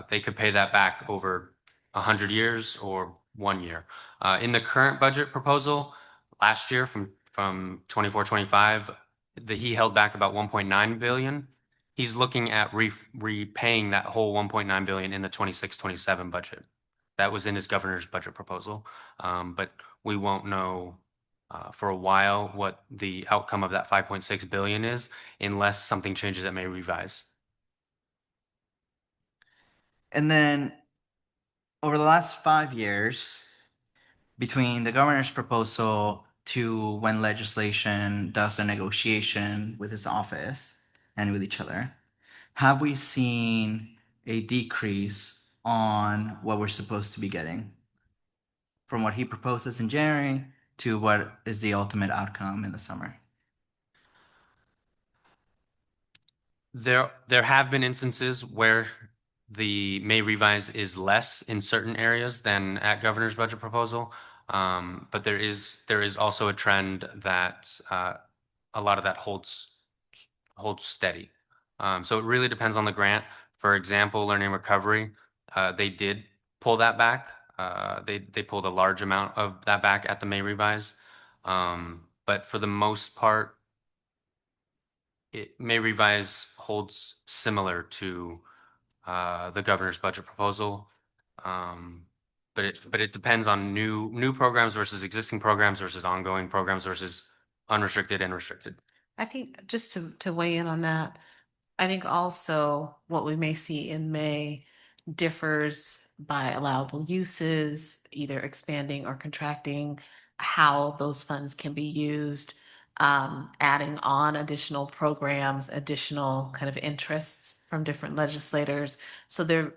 They could pay that back over 100 years or 1 year. In the current budget proposal, last year from 24-25, he held back about 1.9 billion. He's looking at repaying that whole 1.9 billion in the 26-27 budget. That was in his governor's budget proposal, but we won't know for a while what the outcome of that 5.6 billion is, unless something changes that may revise.
And then over the last 5 years, between the governor's proposal to when legislation does a negotiation with his office and with each other, have we seen a decrease on what we're supposed to be getting from what he proposes in January to what is the ultimate outcome in the summer?
There have been instances where the May revise is less in certain areas than at governor's budget proposal, but there is also a trend that a lot of that holds steady. So it really depends on the grant. For example, learning recovery, they did pull that back. They pulled a large amount of that back at the May revise, but for the most part, it May revise holds similar to the governor's budget proposal. But it depends on new programs versus existing programs versus ongoing programs versus unrestricted and restricted.
I think just to weigh in on that, I think also what we may see in May differs by allowable uses, either expanding or contracting, how those funds can be used, adding on additional programs, additional kind of interests from different legislators. So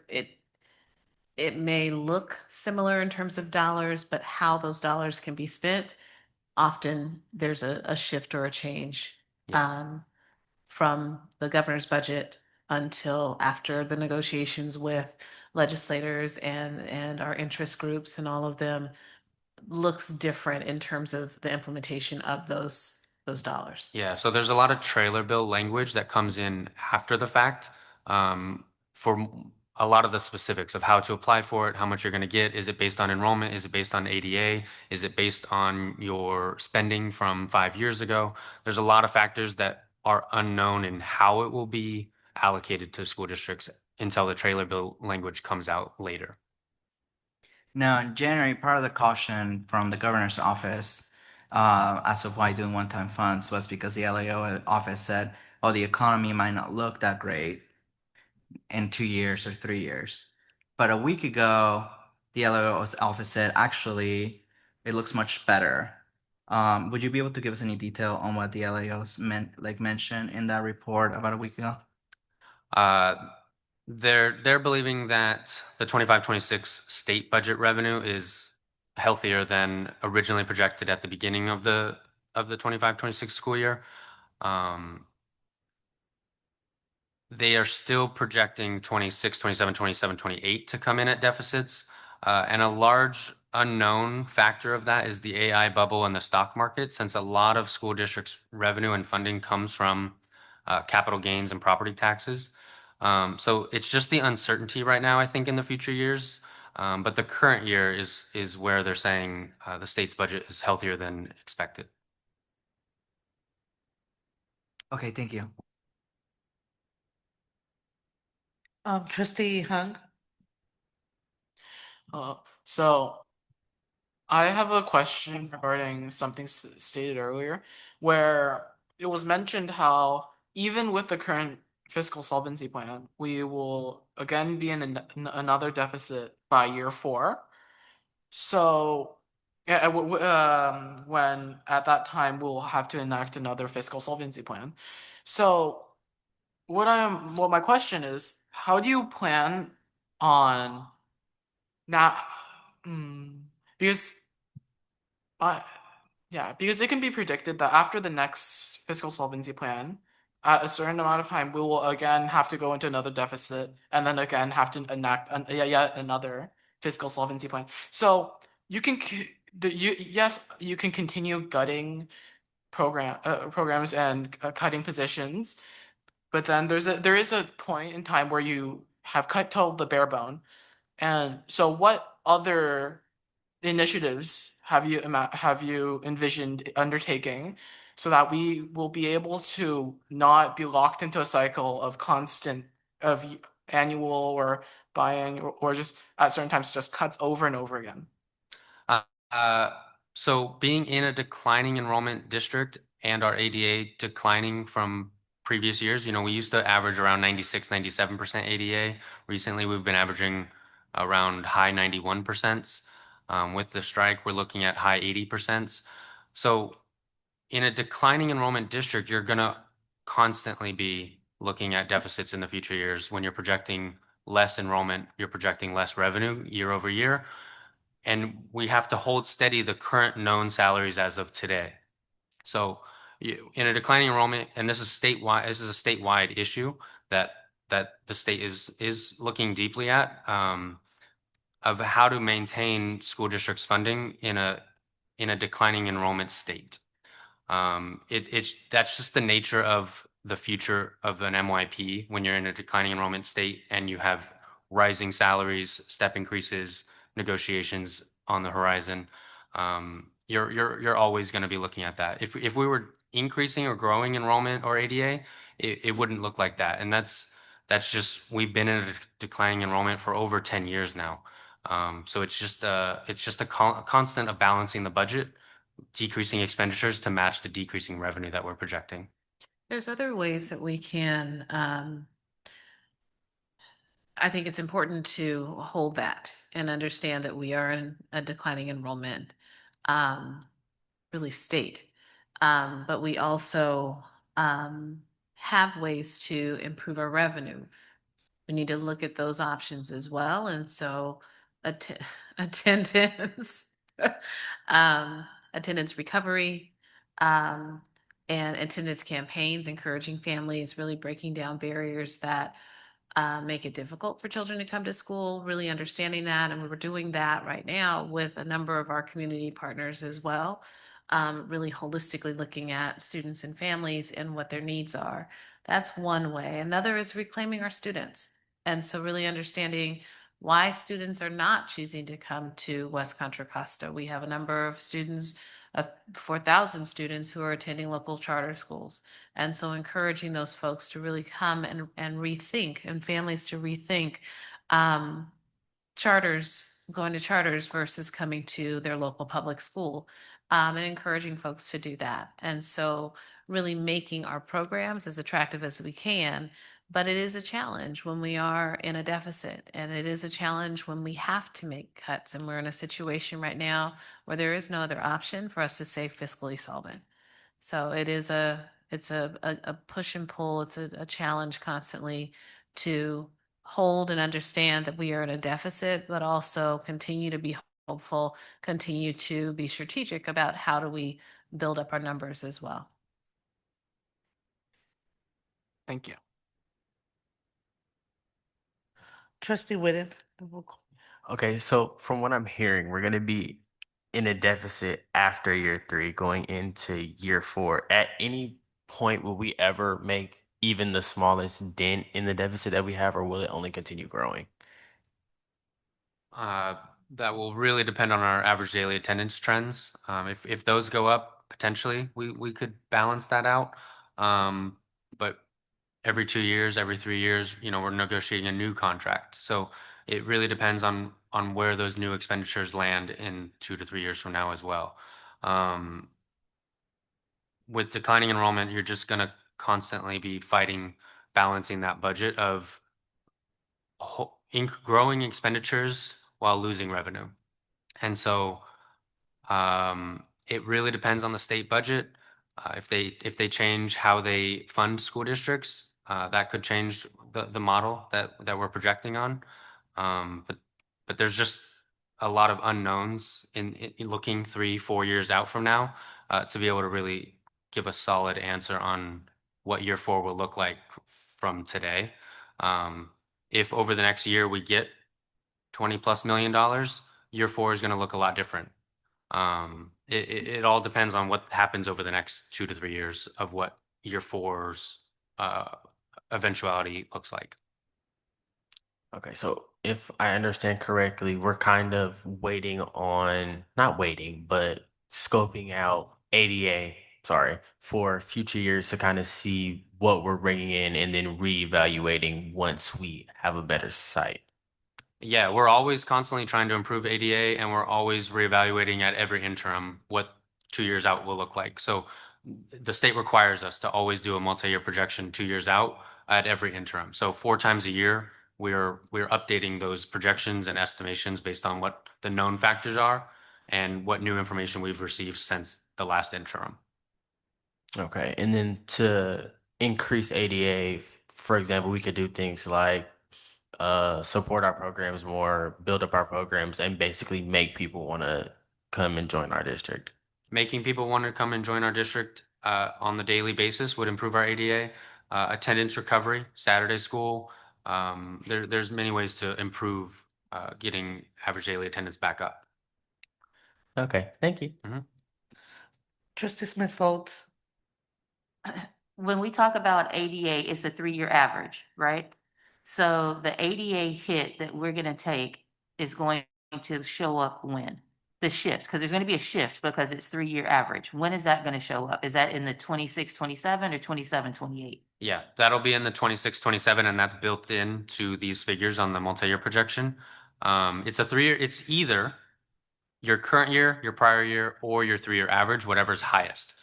it may look similar in terms of dollars, but how those dollars can be spent, often there's a shift or a change from the governor's budget until after the negotiations with legislators and our interest groups and all of them looks different in terms of the implementation of those dollars.
Yeah, so there's a lot of trailer bill language that comes in after the fact for a lot of the specifics of how to apply for it, how much you're going to get. Is it based on enrollment? Is it based on ADA? Is it based on your spending from 5 years ago? There's a lot of factors that are unknown in how it will be allocated to school districts until the trailer bill language comes out later.
Now, in January, part of the caution from the governor's office as of why doing one-time funds was because the LAO office said, oh, the economy might not look that great in 2 years or 3 years. But a week ago, the LAO's office said, actually, it looks much better. Would you be able to give us any detail on what the LAOs mentioned in that report about a week ago?
They're believing that the 25-26 state budget revenue is healthier than originally projected at the beginning of the 25-26 school year. They are still projecting 26, 27, 27, 28 to come in at deficits. And a large unknown factor of that is the AI bubble in the stock market, since a lot of school districts' revenue and funding comes from capital gains and property taxes. So it's just the uncertainty right now, I think, in the future years. But the current year is where they're saying the state's budget is healthier than expected.
Okay, thank you.
Trustee Hung?
So I have a question regarding something stated earlier, where it was mentioned how even with the current fiscal solvency plan, we will again be in another deficit by year 4. So, when at that time we'll have to enact another fiscal solvency plan. So, what my question is, how do you plan on now? Because because it can be predicted that after the next fiscal solvency plan, at a certain amount of time, we will again have to go into another deficit, and then again have to enact yet another fiscal solvency plan. So you can you can continue gutting programs and cutting positions, but then there is a point in time where you have cut till the bare bone. And so what other initiatives have you envisioned undertaking so that we will be able to not be locked into a cycle of constant of annual or buying or just at certain times just cuts over and over again?
So being in a declining enrollment district and our ADA declining from previous years, we used to average around 96, 97% ADA. Recently, we've been averaging around high 91%. With the strike, we're looking at high 80%. So in a declining enrollment district, you're going to constantly be looking at deficits in the future years. When you're projecting less enrollment, you're projecting less revenue year over year. And we have to hold steady the current known salaries as of today. So in a declining enrollment, and this is statewide, this is a statewide issue that the state is looking deeply at, of how to maintain school districts' funding in a declining enrollment state. That's just the nature of the future of an MYP when you're in a declining enrollment state and you have rising salaries, step increases, negotiations on the horizon. You're always going to be looking at that. If we were increasing or growing enrollment or ADA, it wouldn't look like that. And that's just, we've been in a declining enrollment for over 10 years now. So it's just a constant of balancing the budget, decreasing expenditures to match the decreasing revenue that we're projecting.
There's other ways that we can, I think it's important to hold that and understand that we are in a declining enrollment, really state. But we also have ways to improve our revenue. We need to look at those options as well. And so attendance, attendance recovery, and attendance campaigns, encouraging families, really breaking down barriers that make it difficult for children to come to school, really understanding that. And we're doing that right now with a number of our community partners as well, really holistically looking at students and families and what their needs are. That's one way. Another is reclaiming our students. And so really understanding why students are not choosing to come to West Contra Costa. We have a number of students, 4,000 students who are attending local charter schools. And so encouraging those folks to really come and rethink, and families to rethink charters, going to charters versus coming to their local public school, and encouraging folks to do that. And so really making our programs as attractive as we can, But it is a challenge when we are in a deficit, and it is a challenge when we have to make cuts. And we're in a situation right now where there is no other option for us to stay fiscally solvent. So it's a push and pull. It's a challenge constantly to hold and understand that we are in a deficit, but also continue to be hopeful, continue to be strategic about how do we build up our numbers as well.
Thank you.
Trustee Whitten.
Okay, so from what I'm hearing, we're gonna be in a deficit after year 3, going into year 4. At any point, will we ever make even the smallest dent in the deficit that we have, or will it only continue growing?
That will really depend on our average daily attendance trends. If those go up, potentially we could balance that out. But every 2 years, every 3 years, we're negotiating a new contract. So it really depends on where those new expenditures land in 2 to 3 years from now as well. With declining enrollment, you're just going to constantly be fighting, balancing that budget of growing expenditures while losing revenue. And so it really depends on the state budget. If they change how they fund school districts, that could change the model that we're projecting on. But there's just a lot of unknowns in looking 3-4 years out from now to be able to really give a solid answer on what year 4 will look like from today. If over the next year we get $20+ million, year 4 is going to look a lot different. It all depends on what happens over the next 2 to 3 years of what year 4's eventuality looks like.
Okay, so if I understand correctly, we're kind of waiting on, not waiting, but scoping out ADA, for future years to kind of see what we're bringing in and then reevaluating once we have a better sight.
Yeah, we're always constantly trying to improve ADA, and we're always reevaluating at every interim what 2 years out will look like. So the state requires us to always do a multi-year projection 2 years out at every interim. So 4 times a year, we're updating those projections and estimations based on what the known factors are and what new information we've received since the last interim.
Okay, and then to increase ADA, for example, we could do things like support our programs more, build up our programs, and basically make people want to come and join our district.
Making people want to come and join our district on the daily basis would improve our ADA. Attendance recovery, Saturday school. There's many ways to improve getting average daily attendance back up.
Okay, thank you.
Trustee Smith Folds.
When we talk about ADA, it's a 3-year average, right? So the ADA hit that we're going to take is going to show up when? The shift, because there's going to be a shift because it's 3-year average. When is that going to show up? Is that in the 26-27 or 27-28?
Yeah, that'll be in the 26-27, and that's built into these figures on the multi-year projection. It's a 3-year. It's either your current year, your prior year, or your 3-year average, whatever's highest.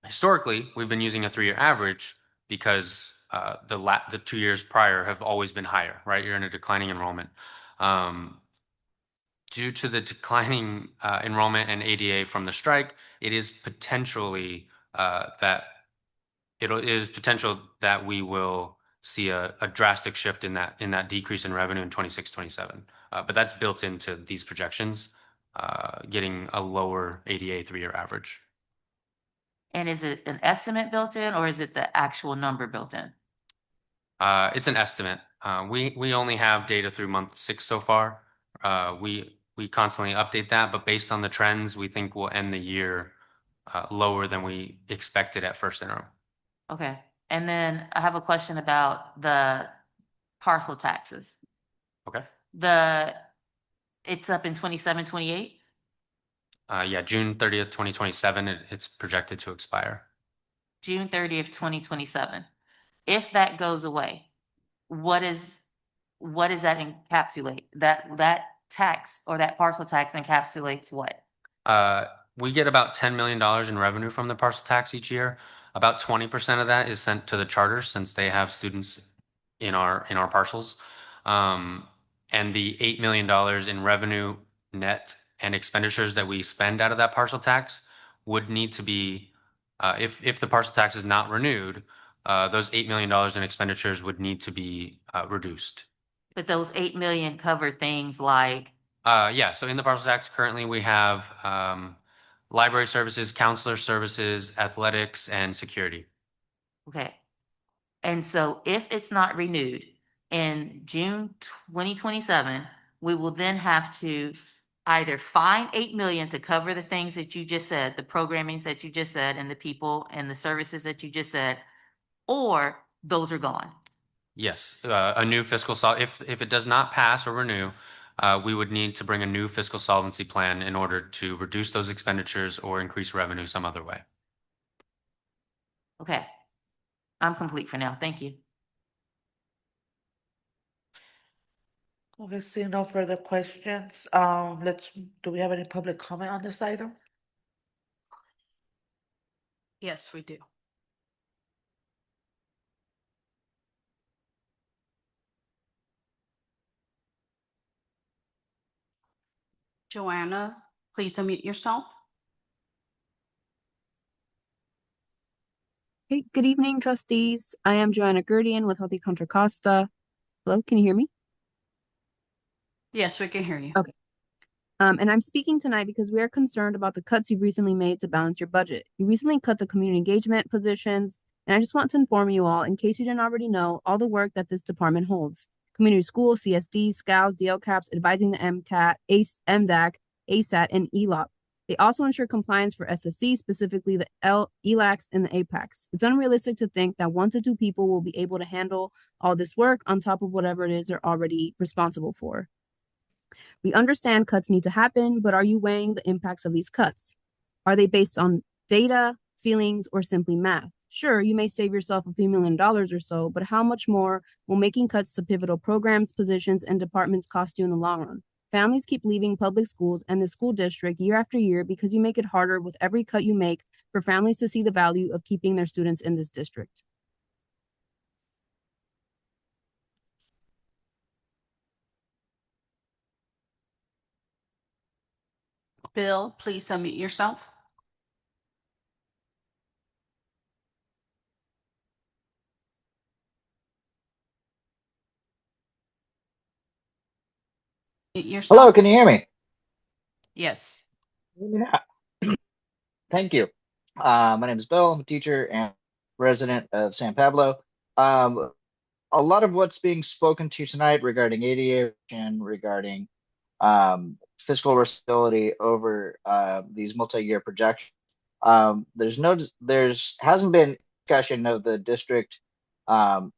Historically, we've been using a 3-year average because the 2 years prior have always been higher, right? You're in a declining enrollment. Due to the declining enrollment and ADA from the strike, it is potentially potential that we will see a drastic shift in that decrease in revenue in 26-27. But that's built into these projections, getting a lower ADA 3-year average.
And is it an estimate built in or is it the actual number built in?
It's an estimate. We only have data through month 6 so far. We constantly update that, but based on the trends, we think we'll end the year lower than we expected at first interim.
Okay. And then I have a question about the parcel taxes.
Okay.
It's up in 27-28?
Yeah, June 30th, 2027, it's projected to expire.
June 30th, 2027. If that goes away, what does that encapsulate? That tax or that parcel tax encapsulates what?
We get about $10 million in revenue from the parcel tax each year. About 20% of that is sent to the charters since they have students in our parcels. And the $8 million in revenue net and expenditures that we spend out of that parcel tax would need to be, if the parcel tax is not renewed, those $8 million in expenditures would need to be reduced.
But those 8 million cover things like,
Yeah, so in the parcel tax, currently we have library services, counselor services, athletics, and security.
okay. And so if it's not renewed in June 2027, we will then have to either find 8 million to cover the things that you just said, the programmings that you just said, and the people and the services that you just said, or those are gone.
Yes, a new fiscal if it does not pass or renew, we would need to bring a new fiscal solvency plan in order to reduce those expenditures or increase revenue some other way.
Okay. I'm complete for now. Thank you.
Okay, seeing no further questions, do we have any public comment on this item?
Yes, we do. Joanna, please unmute yourself.
Hey, good evening, trustees. I am Joanna Gerdian with Healthy Contra Costa. Hello, can you hear me?
Yes, we can hear you.
Okay. And I'm speaking tonight because we are concerned about the cuts you've recently made to balance your budget. You recently cut the community engagement positions, and I just want to inform you all, in case you didn't already know, all the work that this department holds. Community schools, CSD, SCOUs, DLCAPs, advising the MCAT, MDAC, ASAT, and ELOP. They also ensure compliance for SSC, specifically the ELACs and the APACs. It's unrealistic to think that 1 to 2 people will be able to handle all this work on top of whatever it is they're already responsible for. We understand cuts need to happen, but are you weighing the impacts of these cuts? Are they based on data, feelings, or simply math? Sure, you may save yourself a few $1 million or so, but how much more will making cuts to pivotal programs, positions, and departments cost you in the long run? Families keep leaving public schools and the school district year after year because you make it harder with every cut you make for families to see the value of keeping their students in this district.
Bill, please unmute yourself. Mute yourself.
Hello, can you hear me?
Yes.
Yeah. Thank you. My name is Bill. I'm a teacher and resident of San Pablo. A lot of what's being spoken to tonight regarding ADA and regarding fiscal responsibility over these multi-year projections. There's hasn't been discussion of the district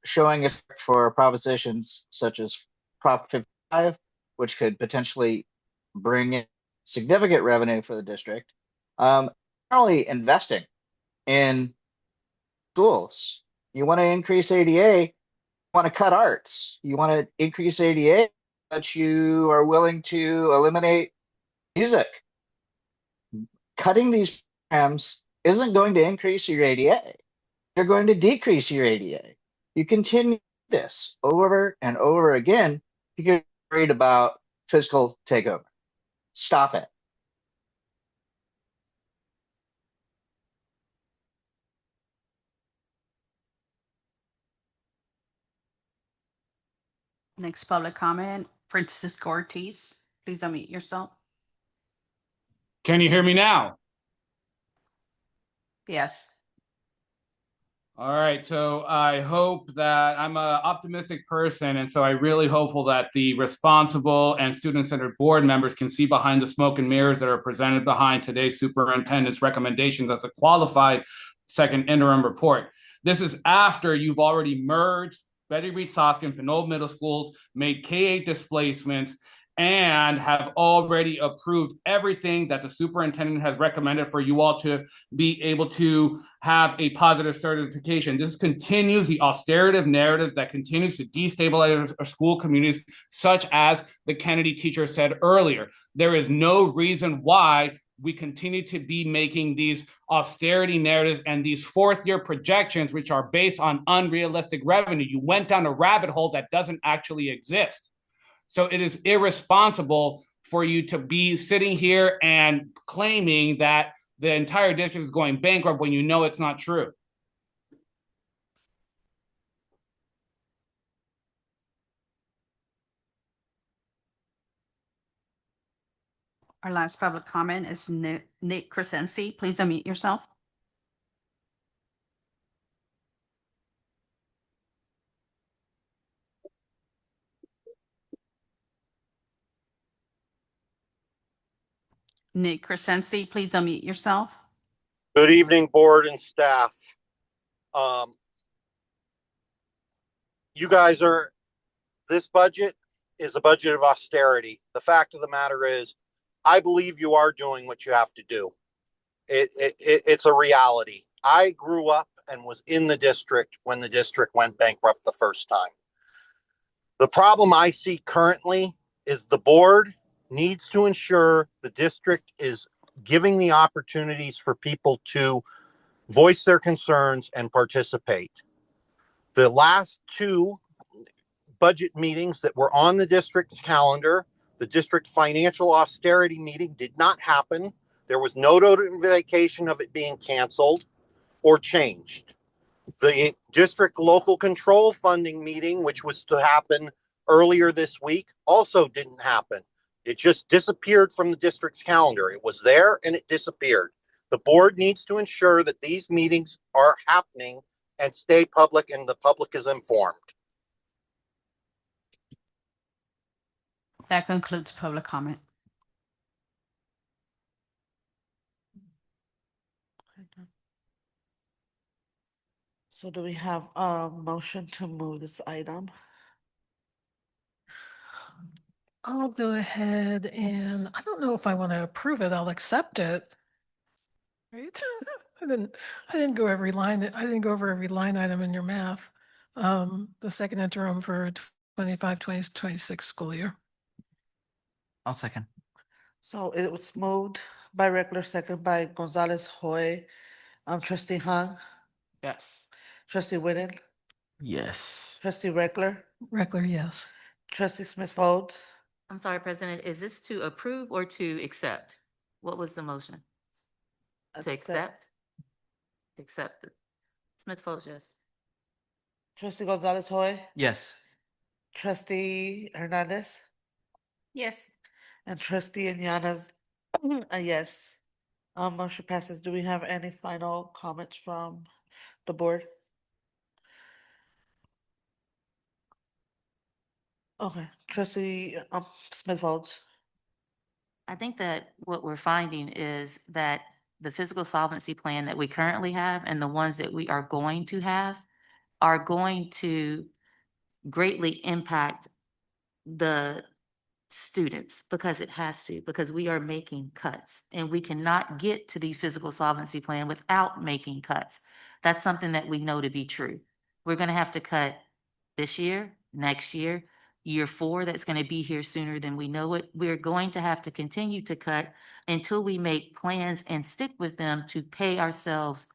showing us for propositions such as Prop 55, which could potentially bring in significant revenue for the district. Only investing in schools. You want to increase ADA, you want to cut arts. You want to increase ADA, but you are willing to eliminate music. Cutting these programs isn't going to increase your ADA. They're going to decrease your ADA. You continue this over and over again because you're worried about fiscal takeover. Stop it.
Next public comment, Francisco Ortiz, please unmute yourself.
Can you hear me now?
Yes.
All right, so I hope that I'm an optimistic person, and so I really hopeful that the responsible and student-centered board members can see behind the smoke and mirrors that are presented behind today's superintendent's recommendations as a qualified second interim report. This is after you've already merged Betty Reed Soskin, Pinole Middle Schools, made K-8 displacements, and have already approved everything that the superintendent has recommended for you all to be able to have a positive certification. This continues the austerity narrative that continues to destabilize our school communities, such as the Kennedy teacher said earlier. There is no reason why we continue to be making these austerity narratives and these fourth-year projections, which are based on unrealistic revenue. You went down a rabbit hole that doesn't actually exist. So it is irresponsible for you to be sitting here and claiming that the entire district is going bankrupt when you know it's not true.
Our last public comment is Nick Crescency. Please unmute yourself. Nick Crescency, please unmute yourself.
Good evening, board and staff. You guys this budget is a budget of austerity. The fact of the matter is, I believe you are doing what you have to do. It's a reality. I grew up and was in the district when the district went bankrupt the first time. The problem I see currently is the board needs to ensure the district is giving the opportunities for people to voice their concerns and participate. The last two budget meetings that were on the district's calendar, the district financial austerity meeting did not happen. There was no notification of it being canceled or changed. The district local control funding meeting, which was to happen earlier this week, also didn't happen. It just disappeared from the district's calendar. It was there and it disappeared. The board needs to ensure that these meetings are happening and stay public and the public is informed.
That concludes public comment.
So do we have a motion to move this item?
I'll go ahead and I don't know if I want to approve it. I'll accept it. Right? I didn't go every line. I didn't go over every line item in your math. The second interim for 25-26 school year.
I'll second.
So it was moved by Reckler, second by Gonzalez Hoy. Trustee Hung,
Yes.
Trustee Whitten,
Yes.
Trustee Reckler,
Reckler, yes.
Trustee Smith Folds.
I'm sorry, President, is this to approve or to accept? What was the motion? To accept? Accept it. Smith Folds, yes.
Trustee Gonzalez Hoy,
Yes.
Trustee Hernandez,
Yes.
and Trustee Ñanas, a yes. Motion passes. Do we have any final comments from the board? Okay, Trustee Smith Folds.
I think that what we're finding is that the physical solvency plan that we currently have and the ones that we are going to have are going to greatly impact the students because it has to, because we are making cuts and we cannot get to the physical solvency plan without making cuts. That's something that we know to be true. We're going to have to cut this year, next year, year 4 that's going to be here sooner than we know it. We're going to have to continue to cut until we make plans and stick with them to pay ourselves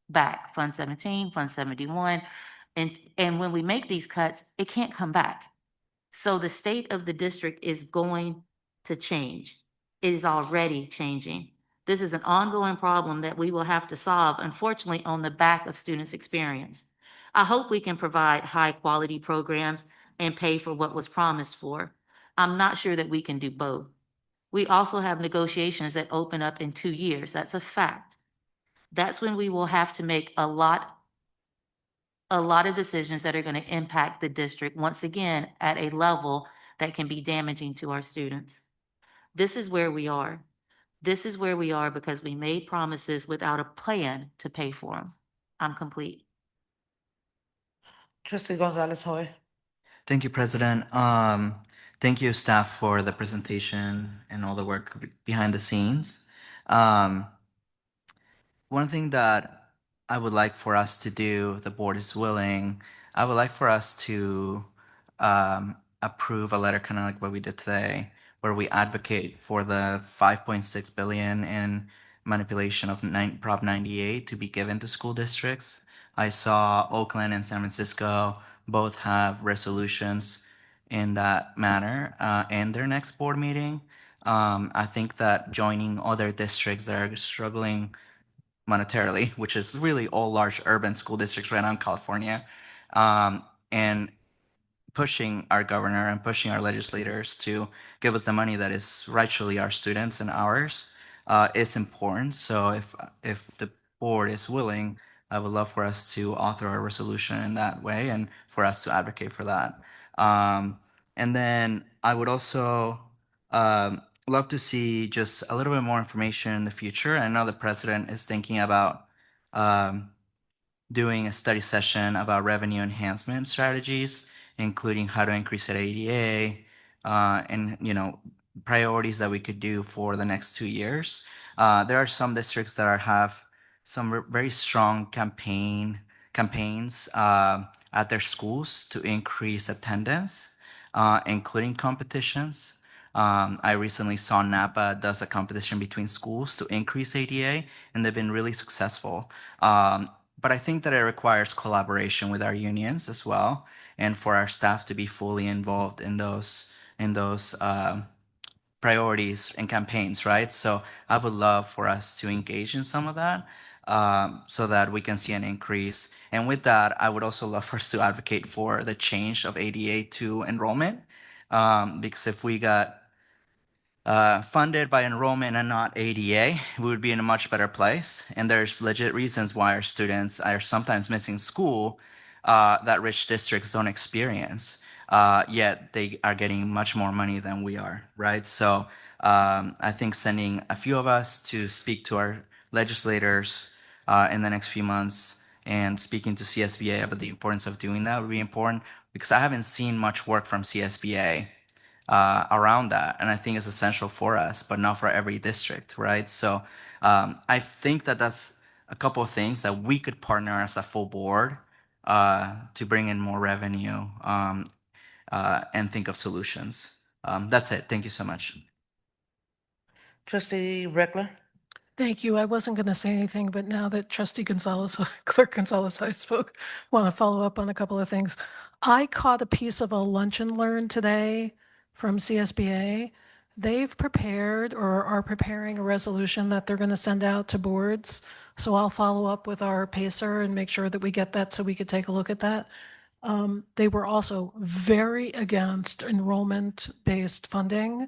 back. Fund 17, Fund 71. And when we make these cuts, it can't come back. So the state of the district is going to change. It is already changing. This is an ongoing problem that we will have to solve, unfortunately, on the back of students' experience. I hope we can provide high-quality programs and pay for what was promised for. I'm not sure that we can do both. We also have negotiations that open up in 2 years. That's a fact. That's when we will have to make a lot of decisions that are going to impact the district, once again, at a level that can be damaging to our students. This is where we are. This is where we are because we made promises without a plan to pay for them. I'm complete.
Trustee Gonzalez Hoy.
Thank you, President. Thank you, staff, for the presentation and all the work behind the scenes. One thing that I would like for us to do, if the board is willing, I would like for us to approve a letter kind of like what we did today where we advocate for the 5.6 billion in manipulation of Prop 98 to be given to school districts. I saw Oakland and San Francisco both have resolutions in that manner in their next board meeting. I think that joining other districts that are struggling monetarily, which is really all large urban school districts right now in California, and pushing our governor and pushing our legislators to give us the money that is rightfully our students and ours is important. So if the board is willing, I would love for us to author a resolution in that way and for us to advocate for that. And then I would also love to see just a little bit more information in the future. I know the president is thinking about um, doing a study session about revenue enhancement strategies, including how to increase at ADA, and priorities that we could do for the next 2 years. There are some districts that have some very strong campaigns at their schools to increase attendance, including competitions. I recently saw Napa does a competition between schools to increase ADA, and they've been really successful. But I think that it requires collaboration with our unions as well, and for our staff to be fully involved in those priorities and campaigns, right? So I would love for us to engage in some of that, so that we can see an increase. And with that, I would also love for us to advocate for the change of ADA to enrollment, because if we got funded by enrollment and not ADA, we would be in a much better place. And there's legit reasons why our students are sometimes missing school that rich districts don't experience, yet they are getting much more money than we are, right? So I think sending a few of us to speak to our legislators in the next few months and speaking to CSBA about the importance of doing that would be important, because I haven't seen much work from CSBA around that. And I think it's essential for us, but not for every district, right? So I think that that's a couple of things that we could partner as a full board to bring in more revenue and think of solutions. That's it. Thank you so much.
Trustee Reckler?
Thank you. I wasn't going to say anything, but now that Trustee Gonzalez, Clerk Gonzalez, I spoke, want to follow up on a couple of things. I caught a piece of a lunch and learn today from CSBA. They've prepared or are preparing a resolution that they're going to send out to boards. So I'll follow up with our PACER and make sure that we get that so we could take a look at that. They were also very against enrollment-based funding.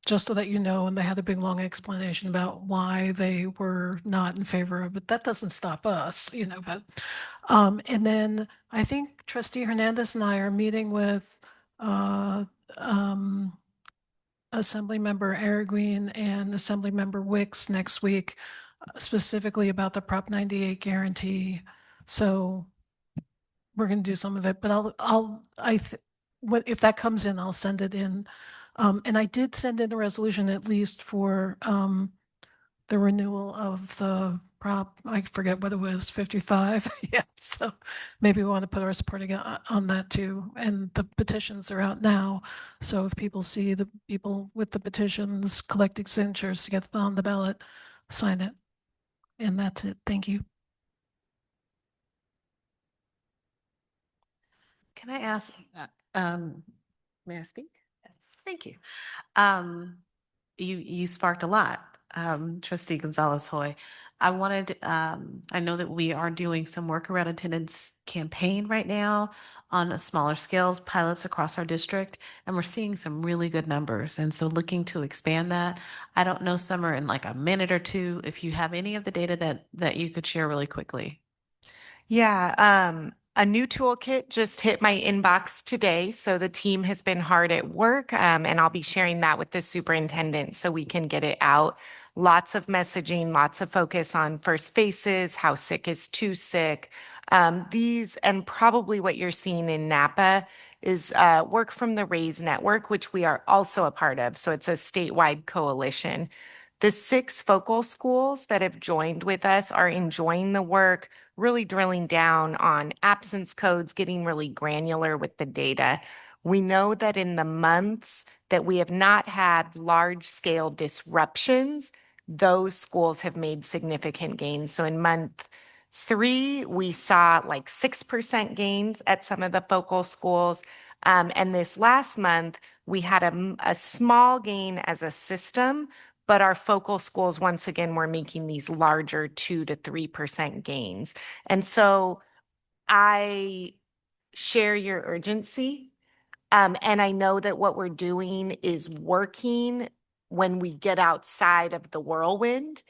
Just so that you know, and they had a big long explanation about why they were not in favor of it. That doesn't stop us, but and then I think Trustee Hernandez and I are meeting with Assemblymember Araguin and Assemblymember Wicks next week, specifically about the Prop 98 guarantee. So we're going to do some of it, but if that comes in, I'll send it in. And I did send in a resolution at least for the renewal of the prop. I forget what it was, 55. Yeah, so maybe we want to put our support on that too. And the petitions are out now. So if people see the people with the petitions collecting signatures to get them on the ballot, sign it. And that's it. Thank you.
Can I ask, may I speak? Yes. Thank you. You sparked a lot, Trustee Gonzalez Hoy. I know that we are doing some work around attendance campaign right now on a smaller scales, pilots across our district, and we're seeing some really good numbers. And so looking to expand that. I don't know, Summer, in like a minute or two, if you have any of the data that you could share really quickly.
Yeah, a new toolkit just hit my inbox today. So the team has been hard at work, and I'll be sharing that with the superintendent so we can get it out. Lots of messaging, lots of focus on first faces, how sick is too sick. These, and probably what you're seeing in Napa is work from the RAISE network, which we are also a part of. So it's a statewide coalition. The 6 focal schools that have joined with us are enjoying the work, really drilling down on absence codes, getting really granular with the data. We know that in the months that we have not had large scale disruptions, those schools have made significant gains. So in month 3, we saw like 6% gains at some of the focal schools. And this last month, we had a small gain as a system, but our focal schools, once again, were making these larger 2 to 3% gains. And so I share your urgency. And I know that what we're doing is working when we get outside of the whirlwind.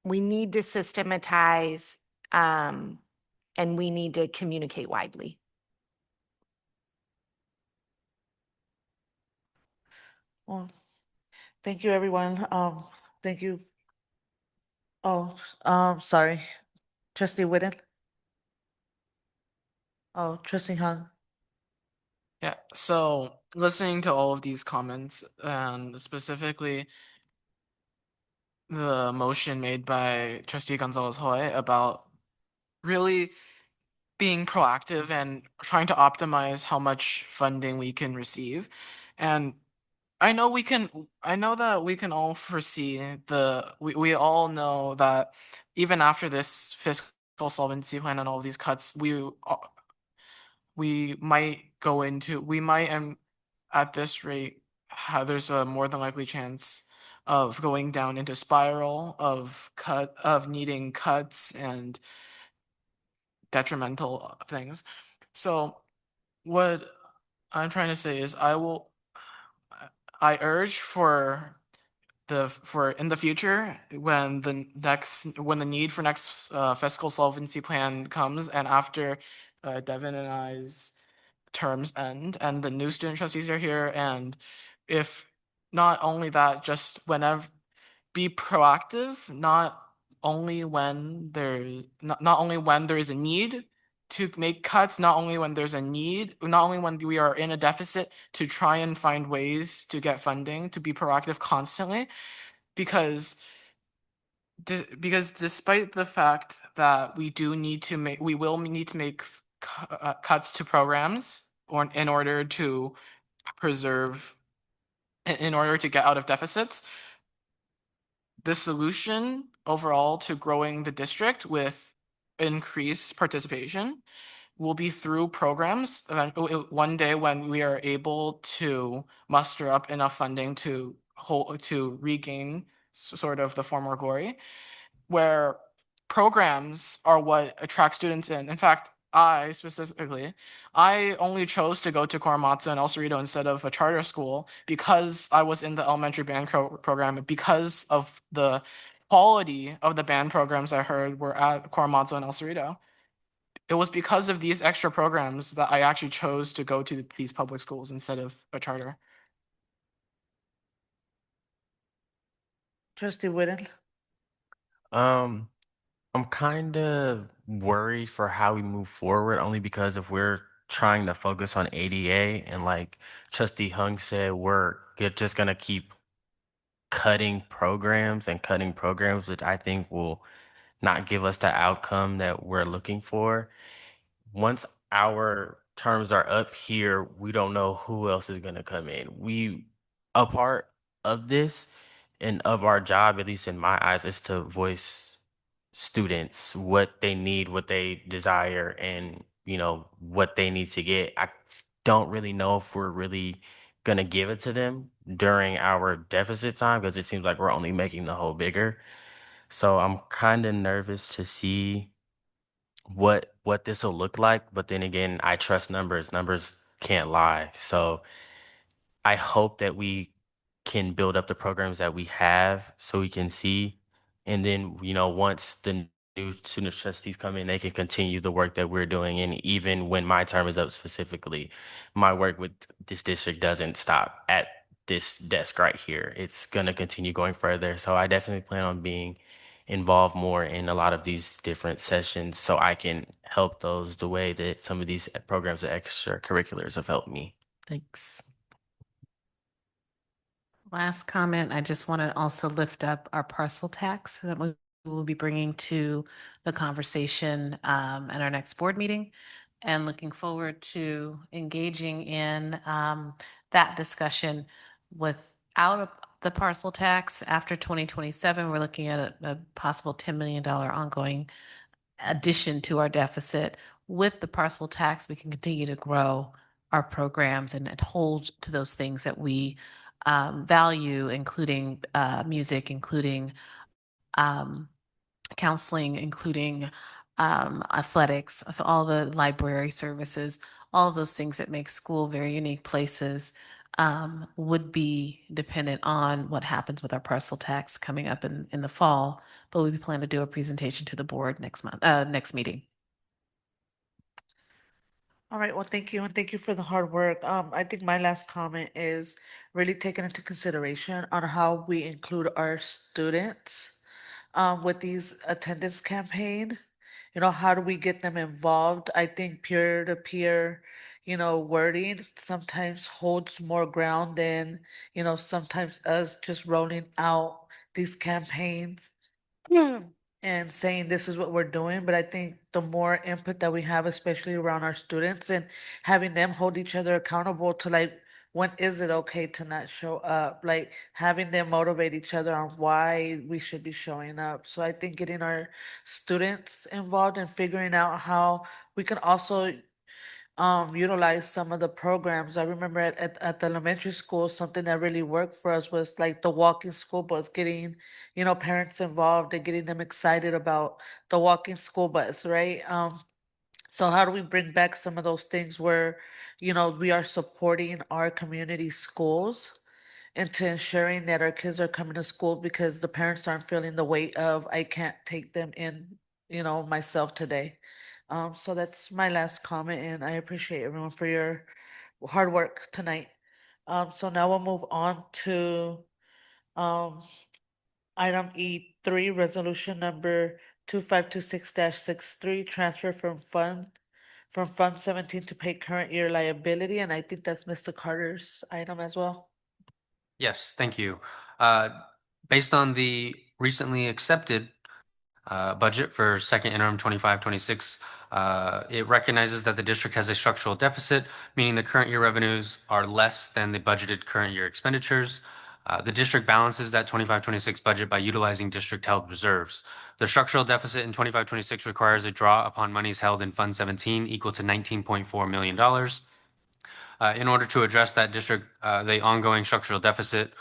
We need to systematize, and we need to communicate widely.
Well, thank you, everyone. Thank you. Oh, sorry. Trustee Whitten? Oh, Trustee Hung?
Yeah, so listening to all of these comments and specifically the motion made by Trustee Gonzalez Hoy about really being proactive and trying to optimize how much funding we can receive. And I know that we can all foresee we all know that even after this fiscal solvency plan and all these cuts, we might and at this rate there's a more than likely chance of going down into spiral of needing cuts and detrimental things. So what I'm trying to say is I urge for in the future when the need for next fiscal solvency plan comes and after Devin and I's terms end and the new student trustees are here, and if not only that, just whenever be proactive, not only when there is a need to make cuts, not only when there's a need, not only when we are in a deficit, to try and find ways to get funding, to be proactive constantly, because despite the fact that we will need to make cuts to programs or in order to get out of deficits, the solution overall to growing the district with increased participation will be through programs. One day when we are able to muster up enough funding to regain sort of the former glory, where programs are what attract students in. In fact, I only chose to go to Korematsu and El Cerrito instead of a charter school because I was in the elementary band program, because of the quality of the band programs I heard were at Korematsu and El Cerrito. It was because of these extra programs that I actually chose to go to these public schools instead of a charter.
Trustee Whitten?
I'm kind of worried for how we move forward, only because if we're trying to focus on ADA and like Trustee Hung said, we're just gonna keep cutting programs and cutting programs, which I think will not give us the outcome that we're looking for. Once our terms are up here, we don't know who else is gonna come in. A part of this and of our job, at least in my eyes, is to voice students what they need, what they desire, and what they need to get. I don't really know if we're really gonna give it to them during our deficit time, because it seems like we're only making the hole bigger. So I'm kind of nervous to see what this will look like, but then again, I trust numbers. Numbers can't lie. So I hope that we can build up the programs that we have so we can see. And then, once the new student trustees come in, they can continue the work that we're doing. And even when my term is up specifically, my work with this district doesn't stop at this desk right here. It's going to continue going further. So I definitely plan on being involved more in a lot of these different sessions so I can help those the way that some of these programs and extracurriculars have helped me. Thanks.
Last comment, I just want to also lift up our parcel tax that we will be bringing to the conversation at our next board meeting.
and looking forward to engaging in that discussion without the parcel tax. After 2027, we're looking at a possible $10 million ongoing addition to our deficit. With the parcel tax, we can continue to grow our programs and hold to those things that we value, including music, including counseling, including athletics, so all the library services, all of those things that make school very unique places would be dependent on what happens with our parcel tax coming up in the fall. But we plan to do a presentation to the board next month, next meeting.
All right, well, thank you, and thank you for the hard work. I think my last comment is really taking into consideration on how we include our students with these attendance campaign. You know, how do we get them involved? I think peer-to-peer, wording sometimes holds more ground than, sometimes us just rolling out these campaigns and saying this is what we're doing. But I think the more input that we have, especially around our students, and having them hold each other accountable to like, when is it okay to not show up? Like having them motivate each other on why we should be showing up. So I think getting our students involved and figuring out how we can also utilize some of the programs. I remember at the elementary school, something that really worked for us was like the walking school bus, getting, parents involved and getting them excited about the walking school bus, right? So how do we bring back some of those things where, we are supporting our community schools into ensuring that our kids are coming to school because the parents aren't feeling the weight of I can't take them in, myself today. So that's my last comment, and I appreciate everyone for your hard work tonight. So now we'll move on to um item E3, resolution number 2526-63, transfer from Fund 17 to pay current year liability, and I think that's Mr. Carter's item as well.
Yes, thank you. Based on the recently accepted budget for second interim 25-26, it recognizes that the district has a structural deficit, meaning the current year revenues are less than the budgeted current year expenditures. The district balances that 25-26 budget by utilizing district-held reserves. The structural deficit in 25-26 requires a draw upon monies held in Fund 17 equal to $19.4 million. In order to address that the ongoing structural deficit,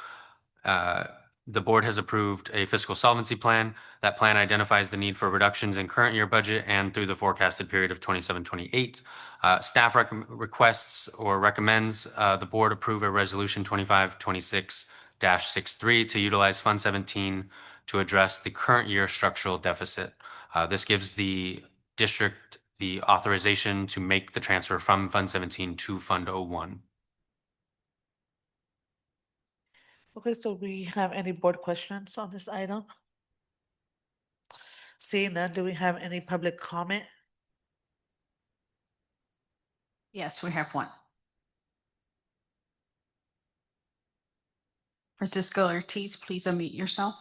the board has approved a fiscal solvency plan. That plan identifies the need for reductions in current year budget and through the forecasted period of 27-28. Staff requests or recommends the board approve a resolution 25-26-63 to utilize Fund 17 to address the current year structural deficit. This gives the district the authorization to make the transfer from Fund 17 to Fund 01.
Okay, so we have any board questions on this item? Seeing none, do we have any public comment?
Yes, we have one. Francisco Ortiz, please unmute yourself.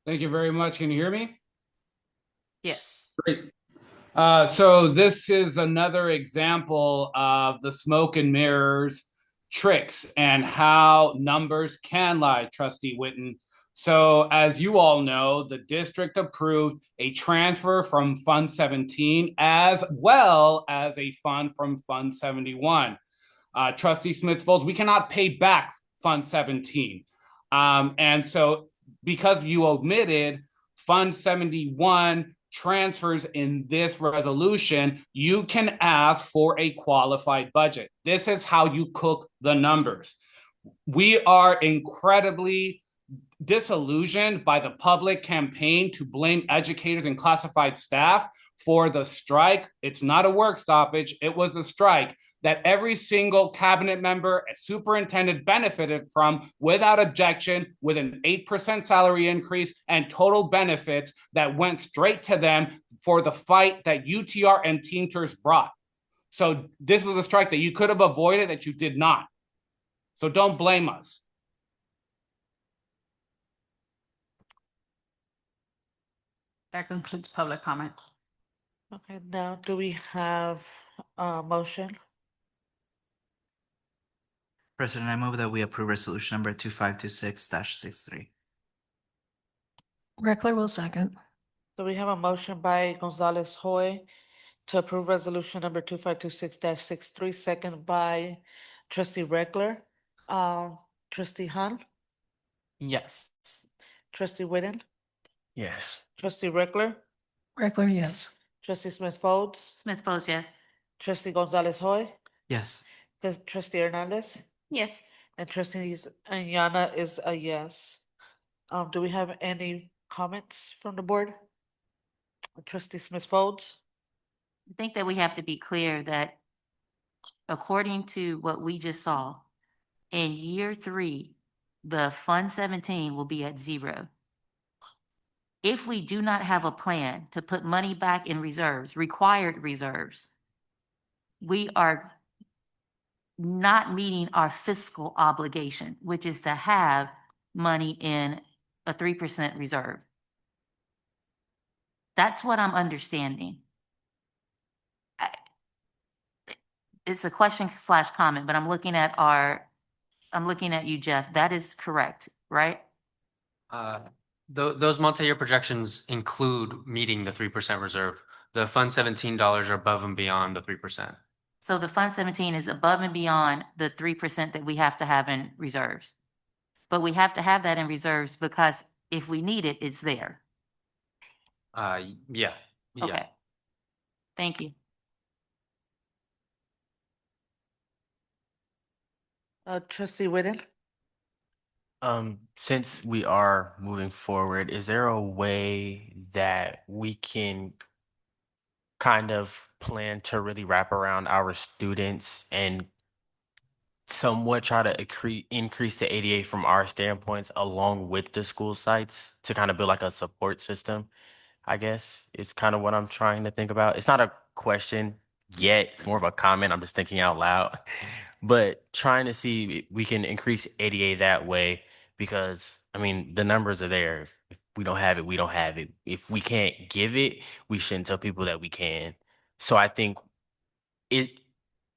Thank you very much. Can you hear me?
Yes.
Great. So this is another example of the smoke and mirrors tricks and how numbers can lie, Trustee Witten. So as you all know, the district approved a transfer from Fund 17 as well as a fund from Fund 71. Trustee Smith-Folds, we cannot pay back Fund 17. And so because you omitted Fund 71 transfers in this resolution, you can ask for a qualified budget. This is how you cook the numbers. We are incredibly disillusioned by the public campaign to blame educators and classified staff for the strike. It's not a work stoppage, it was a strike that every single cabinet member and superintendent benefited from without objection, with an 8% salary increase and total benefits that went straight to them for the fight that UTR and Teamsters brought. So this was a strike that you could have avoided that you did not. So don't blame us.
That concludes public comment.
Okay, now do we have a motion?
President, I move that we approve resolution number 2526-63.
Reckler will second.
So we have a motion by Gonzalez Hoy to approve resolution number 2526-63, second by trustee Reckler. Trustee Han,
Yes.
trustee Whitten,
Yes.
trustee Reckler,
Reckler, yes.
trustee Smith Folds,
Smith Folds, yes.
trustee Gonzalez Hoy,
Yes.
trustee Hernandez,
Yes.
and trustee Yana is a yes. Do we have any comments from the board? Trustee Smith Folds?
I think that we have to be clear that according to what we just saw, in year 3, the Fund 17 will be at 0. If we do not have a plan to put money back in reserves, required reserves, we are not meeting our fiscal obligation, which is to have money in a 3% reserve. That's what I'm understanding. It's a question/comment, but I'm looking at you, Jeff. That is correct, right?
Those multi-year projections include meeting the 3% reserve. The Fund 17 dollars are above and beyond the 3%.
So the Fund 17 is above and beyond the 3% that we have to have in reserves. But we have to have that in reserves because if we need it, it's there.
Yeah.
Okay. Thank you.
Trustee Whitten?
Since we are moving forward, is there a way that we can kind of plan to really wrap around our students and somewhat try to increase the ADA from our standpoints along with the school sites to kind of build like a support system? I guess is kind of what I'm trying to think about. It's not a question yet, it's more of a comment. I'm just thinking out loud. But trying to see if we can increase ADA that way because I mean the numbers are there. If we don't have it, we don't have it. If we can't give it, we shouldn't tell people that we can. So I think it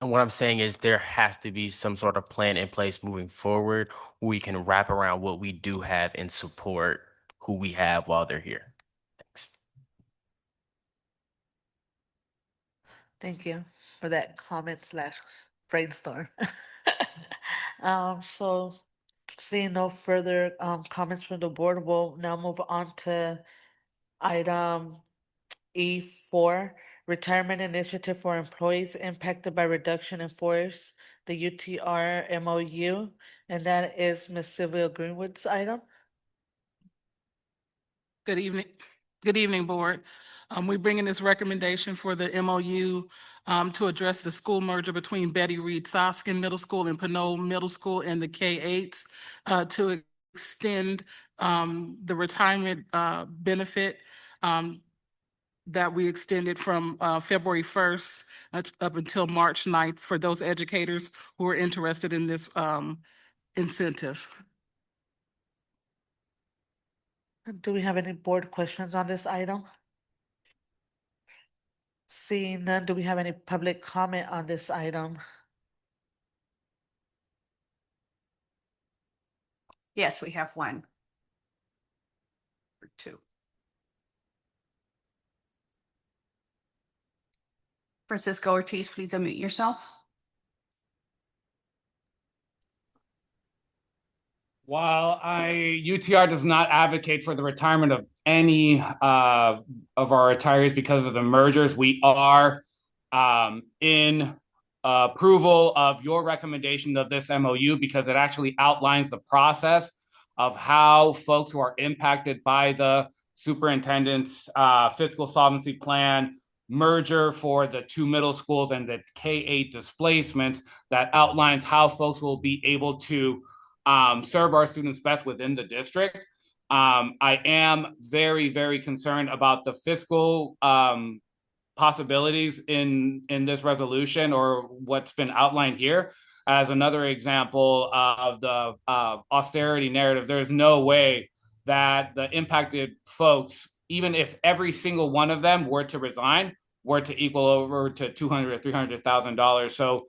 and what I'm saying is there has to be some sort of plan in place moving forward where we can wrap around what we do have and support who we have while they're here. Thanks.
Thank you for that comment/brainstorm. So seeing no further comments from the board, we'll now move on to item E4, retirement initiative for employees impacted by reduction in force, the UTR MOU, and that is Ms. Sylvia Greenwood's item.
Good evening. Good evening, Board. We're bringing this recommendation for the MOU to address the school merger between Betty Reed Soskin Middle School and Pinole Middle School and the K-8s to extend the retirement benefit that we extended from February 1st up until March 9th for those educators who are interested in this incentive.
Do we have any board questions on this item? Seeing none, do we have any public comment on this item?
Yes, we have one. Or two. Francisco Ortiz, please unmute yourself.
While UTR does not advocate for the retirement of any of our retirees because of the mergers, we are in approval of your recommendation of this MOU because it actually outlines the process of how folks who are impacted by the superintendent's fiscal solvency plan merger for the 2 middle schools and the K-8 displacement that outlines how folks will be able to serve our students best within the district. I am very, very concerned about the fiscal possibilities in this resolution or what's been outlined here. As another example of the austerity narrative, there's no way that the impacted folks, even if every single one of them were to resign, were to equal over to $200,000 or $300,000. So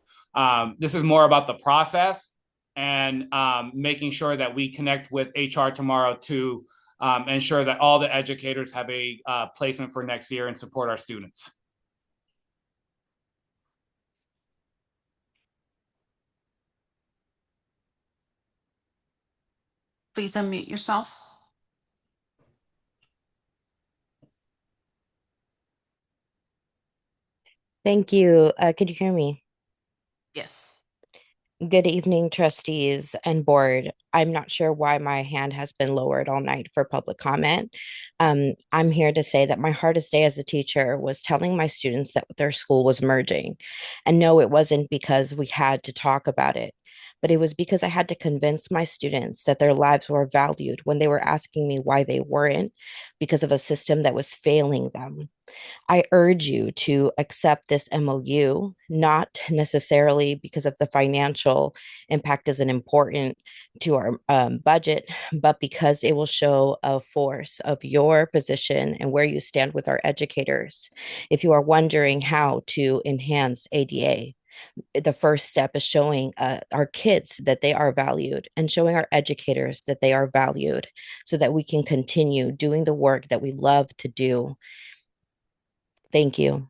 this is more about the process and making sure that we connect with HR tomorrow to ensure that all the educators have a placement for next year and support our students.
Please unmute yourself.
Thank you. Could you hear me?
Yes.
Good evening, trustees and board. I'm not sure why my hand has been lowered all night for public comment. I'm here to say that my hardest day as a teacher was telling my students that their school was merging. And no, it wasn't because we had to talk about it, but it was because I had to convince my students that their lives were valued when they were asking me why they weren't, because of a system that was failing them. I urge you to accept this MOU, not necessarily because of the financial impact isn't important to our budget, but because it will show a force of your position and where you stand with our educators. If you are wondering how to enhance ADA, the first step is showing our kids that they are valued and showing our educators that they are valued so that we can continue doing the work that we love to do. Thank you.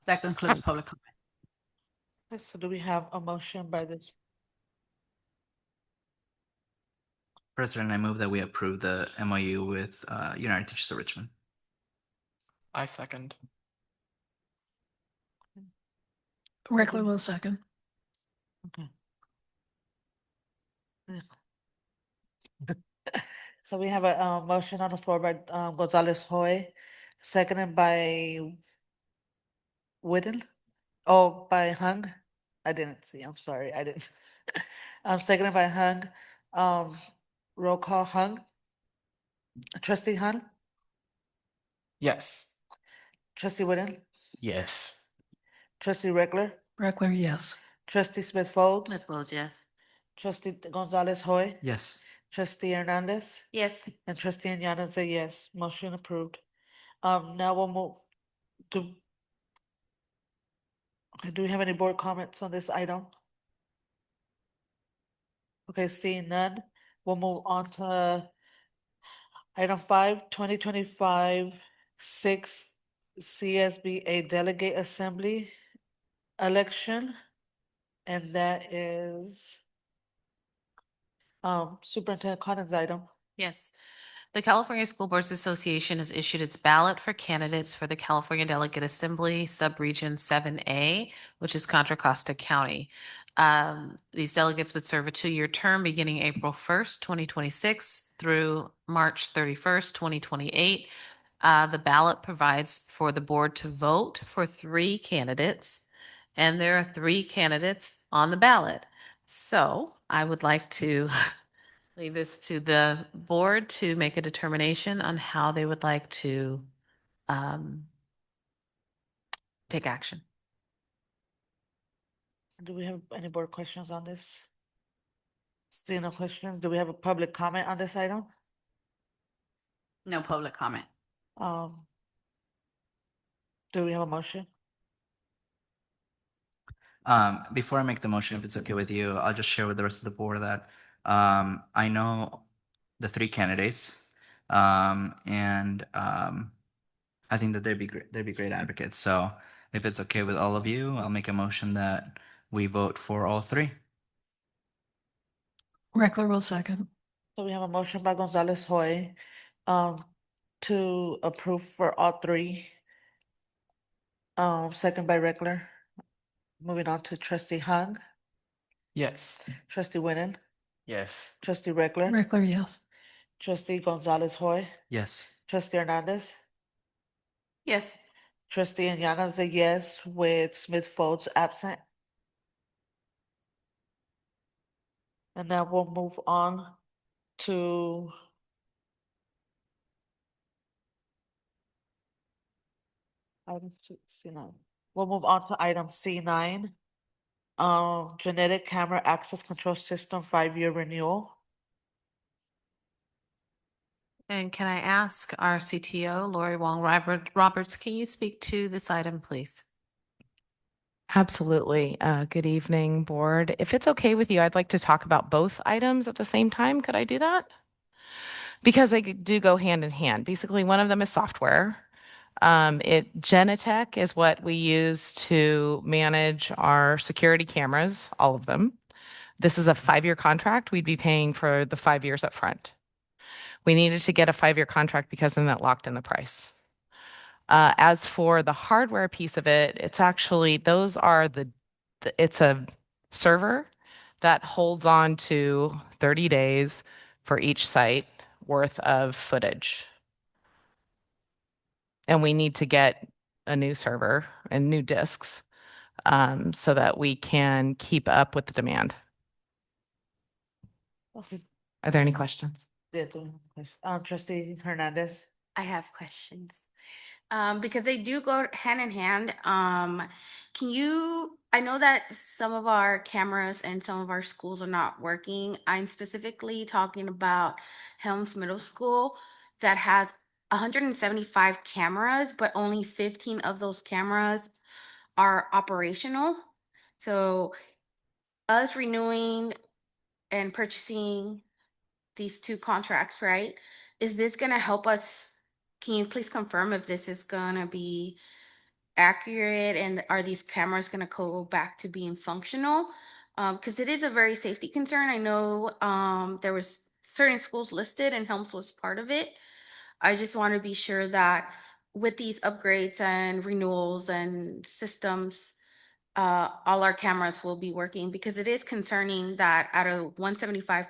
That concludes public comment.
So do we have a motion by the
President, I move that we approve the MOU with United Teachers of Richmond.
I second.
Reckler will second.
Okay. So we have a motion on the floor by Gonzalez Hoy, seconded by Whittle. Oh, by Hung. I didn't see. I'm sorry. I didn't. Seconded by Hung. Roll call Hung. Trustee Hung.
Yes.
Trustee Whittle.
Yes.
Trustee Reckler.
Reckler, yes.
Trustee Smith Folds.
Smith Folds, yes.
Trustee Gonzalez Hoy.
Yes.
Trustee Hernandez.
Yes.
And Trustee Ñana say yes. Motion approved. Now we'll move to. Okay, do we have any board comments on this item? Okay, seeing none, we'll move on to item 5, 2025 6 CSBA Delegate Assembly election. And that is Superintendent Collins' item.
Yes. The California School Boards Association has issued its ballot for candidates for the California Delegate Assembly Subregion 7A, which is Contra Costa County. These delegates would serve a 2-year term beginning April 1st, 2026 through March 31st, 2028. The ballot provides for the board to vote for 3 candidates, and there are 3 candidates on the ballot. So I would like to leave this to the board to make a determination on how they would like to take action.
Do we have any board questions on this? Seeing no questions, do we have a public comment on this item?
No public comment.
Do we have a motion?
Before I make the motion, if it's okay with you, I'll just share with the rest of the board that I know the 3 candidates, and I think that they'd be great advocates. So if it's okay with all of you, I'll make a motion that we vote for all 3.
Reckler will second.
So we have a motion by Gonzalez Hoy to approve for all 3. Second by Reckler. Moving on to Trustee Hung.
Yes.
Trustee Winnan.
Yes.
Trustee Reckler.
Reckler, yes.
Trustee Gonzalez Hoy.
Yes.
Trustee Hernandez.
Yes.
Trustee Ñana is a yes, with Smith Folds absent. And now we'll move on to item C9. We'll move on to item C9. Genetic camera access control system 5-year renewal.
And can I ask our CTO, Lori Wong Roberts, can you speak to this item, please?
Absolutely. Good evening, board. If it's okay with you, I'd like to talk about both items at the same time. Could I do that? Because they do go hand in hand. Basically, one of them is software. Genetech is what we use to manage our security cameras, all of them. This is a 5-year contract. We'd be paying for the 5 years up front. We needed to get a 5-year contract because then that locked in the price. As for the hardware piece of it, it's actually, those are it's a server that holds on to 30 days for each site worth of footage. And we need to get a new server and new disks so that we can keep up with the demand.
Okay.
Are there any questions?
Trustee Hernandez.
I have questions. Because they do go hand in hand. I know that some of our cameras and some of our schools are not working. I'm specifically talking about Helms Middle School that has 175 cameras, but only 15 of those cameras are operational. So us renewing and purchasing these 2 contracts, right? Is this gonna help us? Can you please confirm if this is gonna be accurate and are these cameras gonna go back to being functional? Because it is a very safety concern. I know there was certain schools listed and Helms was part of it. I just want to be sure that with these upgrades and renewals and systems, all our cameras will be working because it is concerning that out of 175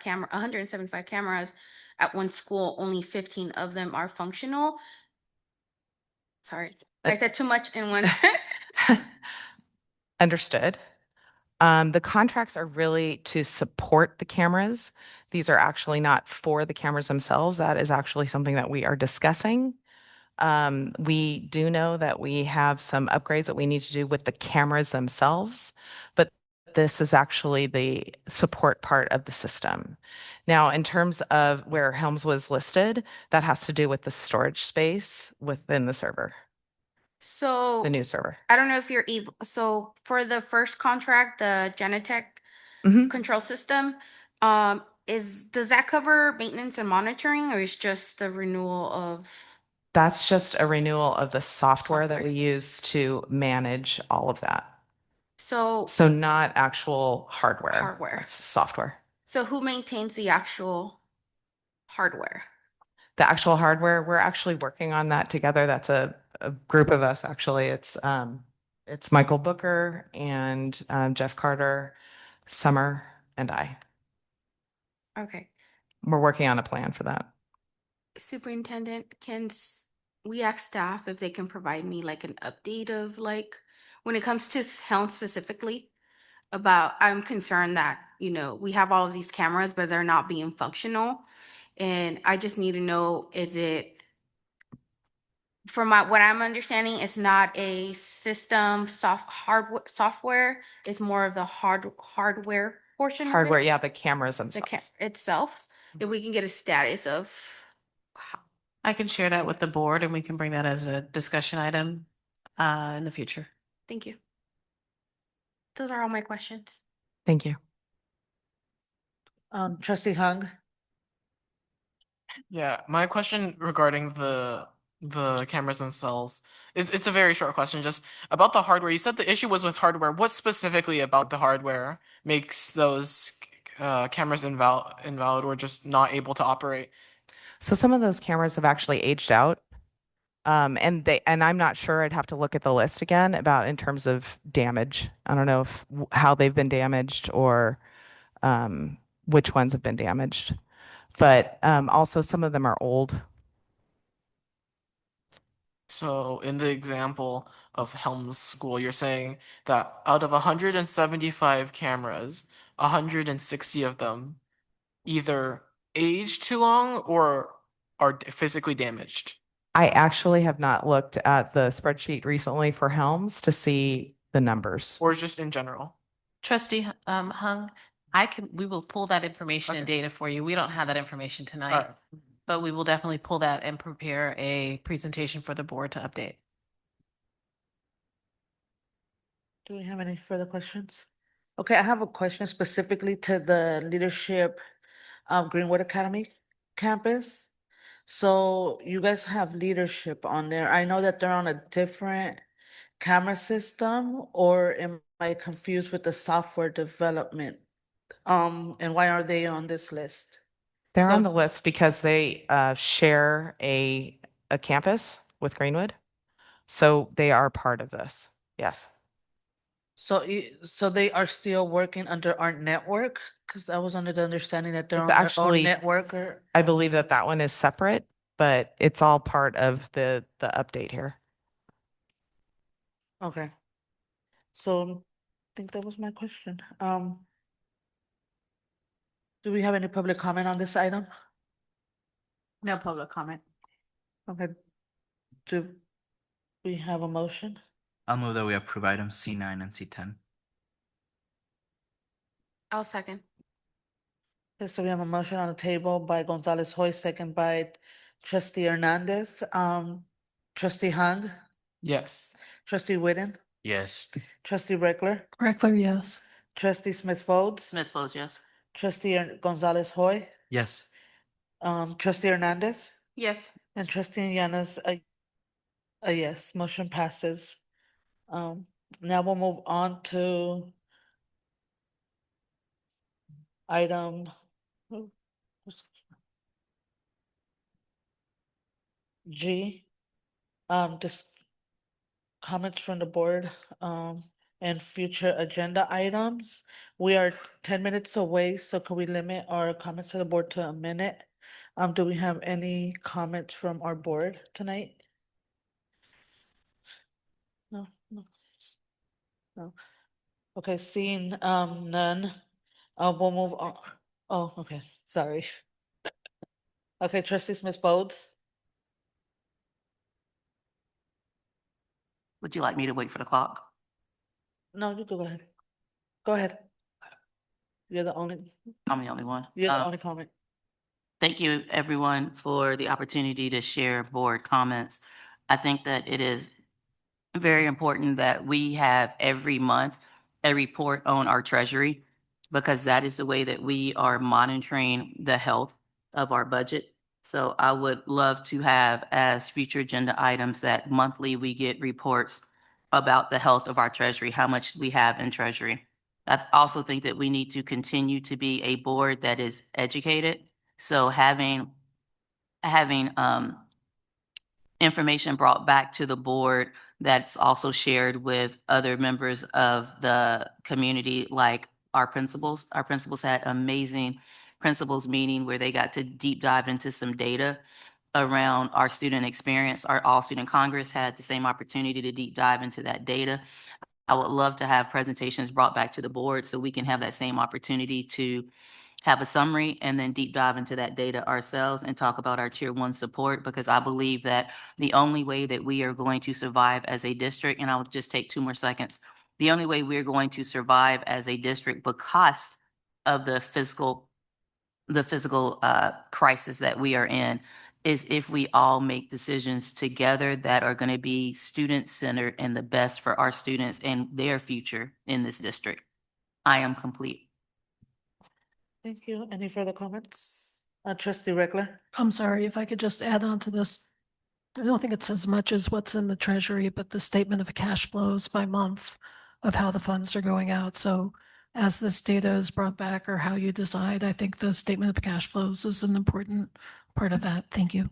cameras at one school, only 15 of them are functional. Sorry, I said too much in one.
Understood. The contracts are really to support the cameras. These are actually not for the cameras themselves. That is actually something that we are discussing. We do know that we have some upgrades that we need to do with the cameras themselves, but this is actually the support part of the system. Now, in terms of where Helms was listed, that has to do with the storage space within the server,
So
the new server.
I don't know if you're able. So for the first contract, the Genetech
Mhm.
control system, does that cover maintenance and monitoring, or is just the renewal of?
That's just a renewal of the software that we use to manage all of that.
So
So not actual hardware.
Hardware.
It's software.
So who maintains the actual hardware?
The actual hardware, we're actually working on that together. That's a group of us actually. It's Michael Booker and Jeff Carter, Summer, and I.
Okay.
We're working on a plan for that.
Superintendent, we ask staff if they can provide me like an update of like when it comes to Helm specifically about I'm concerned that, we have all of these cameras, but they're not being functional. And I just need to know, is it from what I'm understanding, it's not a system software, it's more of the hardware portion of it.
Hardware, yeah, the cameras
The
themselves.
itself. If we can get a status of
I can share that with the board and we can bring that as a discussion item in the future.
Thank you. Those are all my questions.
Thank you.
Trustee Hung.
Yeah, my question regarding the cameras themselves, it's a very short question, just about the hardware. You said the issue was with hardware. What specifically about the hardware makes those cameras invalid or just not able to operate?
So some of those cameras have actually aged out. And I'm not sure, I'd have to look at the list again about in terms of damage. I don't know how they've been damaged or which ones have been damaged. But also some of them are old.
So in the example of Helms School, you're saying that out of 175 cameras, 160 of them either age too long or are physically damaged.
I actually have not looked at the spreadsheet recently for Helms to see the numbers.
Or just in general.
Trustee Hung, we will pull that information and data for you. We don't have that information tonight.
Alright.
but we will definitely pull that and prepare a presentation for the board to update.
Do we have any further questions? Okay, I have a question specifically to the leadership Greenwood Academy campus. So you guys have leadership on there. I know that they're on a different camera system, or am I confused with the software development? And why are they on this list?
They're on
So-
the list because they share a campus with Greenwood. So they are part of this. Yes.
So they are still working under our network? Because I was under the understanding that they're
It's
on their own
actually-
network or.
I believe that that one is separate, but it's all part of the update here.
Okay. So I think that was my question. Do we have any public comment on this item?
No public comment.
Okay. Do we have a motion?
I'll move that we approve items C9 and C10.
I'll second.
Okay, so we have a motion on the table by Gonzalez Hoy, second by trustee Hernandez. Trustee Hung,
Yes.
trustee Whitten,
Yes.
trustee Reckler,
Reckler, yes.
trustee Smith Folds,
Smith Folds, yes.
trustee Gonzalez Hoy,
Yes.
trustee Hernandez,
Yes.
and trustee Yanas, a yes, motion passes. Now we'll move on to item. G, just comments from the board, and future agenda items. We are 10 minutes away, so can we limit our comments to the board to a minute? Do we have any comments from our board tonight? No, no. No. Okay, seeing, none, we'll move on. Oh, okay, sorry. Okay, trustee Smith Folds.
Would you like me to wait for the clock?
No, you go ahead. Go ahead. You're the only,
I'm the only one.
you're the only comment.
Thank you, everyone, for the opportunity to share board comments. I think that it is very important that we have every month a report on our treasury, because that is the way that we are monitoring the health of our budget. So I would love to have as future agenda items that monthly we get reports about the health of our treasury, how much we have in treasury. I also think that we need to continue to be a board that is educated. So having information brought back to the board that's also shared with other members of the community, like our principals. Our principals had amazing principals meeting where they got to deep dive into some data around our student experience. Our All Student Congress had the same opportunity to deep dive into that data. I would love to have presentations brought back to the board so we can have that same opportunity to have a summary and then deep dive into that data ourselves and talk about our tier one support, because I believe that the only way that we are going to survive as a district, and I'll just take 2 more seconds, the only way we're going to survive as a district because of the physical crisis that we are in is if we all make decisions together that are going to be student-centered and the best for our students and their future in this district. I am complete.
Thank you. Any further comments? Trustee Reckler?
I'm sorry, if I could just add on to this. I don't think it's as much as what's in the treasury, but the statement of cash flows by month of how the funds are going out. So as this data is brought back or how you decide, I think the statement of cash flows is an important part of that. Thank you.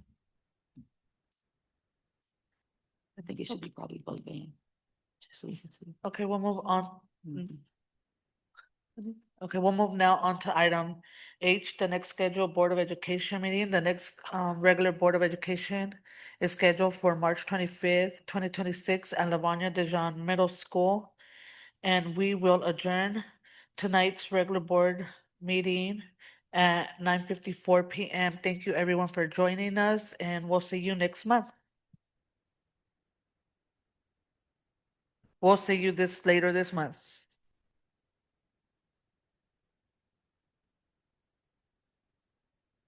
I think it should be probably both in. Just so we can see.
Okay, we'll move on. Okay, we'll move now on to item H, the next scheduled Board of Education meeting. The next regular Board of Education is scheduled for March 25th, 2026 at Livonia Dijon Middle School. And we will adjourn tonight's regular board meeting at 9:54 p.m. Thank you, everyone, for joining us, and we'll see you next month. We'll see you later this month.